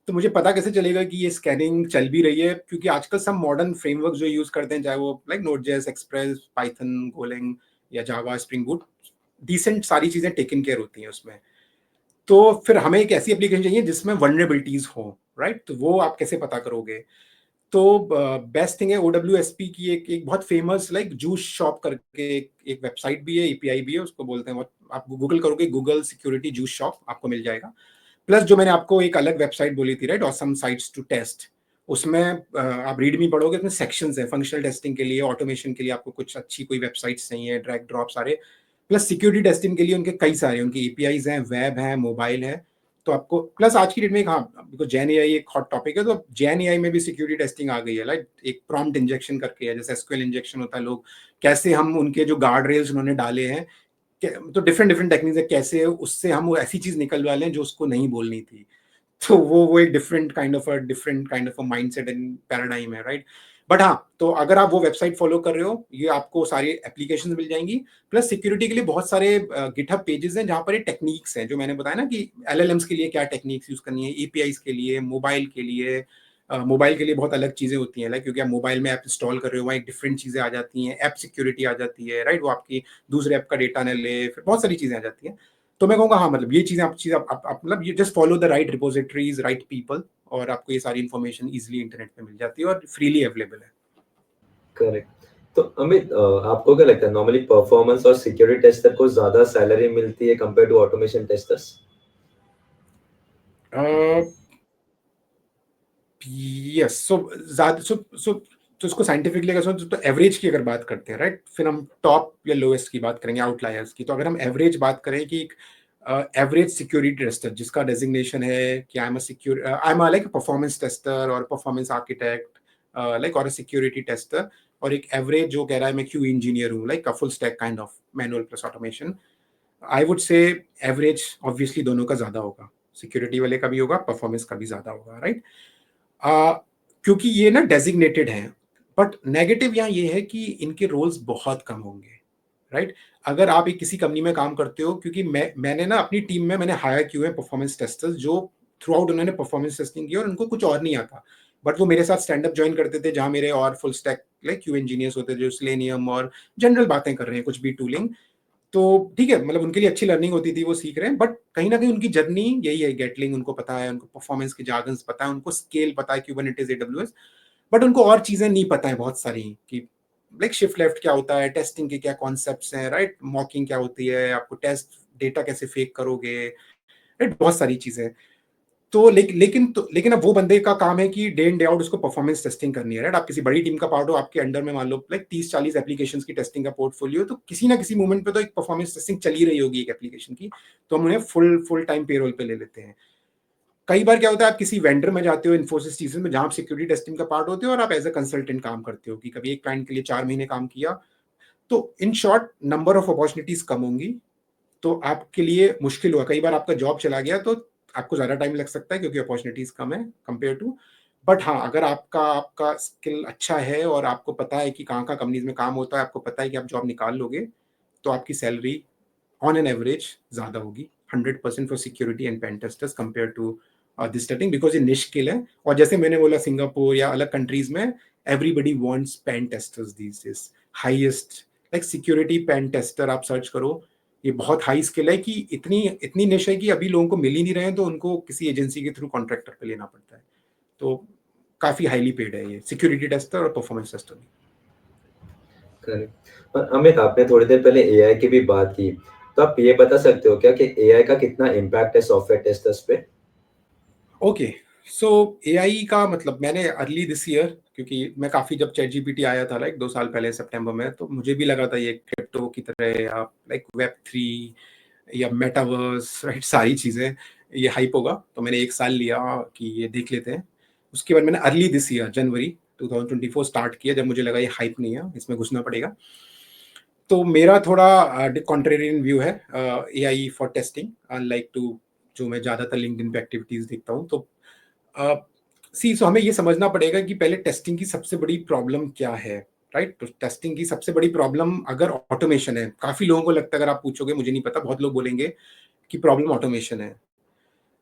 तो मुझे पता कैसे चलेगा कि ये स्कैनिंग चल भी रही है, क्योंकि आजकल सब मॉडर्न फ्रेमवर्क जो यूज करते हैं, चाहे वो Node.js, एक्सप्रेस, पाइथन, गोलैंग या जावा, स्प्रिंग बूट, डिसेंट सारी चीजें टेकन केयर होती हैं उसमें। तो फिर हमें एक ऐसी एप्लीकेशन चाहिए जिसमें वल्नरेबिलिटीज हो, राइट। तो वो आप कैसे पता करोगे? तो बेस्ट थिंग है OWSP की एक बहुत फेमस जूस शॉप करके एक वेबसाइट भी है, एपीआई भी है, उसको बोलते हैं, आप गूगल करोगे, गूगल सिक्योरिटी जूस शॉप, आपको मिल जाएगा। प्लस जो मैंने आपको एक अलग वेबसाइट बोली थी, right, awesome sites to test, उसमें आप रीडमी पढ़ोगे, उसमें सेक्शंस है फंक्शनल टेस्टिंग के लिए, ऑटोमेशन के लिए आपको कुछ अच्छी कोई वेबसाइट्स चाहिए, ड्रैग ड्रॉप सारे। प्लस सिक्योरिटी टेस्टिंग के लिए उनके कई सारे, उनकी एपीआईज हैं, वेब है, मोबाइल है। तो आपको प्लस आज की डेट में हाँ, बिकॉज जैन एआई एक हॉट टॉपिक है, तो जैन एआई में भी सिक्योरिटी टेस्टिंग आ गई है, लाइक एक प्रॉम्प्ट इंजेक्शन करके है, जैसे एसक्यूएल इंजेक्शन होता है, लोग कैसे हम उनके जो गार्ड रेल्स उन्होंने डाले हैं, तो डिफरेंट डिफरेंट टेक्निक्स है, कैसे उससे हम वो ऐसी चीज निकलवा लें जो उसको नहीं बोलनी थी। तो वो एक different kind of a mindset and paradigm है, राइट। बट हाँ, तो अगर आप वो वेबसाइट फॉलो कर रहे हो, ये आपको सारी एप्लीकेशंस मिल जाएंगी। प्लस सिक्योरिटी के लिए बहुत सारे गिटहब पेजेस हैं जहाँ पर ये टेक्निक्स हैं, जो मैंने बताया ना कि एलएलएम्स के लिए क्या टेक्निक्स यूज करनी है, एपीआईज के लिए, मोबाइल के लिए बहुत अलग चीजें होती हैं, लाइक क्योंकि आप मोबाइल में ऐप इंस्टॉल कर रहे हो, वहाँ एक डिफरेंट चीजें आ जाती हैं, ऐप सिक्योरिटी आ जाती है, राइट, वो आपकी दूसरे ऐप का डेटा न ले, फिर बहुत सारी चीजें आ जाती हैं। तो मैं कहूँगा हाँ, मतलब ये चीजें आप मतलब ये just follow the right repositories, right people, और आपको ये सारी इन्फॉर्मेशन इजीली इंटरनेट पे मिल जाती है और फ्रीली अवेलेबल है। करेक्ट। तो अमित, आपको क्या लगता है नॉर्मली परफॉर्मेंस और सिक्योरिटी टेस्टर को ज्यादा सैलरी मिलती है compare to automation testers? Yes, so ज्यादा सो तो इसको साइंटिफिकली अगर तो एवरेज की अगर बात करते हैं, राइट, फिर हम टॉप या लोएस्ट की बात करेंगे, आउटलायर्स की। तो अगर हम एवरेज बात करें कि एवरेज सिक्योरिटी टेस्टर जिसका डेजिग्नेशन है कि आई एम लाइक परफॉर्मेंस टेस्टर और परफॉर्मेंस आर्किटेक्ट, लाइक और सिक्योरिटी टेस्टर, और एक एवरेज जो कह रहा है मैं क्यू इंजीनियर हूँ, like full stack kind of manual plus automation, I would say average obviously दोनों का ज्यादा होगा, सिक्योरिटी वाले का भी होगा, परफॉर्मेंस का भी ज्यादा होगा, राइट। आ, क्योंकि ये ना डेजिग्नेटेड हैं। बट नेगेटिव यहाँ ये है कि इनके रोल्स बहुत कम होंगे, राइट। अगर आप एक किसी कंपनी में काम करते हो, क्योंकि मैंने ना अपनी टीम में मैंने हायर किए हैं परफॉर्मेंस टेस्टर्स, जो थ्रू आउट उन्होंने परफॉर्मेंस टेस्टिंग की और उनको कुछ और नहीं आता, बट वो मेरे साथ स्टैंड अप ज्वाइन करते थे, जहां मेरे और full stack like Q engineers होते हैं जो सेलेनियम और जनरल बातें कर रहे हैं, कुछ भी टूलिंग, तो ठीक है, मतलब उनके लिए अच्छी लर्निंग होती थी, वो सीख रहे हैं, बट कहीं ना कहीं उनकी जर्नी यही है, गेटलिंग उनको पता है, उनको परफॉर्मेंस के जार्गन्स पता है, उनको स्केल पता है, क्यूबरनेटिस, एडब्ल्यूएस, बट उनको और चीजें नहीं पता है बहुत सारी, कि लाइक शिफ्ट लेफ्ट क्या होता है, टेस्टिंग के क्या कॉन्सेप्ट्स हैं, राइट, मॉकिंग क्या होती है, आपको टेस्ट डेटा कैसे फेक करोगे, राइट, बहुत सारी चीजें। तो लेकिन अब वो बंदे का काम है कि डे इन डे आउट उसको परफॉर्मेंस टेस्टिंग करनी है, राइट। आप किसी बड़ी टीम का पार्ट हो, आपके अंडर में मान लो लाइक 30-40 एप्लीकेशंस की टेस्टिंग का पोर्टफोलियो, तो किसी ना किसी मोमेंट पे तो एक परफॉर्मेंस टेस्टिंग चल ही रही होगी एक एप्लीकेशन की, तो हम उन्हें फुल टाइम पेरोल पे ले लेते हैं। कई बार क्या होता है, आप किसी वेंडर में जाते हो, इन्फोसिस चीजें में, जहां आप सिक्योरिटी टेस्टिंग का पार्ट होते हो और आप एज अ कंसल्टेंट काम करते हो, कि कभी एक क्लाइंट के लिए 4 महीने काम किया, तो in short number of opportunities कम होंगी, तो आपके लिए मुश्किल हुआ, कई बार आपका जॉब चला गया तो आपको ज़्यादा टाइम लग सकता है क्योंकि अपॉर्चुनिटीज़ कम है कंपेयर टू, बट हाँ, अगर आपका आपका स्किल अच्छा है और आपको पता है कि कहाँ-कहाँ कंपनीज़ में काम होता है, आपको पता है कि आप जॉब निकाल लोगे, तो आपकी सैलरी ऑन एन एवरेज ज़्यादा होगी 100% for security and pen testers compare to this setting, because ये निश स्किल है। और जैसे मैंने बोला, सिंगापुर या अलग कंट्रीज़ में everybody wants pen testers these days, highest like security pen tester आप सर्च करो, ये बहुत हाई स्किल है, कि इतनी इतनी निश है कि अभी लोगों को मिल ही नहीं रहे हैं, तो उनको किसी एजेंसी के थ्रू कॉन्ट्रैक्टर पे लेना पड़ता है। तो काफ़ी हाईली पेड है ये सिक्योरिटी टेस्टर और परफॉर्मेंस टेस्टर। करेक्ट। और अमित, आपने थोड़ी देर पहले एआई की भी बात की, तो आप ये बता सकते हो क्या कि एआई का कितना इम्पैक्ट है सॉफ्टवेयर टेस्टर्स पे? ओके, सो एआई का मतलब, मैंने अर्ली दिस ईयर, क्योंकि मैं काफ़ी, जब चैट जीपीटी आया था लाइक 2 साल पहले सितंबर में, तो मुझे भी लगा था ये क्रिप्टो की तरह या लाइक वेब 3 या मेटावर्स, राइट, सारी चीज़ें ये हाइप होगा, तो मैंने 1 साल लिया कि ये देख लेते हैं। उसके बाद मैंने early this year January 2024 start किया, जब मुझे लगा ये हाइप नहीं है, इसमें घुसना पड़ेगा। तो मेरा थोड़ा कॉन्ट्रेरियन व्यू है AI for testing, unlike to जो मैं ज़्यादातर लिंक्डइन पे एक्टिविटीज़ देखता हूँ। तो सो हमें ये समझना पड़ेगा कि पहले टेस्टिंग की सबसे बड़ी प्रॉब्लम क्या है, राइट। तो टेस्टिंग की सबसे बड़ी प्रॉब्लम अगर ऑटोमेशन है, काफ़ी लोगों को लगता है, अगर आप पूछोगे, मुझे नहीं पता, बहुत लोग बोलेंगे कि प्रॉब्लम ऑटोमेशन है।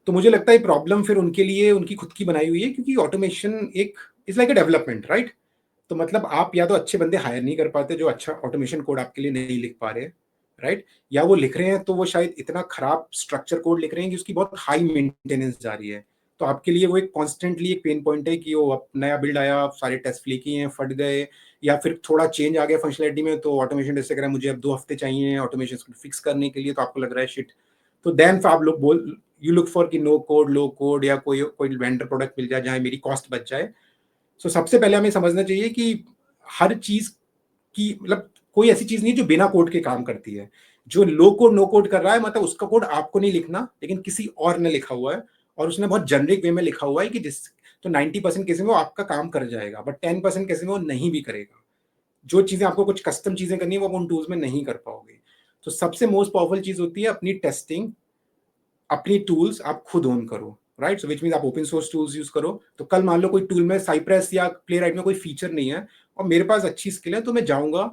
तो मुझे लगता है प्रॉब्लम फिर उनके लिए उनकी खुद की बनाई हुई है, क्योंकि ऑटोमेशन एक is like a development, right. तो मतलब आप या तो अच्छे बंदे हायर नहीं कर पाते जो अच्छा ऑटोमेशन कोड आपके लिए नहीं लिख पा रहे, राइट, या वो लिख रहे हैं तो वो शायद इतना खराब स्ट्रक्चर कोड लिख रहे हैं कि उसकी बहुत हाई मेंटेनेंस जा रही है। तो आपके लिए वो एक कॉन्स्टेंटली एक पेन पॉइंट है कि वो अब नया बिल्ड आया, सारे टेस्ट फ्लीकी हैं, फट गए, या फिर थोड़ा चेंज आ गया फंक्शनलिटी में, तो ऑटोमेशन टेस्ट कह रहा है मुझे अब 2 हफ्ते चाहिए ऑटोमेशन फिक्स करने के लिए, तो आपको लग रहा है शिट। तो देन आप लोग बोल, यू लुक फॉर कि नो कोड, लो कोड, या कोई कोई वेंडर प्रोडक्ट मिल जाए जहाँ मेरी कॉस्ट बच जाए। सो सबसे पहले हमें समझना चाहिए कि हर चीज की मतलब कोई ऐसी चीज नहीं है जो बिना कोड के काम करती है। जो लो कोड नो कोड कर रहा है, मतलब उसका कोड आपको नहीं लिखना, लेकिन किसी और ने लिखा हुआ है, और उसने बहुत जेनरिक वे में लिखा हुआ है कि जिस, तो 90% केस में वो आपका काम कर जाएगा, बट 10% केस में वो नहीं भी करेगा। जो चीजें आपको कुछ कस्टम चीजें करनी है, वो आप उन टूल्स में नहीं कर पाओगे। तो सबसे मोस्ट पावरफुल चीज होती है अपनी टेस्टिंग, अपनी टूल्स आप खुद ओन करो, राइट। सो विच मीन आप ओपन सोर्स टूल्स यूज करो। तो कल मान लो कोई टूल में साइप्रेस या प्ले में कोई फीचर नहीं है, और मेरे पास अच्छी स्किल है, तो मैं जाऊंगा,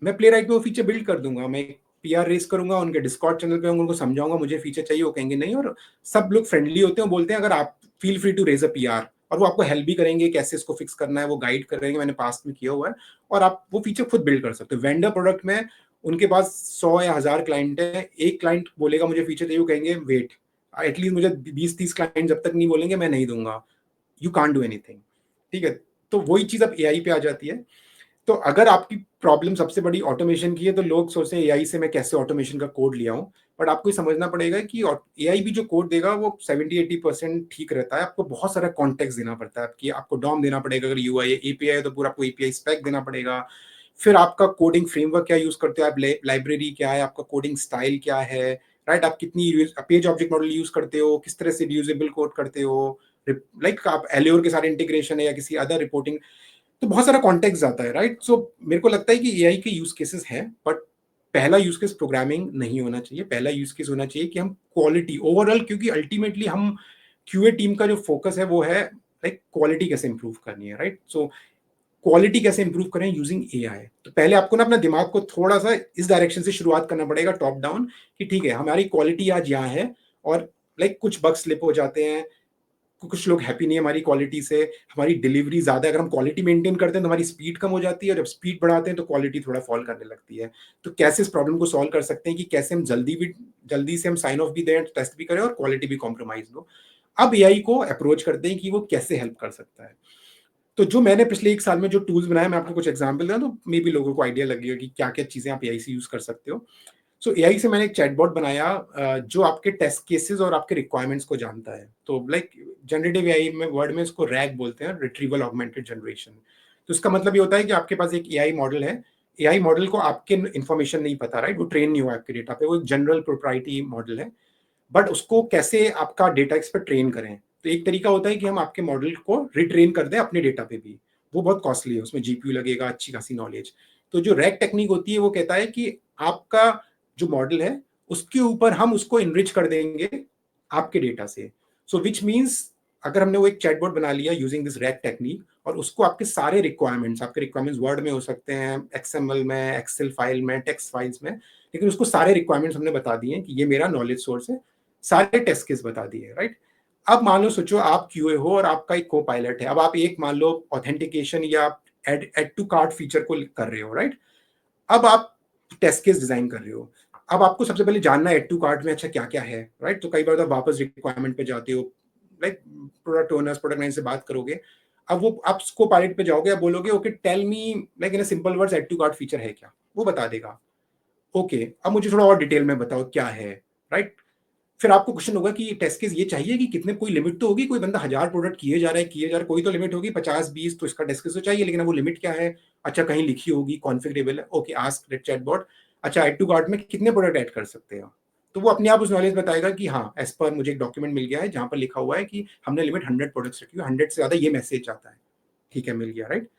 मैं प्ले में वो फीचर बिल्ड कर दूंगा, मैं पीआर रेस करूंगा, उनके डिस्कॉर्ड चैनल पे उनको समझाऊंगा मुझे फीचर चाहिए, वो कहेंगे नहीं, और सब लोग फ्रेंडली होते हैं, वो बोलते हैं अगर आप feel free to raise a PR, और वो आपको हेल्प भी करेंगे कैसे इसको फिक्स करना है, वो गाइड करेंगे, मैंने पास्ट में किया हुआ है, और आप वो फीचर खुद बिल्ड कर सकते हो। वेंडर प्रोडक्ट में उनके पास 100 या 1000 क्लाइंट है, एक क्लाइंट बोलेगा मुझे फीचर चाहिए, वो कहेंगे वेट, एटलीस्ट मुझे 20-30 क्लाइंट जब तक नहीं बोलेंगे मैं नहीं दूंगा, यू कांट डू एनीथिंग, ठीक है। तो वही चीज अब एआई पे आ जाती है। तो अगर आपकी प्रॉब्लम सबसे बड़ी ऑटोमेशन की है, तो लोग सोचते हैं एआई से मैं कैसे ऑटोमेशन का कोड लिया हूं, बट आपको ये समझना पड़ेगा कि एआई भी जो कोड देगा वो 70-80% ठीक रहता है। आपको बहुत सारा कॉन्टेक्स्ट देना पड़ता है, आपको डॉम देना पड़ेगा, अगर यूआई एपीआई है तो पूरा आपको एपीआई स्पेक देना पड़ेगा। फिर आपका कोडिंग फ्रेमवर्क क्या यूज करते हो आप, लाइब्रेरी क्या है, आपका कोडिंग स्टाइल क्या है, राइट, आप कितनी पेज ऑब्जेक्ट मॉडल यूज करते हो, किस तरह से रीयूजेबल कोड करते हो, लाइक आप एल्योर के साथ इंटीग्रेशन है या किसी अदर रिपोर्टिंग, तो बहुत सारा कॉन्टेक्स्ट आता है, राइट। सो मेरे को लगता है कि एआई के यूज केसेस हैं, बट पहला यूज केस प्रोग्रामिंग नहीं होना चाहिए, पहला यूज केस होना चाहिए कि हम क्वालिटी ओवरऑल, क्योंकि अल्टीमेटली हम क्यूए टीम का जो फोकस है वो है लाइक क्वालिटी कैसे इंप्रूव करनी है, राइट। सो क्वालिटी कैसे इंप्रूव करें यूजिंग एआई, तो पहले आपको ना अपना दिमाग को थोड़ा सा इस डायरेक्शन से शुरुआत करना पड़ेगा, टॉप डाउन, कि ठीक है हमारी क्वालिटी आज यहाँ है, और लाइक कुछ बग स्लिप हो जाते हैं, कुछ लोग हैप्पी नहीं है हमारी क्वालिटी से, हमारी डिलीवरी ज़्यादा, अगर हम क्वालिटी मेंटेन करते हैं तो हमारी स्पीड कम हो जाती है, और जब स्पीड बढ़ाते हैं तो क्वालिटी थोड़ा फॉल करने लगती है। तो कैसे इस प्रॉब्लम को सॉल्व कर सकते हैं कि कैसे हम जल्दी से हम साइन ऑफ भी दें, टेस्ट भी करें और क्वालिटी भी कॉम्प्रोमाइज हो। अब एआई को अप्रोच करते हैं कि वो कैसे हेल्प कर सकता है। तो जो मैंने पिछले 1 साल में जो टूल्स बनाए, मैं आपको कुछ एग्जांपल दूं तो मे बी लोगों को आइडिया लगेगा कि क्या-क्या चीजें आप एआई से यूज कर सकते हो। सो एआई से मैंने एक चैटबॉट बनाया जो आपके टेस्ट केसेस और आपके रिक्वायरमेंट्स को जानता है। तो लाइक जनरेटिव एआई में वर्ड में इसको रैग बोलते हैं, रिट्रीवल ऑगमेंटेड जनरेशन। तो इसका मतलब ये होता है कि आपके पास एक एआई मॉडल है, एआई मॉडल को आपके इन्फॉर्मेशन नहीं पता, राइट, वो ट्रेन नहीं हुआ आपके डेटा पे, वो एक जनरल प्रोप्राइटरी मॉडल है, बट उसको कैसे आपका डेटा इस पर ट्रेन करें। तो एक तरीका होता है कि हम आपके मॉडल को रिट्रेन कर दें अपने डेटा पे भी, वो बहुत कॉस्टली है, उसमें जीपीयू लगेगा, अच्छी खासी नॉलेज। तो जो रैग टेक्निक होती है वो कहता है कि आपका जो मॉडल है उसके ऊपर हम उसको इनरिच कर देंगे आपके डेटा से। सो विच मीन्स अगर हमने वो एक चैटबॉट बना लिया यूजिंग दिस रैग टेक्निक, और उसको आपके सारे रिक्वायरमेंट्स, आपके रिक्वायरमेंट्स वर्ड में हो सकते हैं, एक्सएमएल में, एक्सेल फाइल में, टेक्स्ट फाइल्स में, लेकिन उसको सारे रिक्वायरमेंट्स हमने बता दिए कि ये मेरा नॉलेज सोर्स है, सारे टेस्ट केस बता दिए, राइट। अब मान लो सोचो आप क्यूए हो और आपका एक को पायलट है, अब आप एक मान लो ऑथेंटिकेशन या एड टू कार्ट फीचर को कर रहे हो, राइट। अब आप टेस्ट केस डिजाइन कर रहे हो, अब आपको सबसे पहले जानना है एड टू कार्ट में अच्छा क्या क्या है, राइट। तो कई बार तो आप वापस रिक्वायरमेंट पे जाते हो, like product owners, product manager से बात करोगे, अब वो आप उसको पायलट पे जाओगे, आप बोलोगे okay tell me like in simple words add to cart feature है क्या, वो बता देगा। ओके अब मुझे थोड़ा और डिटेल में बताओ क्या है, राइट। फिर आपको क्वेश्चन होगा कि टेस्ट केस ये चाहिए कि कितने, कोई लिमिट तो होगी, कोई बंदा 1000 प्रोडक्ट किए जा रहा है, कोई तो लिमिट होगी, 50-20, तो इसका टेस्ट केस तो चाहिए, लेकिन अब वो लिमिट क्या है, अच्छा कहीं लिखी होगी, कॉन्फ़िगरेबल है, ओके आस्क दैट चैटबॉट, अच्छा ऐड टू कार्ट में कितने प्रोडक्ट ऐड कर सकते हो। तो वो अपने आप उस नॉलेज बताएगा कि हाँ एज पर मुझे एक डॉक्यूमेंट मिल गया है जहां पर लिखा हुआ है कि हमने लिमिट 100 प्रोडक्ट्स रखी है, 100 से ज्यादा ये मैसेज आता है, ठीक है मिल गया, राइट।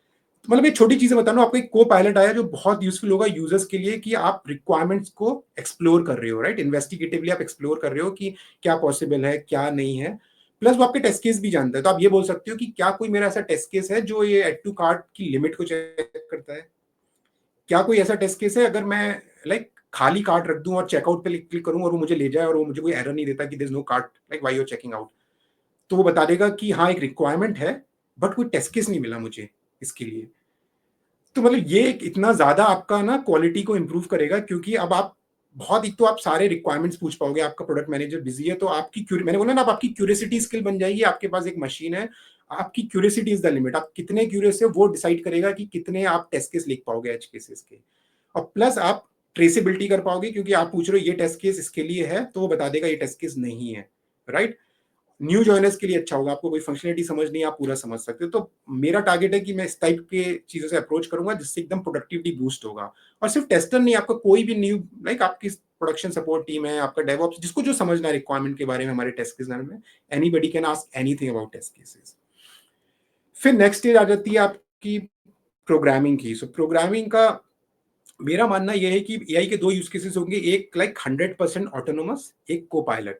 तो मतलब ये छोटी चीजें बता रहा हूँ आपको, एक को पायलट आया जो बहुत यूजफुल होगा यूजर्स के लिए, कि आप रिक्वायरमेंट्स को एक्सप्लोर कर रहे हो, राइट, इन्वेस्टिगेटिवली आप एक्सप्लोर कर रहे हो कि क्या पॉसिबल है क्या नहीं है। प्लस वो आपके टेस्ट केस भी जानता है, तो आप ये बोल सकते हो कि क्या कोई मेरा ऐसा टेस्ट केस है जो ये एड टू कार्ट की लिमिट को चेक करता है, क्या कोई ऐसा टेस्ट केस है अगर मैं लाइक खाली कार्ट रख दूं और चेकआउट पे क्लिक करूं और वो मुझे ले जाए और वो मुझे कोई एरर नहीं देता कि there is no cart like why you are checking out. तो वो बता देगा कि हाँ एक रिक्वायरमेंट है बट कोई टेस्ट केस नहीं मिला मुझे इसके लिए। तो मतलब ये इतना ज्यादा आपका ना क्वालिटी को इम्प्रूव करेगा, क्योंकि अब आप बहुत, एक तो आप सारे रिक्वायरमेंट्स पूछ पाओगे, आपका प्रोडक्ट मैनेजर बिजी है तो आपकी मैंने बोला ना, आप आपकी क्यूरियोसिटी स्किल बन जाएगी, आपके पास एक मशीन है, आपकी क्यूरियोसिटी इज द लिमिट, आप कितने क्यूरियस है वो डिसाइड करेगा कि कितने आप टेस्ट केस लिख पाओगे एज केसेस के। और प्लस आप ट्रेसेबिलिटी कर पाओगे, क्योंकि आप पूछ रहे हो ये टेस्ट केस इसके लिए है तो वो बता देगा ये टेस्ट केस नहीं है, राइट। न्यू जॉइनर्स के लिए अच्छा होगा, आपको कोई फंक्शनलिटी समझ नहीं, आप पूरा समझ सकते हो। तो मेरा टारगेट है कि मैं इस टाइप के चीजों से अप्रोच करूंगा जिससे एकदम प्रोडक्टिविटी बूस्ट होगा। और सिर्फ टेस्टर नहीं, आपका कोई भी न्यू लाइक आपकी प्रोडक्शन सपोर्ट टीम है, आपका डेवऑप्स, जिसको जो समझना है रिक्वायरमेंट के बारे में हमारे टेस्ट केस में, anybody can ask anything about test cases. फिर नेक्स्ट स्टेज आ जाती है आपकी प्रोग्रामिंग की। सो प्रोग्रामिंग का मेरा मानना यह है कि एआई के दो यूज केसेस होंगे, एक लाइक 100% ऑटोनोमस, एक को पायलट।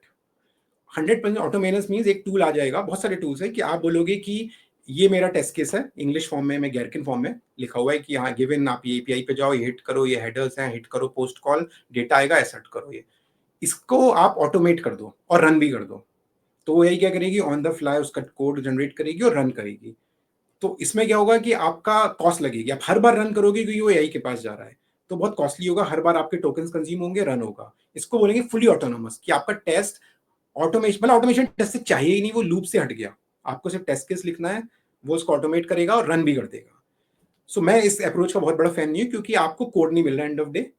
100% ऑटोमेनस मीन्स एक टूल आ जाएगा, बहुत सारे टूल्स है कि आप बोलोगे कि ये मेरा टेस्ट केस है, इंग्लिश फॉर्म में, मैं गैरकिन फॉर्म में लिखा हुआ है कि हाँ गिवन, आप ये एपीआई पे जाओ, ये हिट करो, ये हेडर्स हैं, हिट करो पोस्ट कॉल, डेटा आएगा, एसर्ट करो, ये इसको आप ऑटोमेट कर दो और रन भी कर दो। तो वो यही क्या करेगी, ऑन द फ्लाई उसका कोड जनरेट करेगी और रन करेगी। तो इसमें क्या होगा कि आपका कॉस्ट लगेगी, आप हर बार रन करोगे क्योंकि वो एआई के पास जा रहा है, तो बहुत कॉस्टली होगा, हर बार आपके टोकन्स कंज्यूम होंगे, रन होगा। इसको बोलेंगे फुली ऑटोनोमस, कि आपका टेस्ट ऑटोमेशन, मतलब ऑटोमेशन टेस्ट से चाहिए ही नहीं, वो लूप से हट गया, आपको सिर्फ टेस्ट केस लिखना है, वो उसको ऑटोमेट करेगा और रन भी कर देगा। सो मैं इस अप्रोच का बहुत बड़ा फैन नहीं हूँ, क्योंकि आपको कोड नहीं मिल रहा एंड ऑफ डे।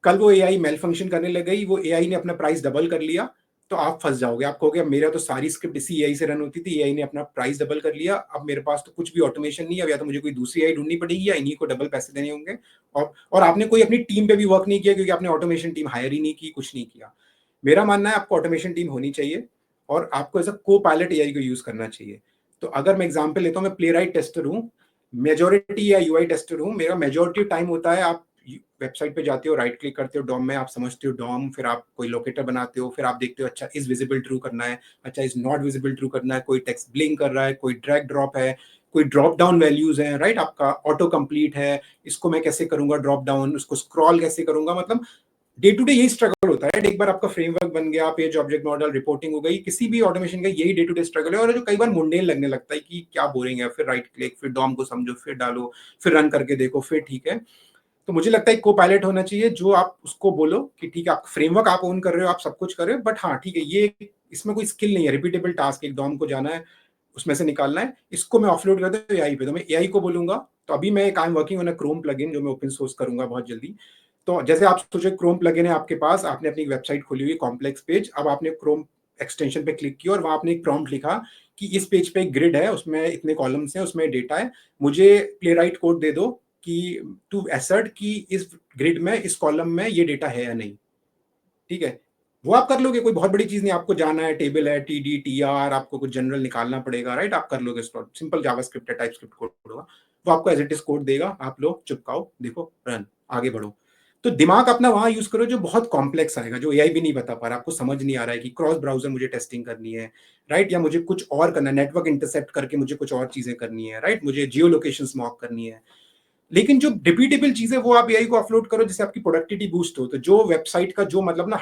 कल वो एआई मेल फंक्शन करने लग गई, वो एआई ने अपना प्राइस डबल कर लिया, तो आप फंस जाओगे, आप कहोगे अब मेरा तो सारी स्क्रिप्ट इसी एआई से रन होती थी, एआई ने अपना प्राइस डबल कर लिया, अब मेरे पास तो कुछ भी ऑटोमेशन नहीं है, अब या तो मुझे कोई दूसरी एआई ढूंढनी पड़ेगी या इन्हीं को डबल पैसे देने होंगे। और आपने कोई अपनी टीम पे भी वर्क नहीं किया, क्योंकि आपने ऑटोमेशन टीम हायर ही नहीं की, कुछ नहीं किया। मेरा मानना है आपको ऑटोमेशन टीम होनी चाहिए और आपको एज अ को पायलट एआई को यूज करना चाहिए। तो अगर मैं एग्जांपल लेता हूँ, मैं प्ले राइट टेस्टर हूँ, मेजोरिटी या यूआई टेस्टर हूँ, मेरा मेजोरिटी टाइम होता है, आप वेबसाइट पे जाते हो, राइट क्लिक करते हो डॉम में, आप समझते हो डॉम, फिर आप कोई लोकेटर बनाते हो, फिर आप देखते हो अच्छा इज विजिबल ट्रू करना है, अच्छा इज नॉट विजिबल ट्रू करना है, कोई टेक्स्ट ब्लिंक कर रहा है, कोई ड्रैग ड्रॉप है, कोई ड्रॉप डाउन वैल्यूज है, राइट, आपका ऑटो कंप्लीट है, इसको मैं कैसे करूंगा ड्रॉप डाउन, उसको स्क्रॉल कैसे करूंगा, मतलब डे टू डे यही स्ट्रगल होता है। एक बार आपका फ्रेमवर्क बन गया, पेज ऑब्जेक्ट मॉडल, रिपोर्टिंग हो गई, किसी भी ऑटोमेशन का यही डे टू डे स्ट्रगल है। और जो कई बार मुंडेन लगने लगता है कि क्या बोरिंग है, फिर राइट क्लिक, फिर डॉम को समझो, फिर डालो, फिर रन करके देखो, फिर ठीक है। तो मुझे लगता है को पायलट होना चाहिए जो आप उसको बोलो कि ठीक है, आप फ्रेमवर्क आप ओन कर रहे हो, आप सब कुछ कर रहे हो, बट हाँ ठीक है, ये इसमें कोई स्किल नहीं है, रिपीटेबल टास्क, एक डॉम को जाना है, उसमें से निकालना है, इसको मैं ऑफलोड कर दूं एआई पे। तो मैं एआई को बोलूंगा, तो अभी मैं I am working on a Chrome plugin जो मैं ओपन सोर्स करूंगा बहुत जल्दी। तो जैसे आप सोचे क्रोम प्लगइन है आपके पास, आपने अपनी वेबसाइट खोली हुई कॉम्प्लेक्स पेज, अब आपने क्रोम एक्सटेंशन पे क्लिक किया और वहां आपने एक प्रॉम्प्ट लिखा कि इस पेज पे एक ग्रिड है, उसमें इतने कॉलम्स हैं, उसमें डेटा है, मुझे प्ले राइट कोड दे दो कि टू एसर्ट कि इस ग्रिड में, इस कॉलम में ये डेटा है या नहीं। ठीक है, वो आप कर लोगे, कोई बहुत बड़ी चीज नहीं, आपको जाना है, टेबल है, टी डी टी आर, आपको कुछ जनरल निकालना पड़ेगा, राइट, आप कर लोगे, सिंपल जावास्क्रिप्ट है, टाइपस्क्रिप्ट कोड होगा, वो आपको एज इट इज कोड देगा, आप लो, चिपकाओ, देखो, रन, आगे बढ़ो। तो दिमाग अपना वहां यूज करो जो बहुत कॉम्प्लेक्स आएगा, जो एआई भी नहीं बता पा रहा, आपको समझ नहीं आ रहा है कि क्रॉस ब्राउजर मुझे टेस्टिंग करनी है, राइट, या मुझे कुछ और करना है, नेटवर्क इंटरसेप्ट करके मुझे कुछ और चीजें करनी है, राइट, मुझे जियो लोकेशन मॉक करनी है। लेकिन जो रिपीटेबल चीज है वो आप एआई को अपलोड करो जिससे आपकी प्रोडक्टिविटी बूस्ट हो। तो जो वेबसाइट का जो मतलब ना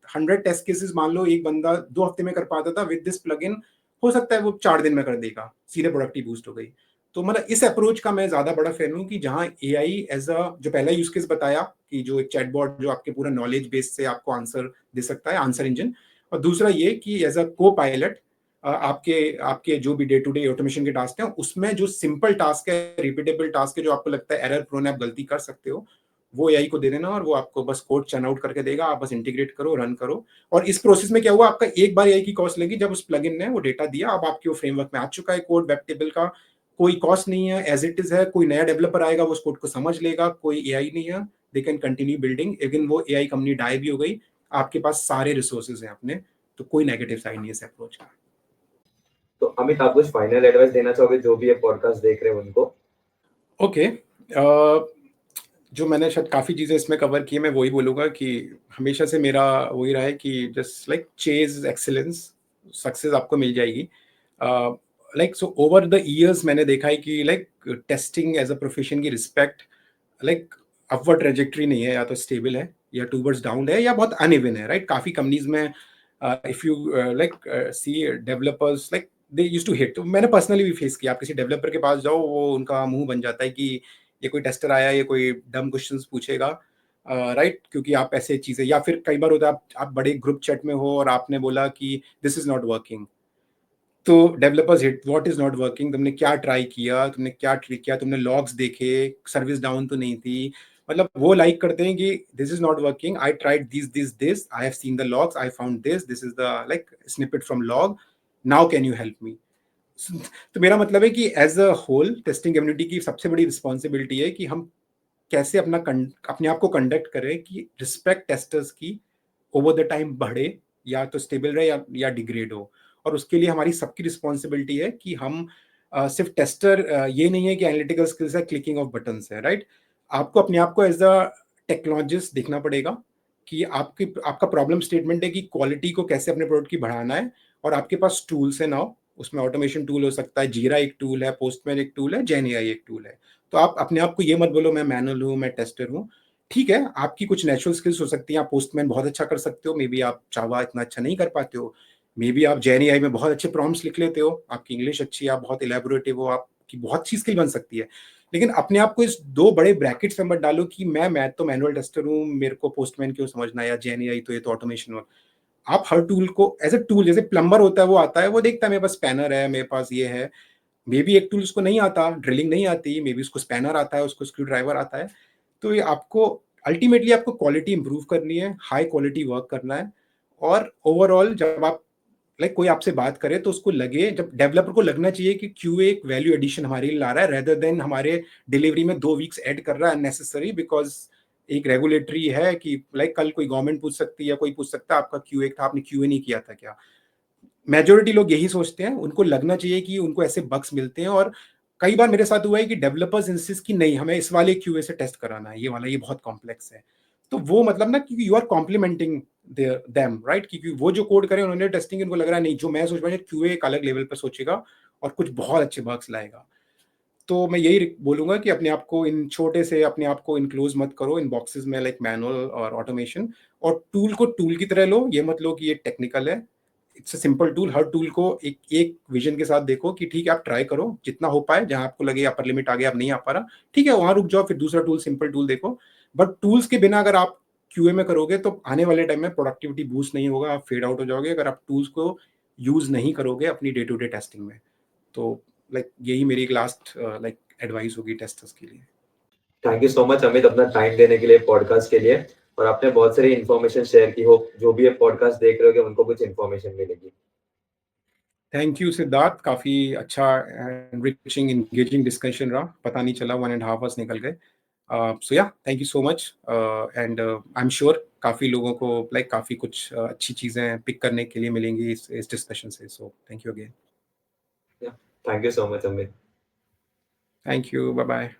100 टेस्ट केसेस मान लो एक बंदा 2 हफ्ते में कर पाता था, विद दिस प्लगइन हो सकता है वो 4 दिन में कर देगा, सीधे प्रोडक्टिविटी बूस्ट हो गई। तो मतलब इस अप्रोच का मैं ज्यादा बड़ा फैन हूँ कि जहां एआई एज अ, जो पहला यूज केस बताया कि जो एक चैटबॉट जो आपके पूरा नॉलेज बेस से आपको आंसर दे सकता है, आंसर इंजन, और दूसरा ये कि एज अ को पायलट आपके आपके जो भी डे टू डे ऑटोमेशन के टास्क हैं उसमें जो सिंपल टास्क है, रिपीटेबल टास्क है, जो आपको लगता है एरर प्रोन है, आप गलती कर सकते हो, वो एआई को दे देना और वो आपको बस कोड चर्न आउट करके देगा, आप बस इंटीग्रेट करो, रन करो। और इस प्रोसेस में क्या हुआ, आपका एक बार एआई की कॉस्ट लगी, जब उस प्लगइन ने वो डेटा दिया, अब आपके वो फ्रेमवर्क में आ चुका है कोड, वेब टेबल का कोई कॉस्ट नहीं है, एज इट इज है, कोई नया डेवलपर आएगा वो उस कोड को समझ लेगा, कोई एआई नहीं है, दे कैन कंटिन्यू बिल्डिंग, लेकिन वो एआई कंपनी डाई भी हो गई, आपके पास सारे रिसोर्सेज हैं अपने, तो कोई नेगेटिव साइड नहीं है इस अप्रोच का। तो अमित, आप कुछ फाइनल एडवाइस देना चाहोगे जो भी ये पॉडकास्ट देख रहे हैं उनको? ओके, जो मैंने शायद काफ़ी चीज़ें इसमें कवर की है, मैं वही बोलूँगा कि हमेशा से मेरा वही रहा है कि just like chase excellence, success आपको मिल जाएगी। Like so over the years मैंने देखा है कि like testing as a profession की रिस्पेक्ट लाइक अपवर्ड ट्रेजेक्टरी नहीं है, या तो स्टेबल है या टूवर्ड्स डाउन है या बहुत अनइवन है, राइट। काफ़ी कंपनीज में if you like C developers like they use to hit, तो मैंने पर्सनली भी फेस किया, आप किसी डेवलपर के पास जाओ वो उनका मुंह बन जाता है कि ये कोई टेस्टर आया, ये कोई डम क्वेश्चंस पूछेगा, राइट, क्योंकि आप ऐसे चीजें, या फिर कई बार होता है आप बड़े ग्रुप चैट में हो और आपने बोला कि दिस इज नॉट वर्किंग, तो developers hit what is not working, तुमने क्या ट्राई किया, तुमने क्या ट्रिक किया, तुमने लॉग्स देखे, सर्विस डाउन तो नहीं थी, मतलब वो लाइक करते हैं कि this is not working, I tried this, I have seen the logs, I found this is the like snippet from log, now can you help me. तो मेरा मतलब है कि as a whole testing community की सबसे बड़ी रिस्पॉन्सिबिलिटी है कि हम कैसे अपने आप को कंडक्ट करें कि रिस्पेक्ट टेस्टर्स की ओवर द टाइम बढ़े, या तो स्टेबल रहे या डिग्रेड हो। और उसके लिए हमारी सबकी रिस्पॉन्सिबिलिटी है कि हम सिर्फ टेस्टर ये नहीं है कि एनालिटिकल स्किल्स है, क्लिकिंग ऑफ बटन्स है, राइट। आपको अपने आप को एज अ टेक्नोलॉजिस्ट देखना पड़ेगा कि आपका प्रॉब्लम स्टेटमेंट है कि क्वालिटी को कैसे अपने प्रोडक्ट की बढ़ाना है, और आपके पास टूल्स है नाउ, उसमें ऑटोमेशन टूल हो सकता है, जीरा एक टूल है, पोस्टमैन एक टूल है, जेन एआई एक टूल है। तो आप अपने आप को ये मत बोलो मैं मैनुअल हूँ, मैं टेस्टर हूँ। ठीक है, आपकी कुछ नेचुरल स्किल्स हो सकती हैं, आप पोस्टमैन बहुत अच्छा कर सकते हो, मे बी आप जावा इतना अच्छा नहीं कर पाते हो, मे बी आप जेन एआई में बहुत अच्छे प्रॉम्प्ट्स लिख लेते हो, आपकी इंग्लिश अच्छी है, आप बहुत इलेबोरेटिव हो, आपकी बहुत अच्छी स्किल बन सकती है। लेकिन अपने आप को इस 2 बड़े ब्रैकेट्स में मत डालो कि मैं तो मैनुअल टेस्टर हूँ, मेरे को पोस्टमैन क्यों समझना है, या जेन एआई तो ये तो ऑटोमेशन वर्क। आप हर टूल को एज अ टूल, जैसे प्लम्बर होता है, वो आता है, वो देखता है मेरे पास स्पैनर है, मेरे पास ये है, मे बी एक टूल उसको नहीं आता, ड्रिलिंग नहीं आती, मे बी उसको स्पैनर आता है, उसको स्क्रू ड्राइवर आता है। तो ये आपको अल्टीमेटली आपको क्वालिटी इंप्रूव करनी है, हाई क्वालिटी वर्क करना है। और ओवरऑल जब आप लाइक कोई आपसे बात करे तो उसको लगे, जब डेवलपर को लगना चाहिए कि क्यूए एक वैल्यू एडिशन हमारे लिए ला रहा है, रेदर देन हमारे डिलीवरी में 2 वीक्स ऐड कर रहा है अननेसेसरी, बिकॉज एक रेगुलेटरी है कि लाइक कल कोई गवर्नमेंट पूछ सकती है या कोई पूछ सकता है आपका क्यूए था, आपने क्यूए नहीं किया था क्या। मेजोरिटी लोग यही सोचते हैं, उनको लगना चाहिए कि उनको ऐसे बग्स मिलते हैं। और कई बार मेरे साथ हुआ है कि डेवलपर्स इंसिस्ट कि नहीं हमें इस वाले क्यूए से टेस्ट कराना है, ये वाला ये बहुत कॉम्प्लेक्स है। तो वो मतलब ना कि you are complimenting them, right, क्योंकि वो जो कोड करें उन्होंने टेस्टिंग, उनको लग रहा है नहीं जो मैं सोच रहा हूँ क्यूए एक अलग लेवल पर सोचेगा और कुछ बहुत अच्छे बग्स लाएगा। तो मैं यही बोलूँगा कि अपने आप को इन छोटे से अपने आप को इन्क्लोज़ मत करो इन बॉक्सेस में लाइक मैनुअल और ऑटोमेशन, और टूल को टूल की तरह लो, ये मत लो कि ये टेक्निकल है। It's a simple tool, her tool को एक एक विज़न के साथ देखो कि ठीक है, आप ट्राई करो जितना हो पाए, जहाँ आपको लगे अपर लिमिट आ गया, अब नहीं आ पा रहा, ठीक है, वहाँ रुक जाओ, फिर दूसरा टूल, सिंपल टूल देखो। बट टूल्स के बिना अगर आप क्यूए में करोगे तो आने वाले टाइम में प्रोडक्टिविटी बूस्ट नहीं होगा, आप फेड आउट हो जाओगे अगर आप टूल्स को यूज़ नहीं करोगे अपनी डे टू डे टेस्टिंग में। तो लाइक यही मेरी एक लास्ट लाइक एडवाइस होगी टेस्टर्स के लिए। Thank you so much Amit अपना टाइम देने के लिए पॉडकास्ट के लिए, और आपने बहुत सारी इन्फॉर्मेशन शेयर की हो, जो भी ये पॉडकास्ट देख रहे होगे उनको कुछ इन्फॉर्मेशन मिलेगी। थैंक यू सिद्धार्थ, काफ़ी अच्छा एनरिचिंग एंगेजिंग डिस्कशन रहा, पता नहीं चला 1.5 आवर्स निकल गए। सो या thank you so much, and I am sure काफ़ी लोगों को लाइक काफ़ी कुछ अच्छी चीज़ें पिक करने के लिए मिलेंगी इस डिस्कशन से। So thank you again. Thank you so much Amit. Thank you, bye bye.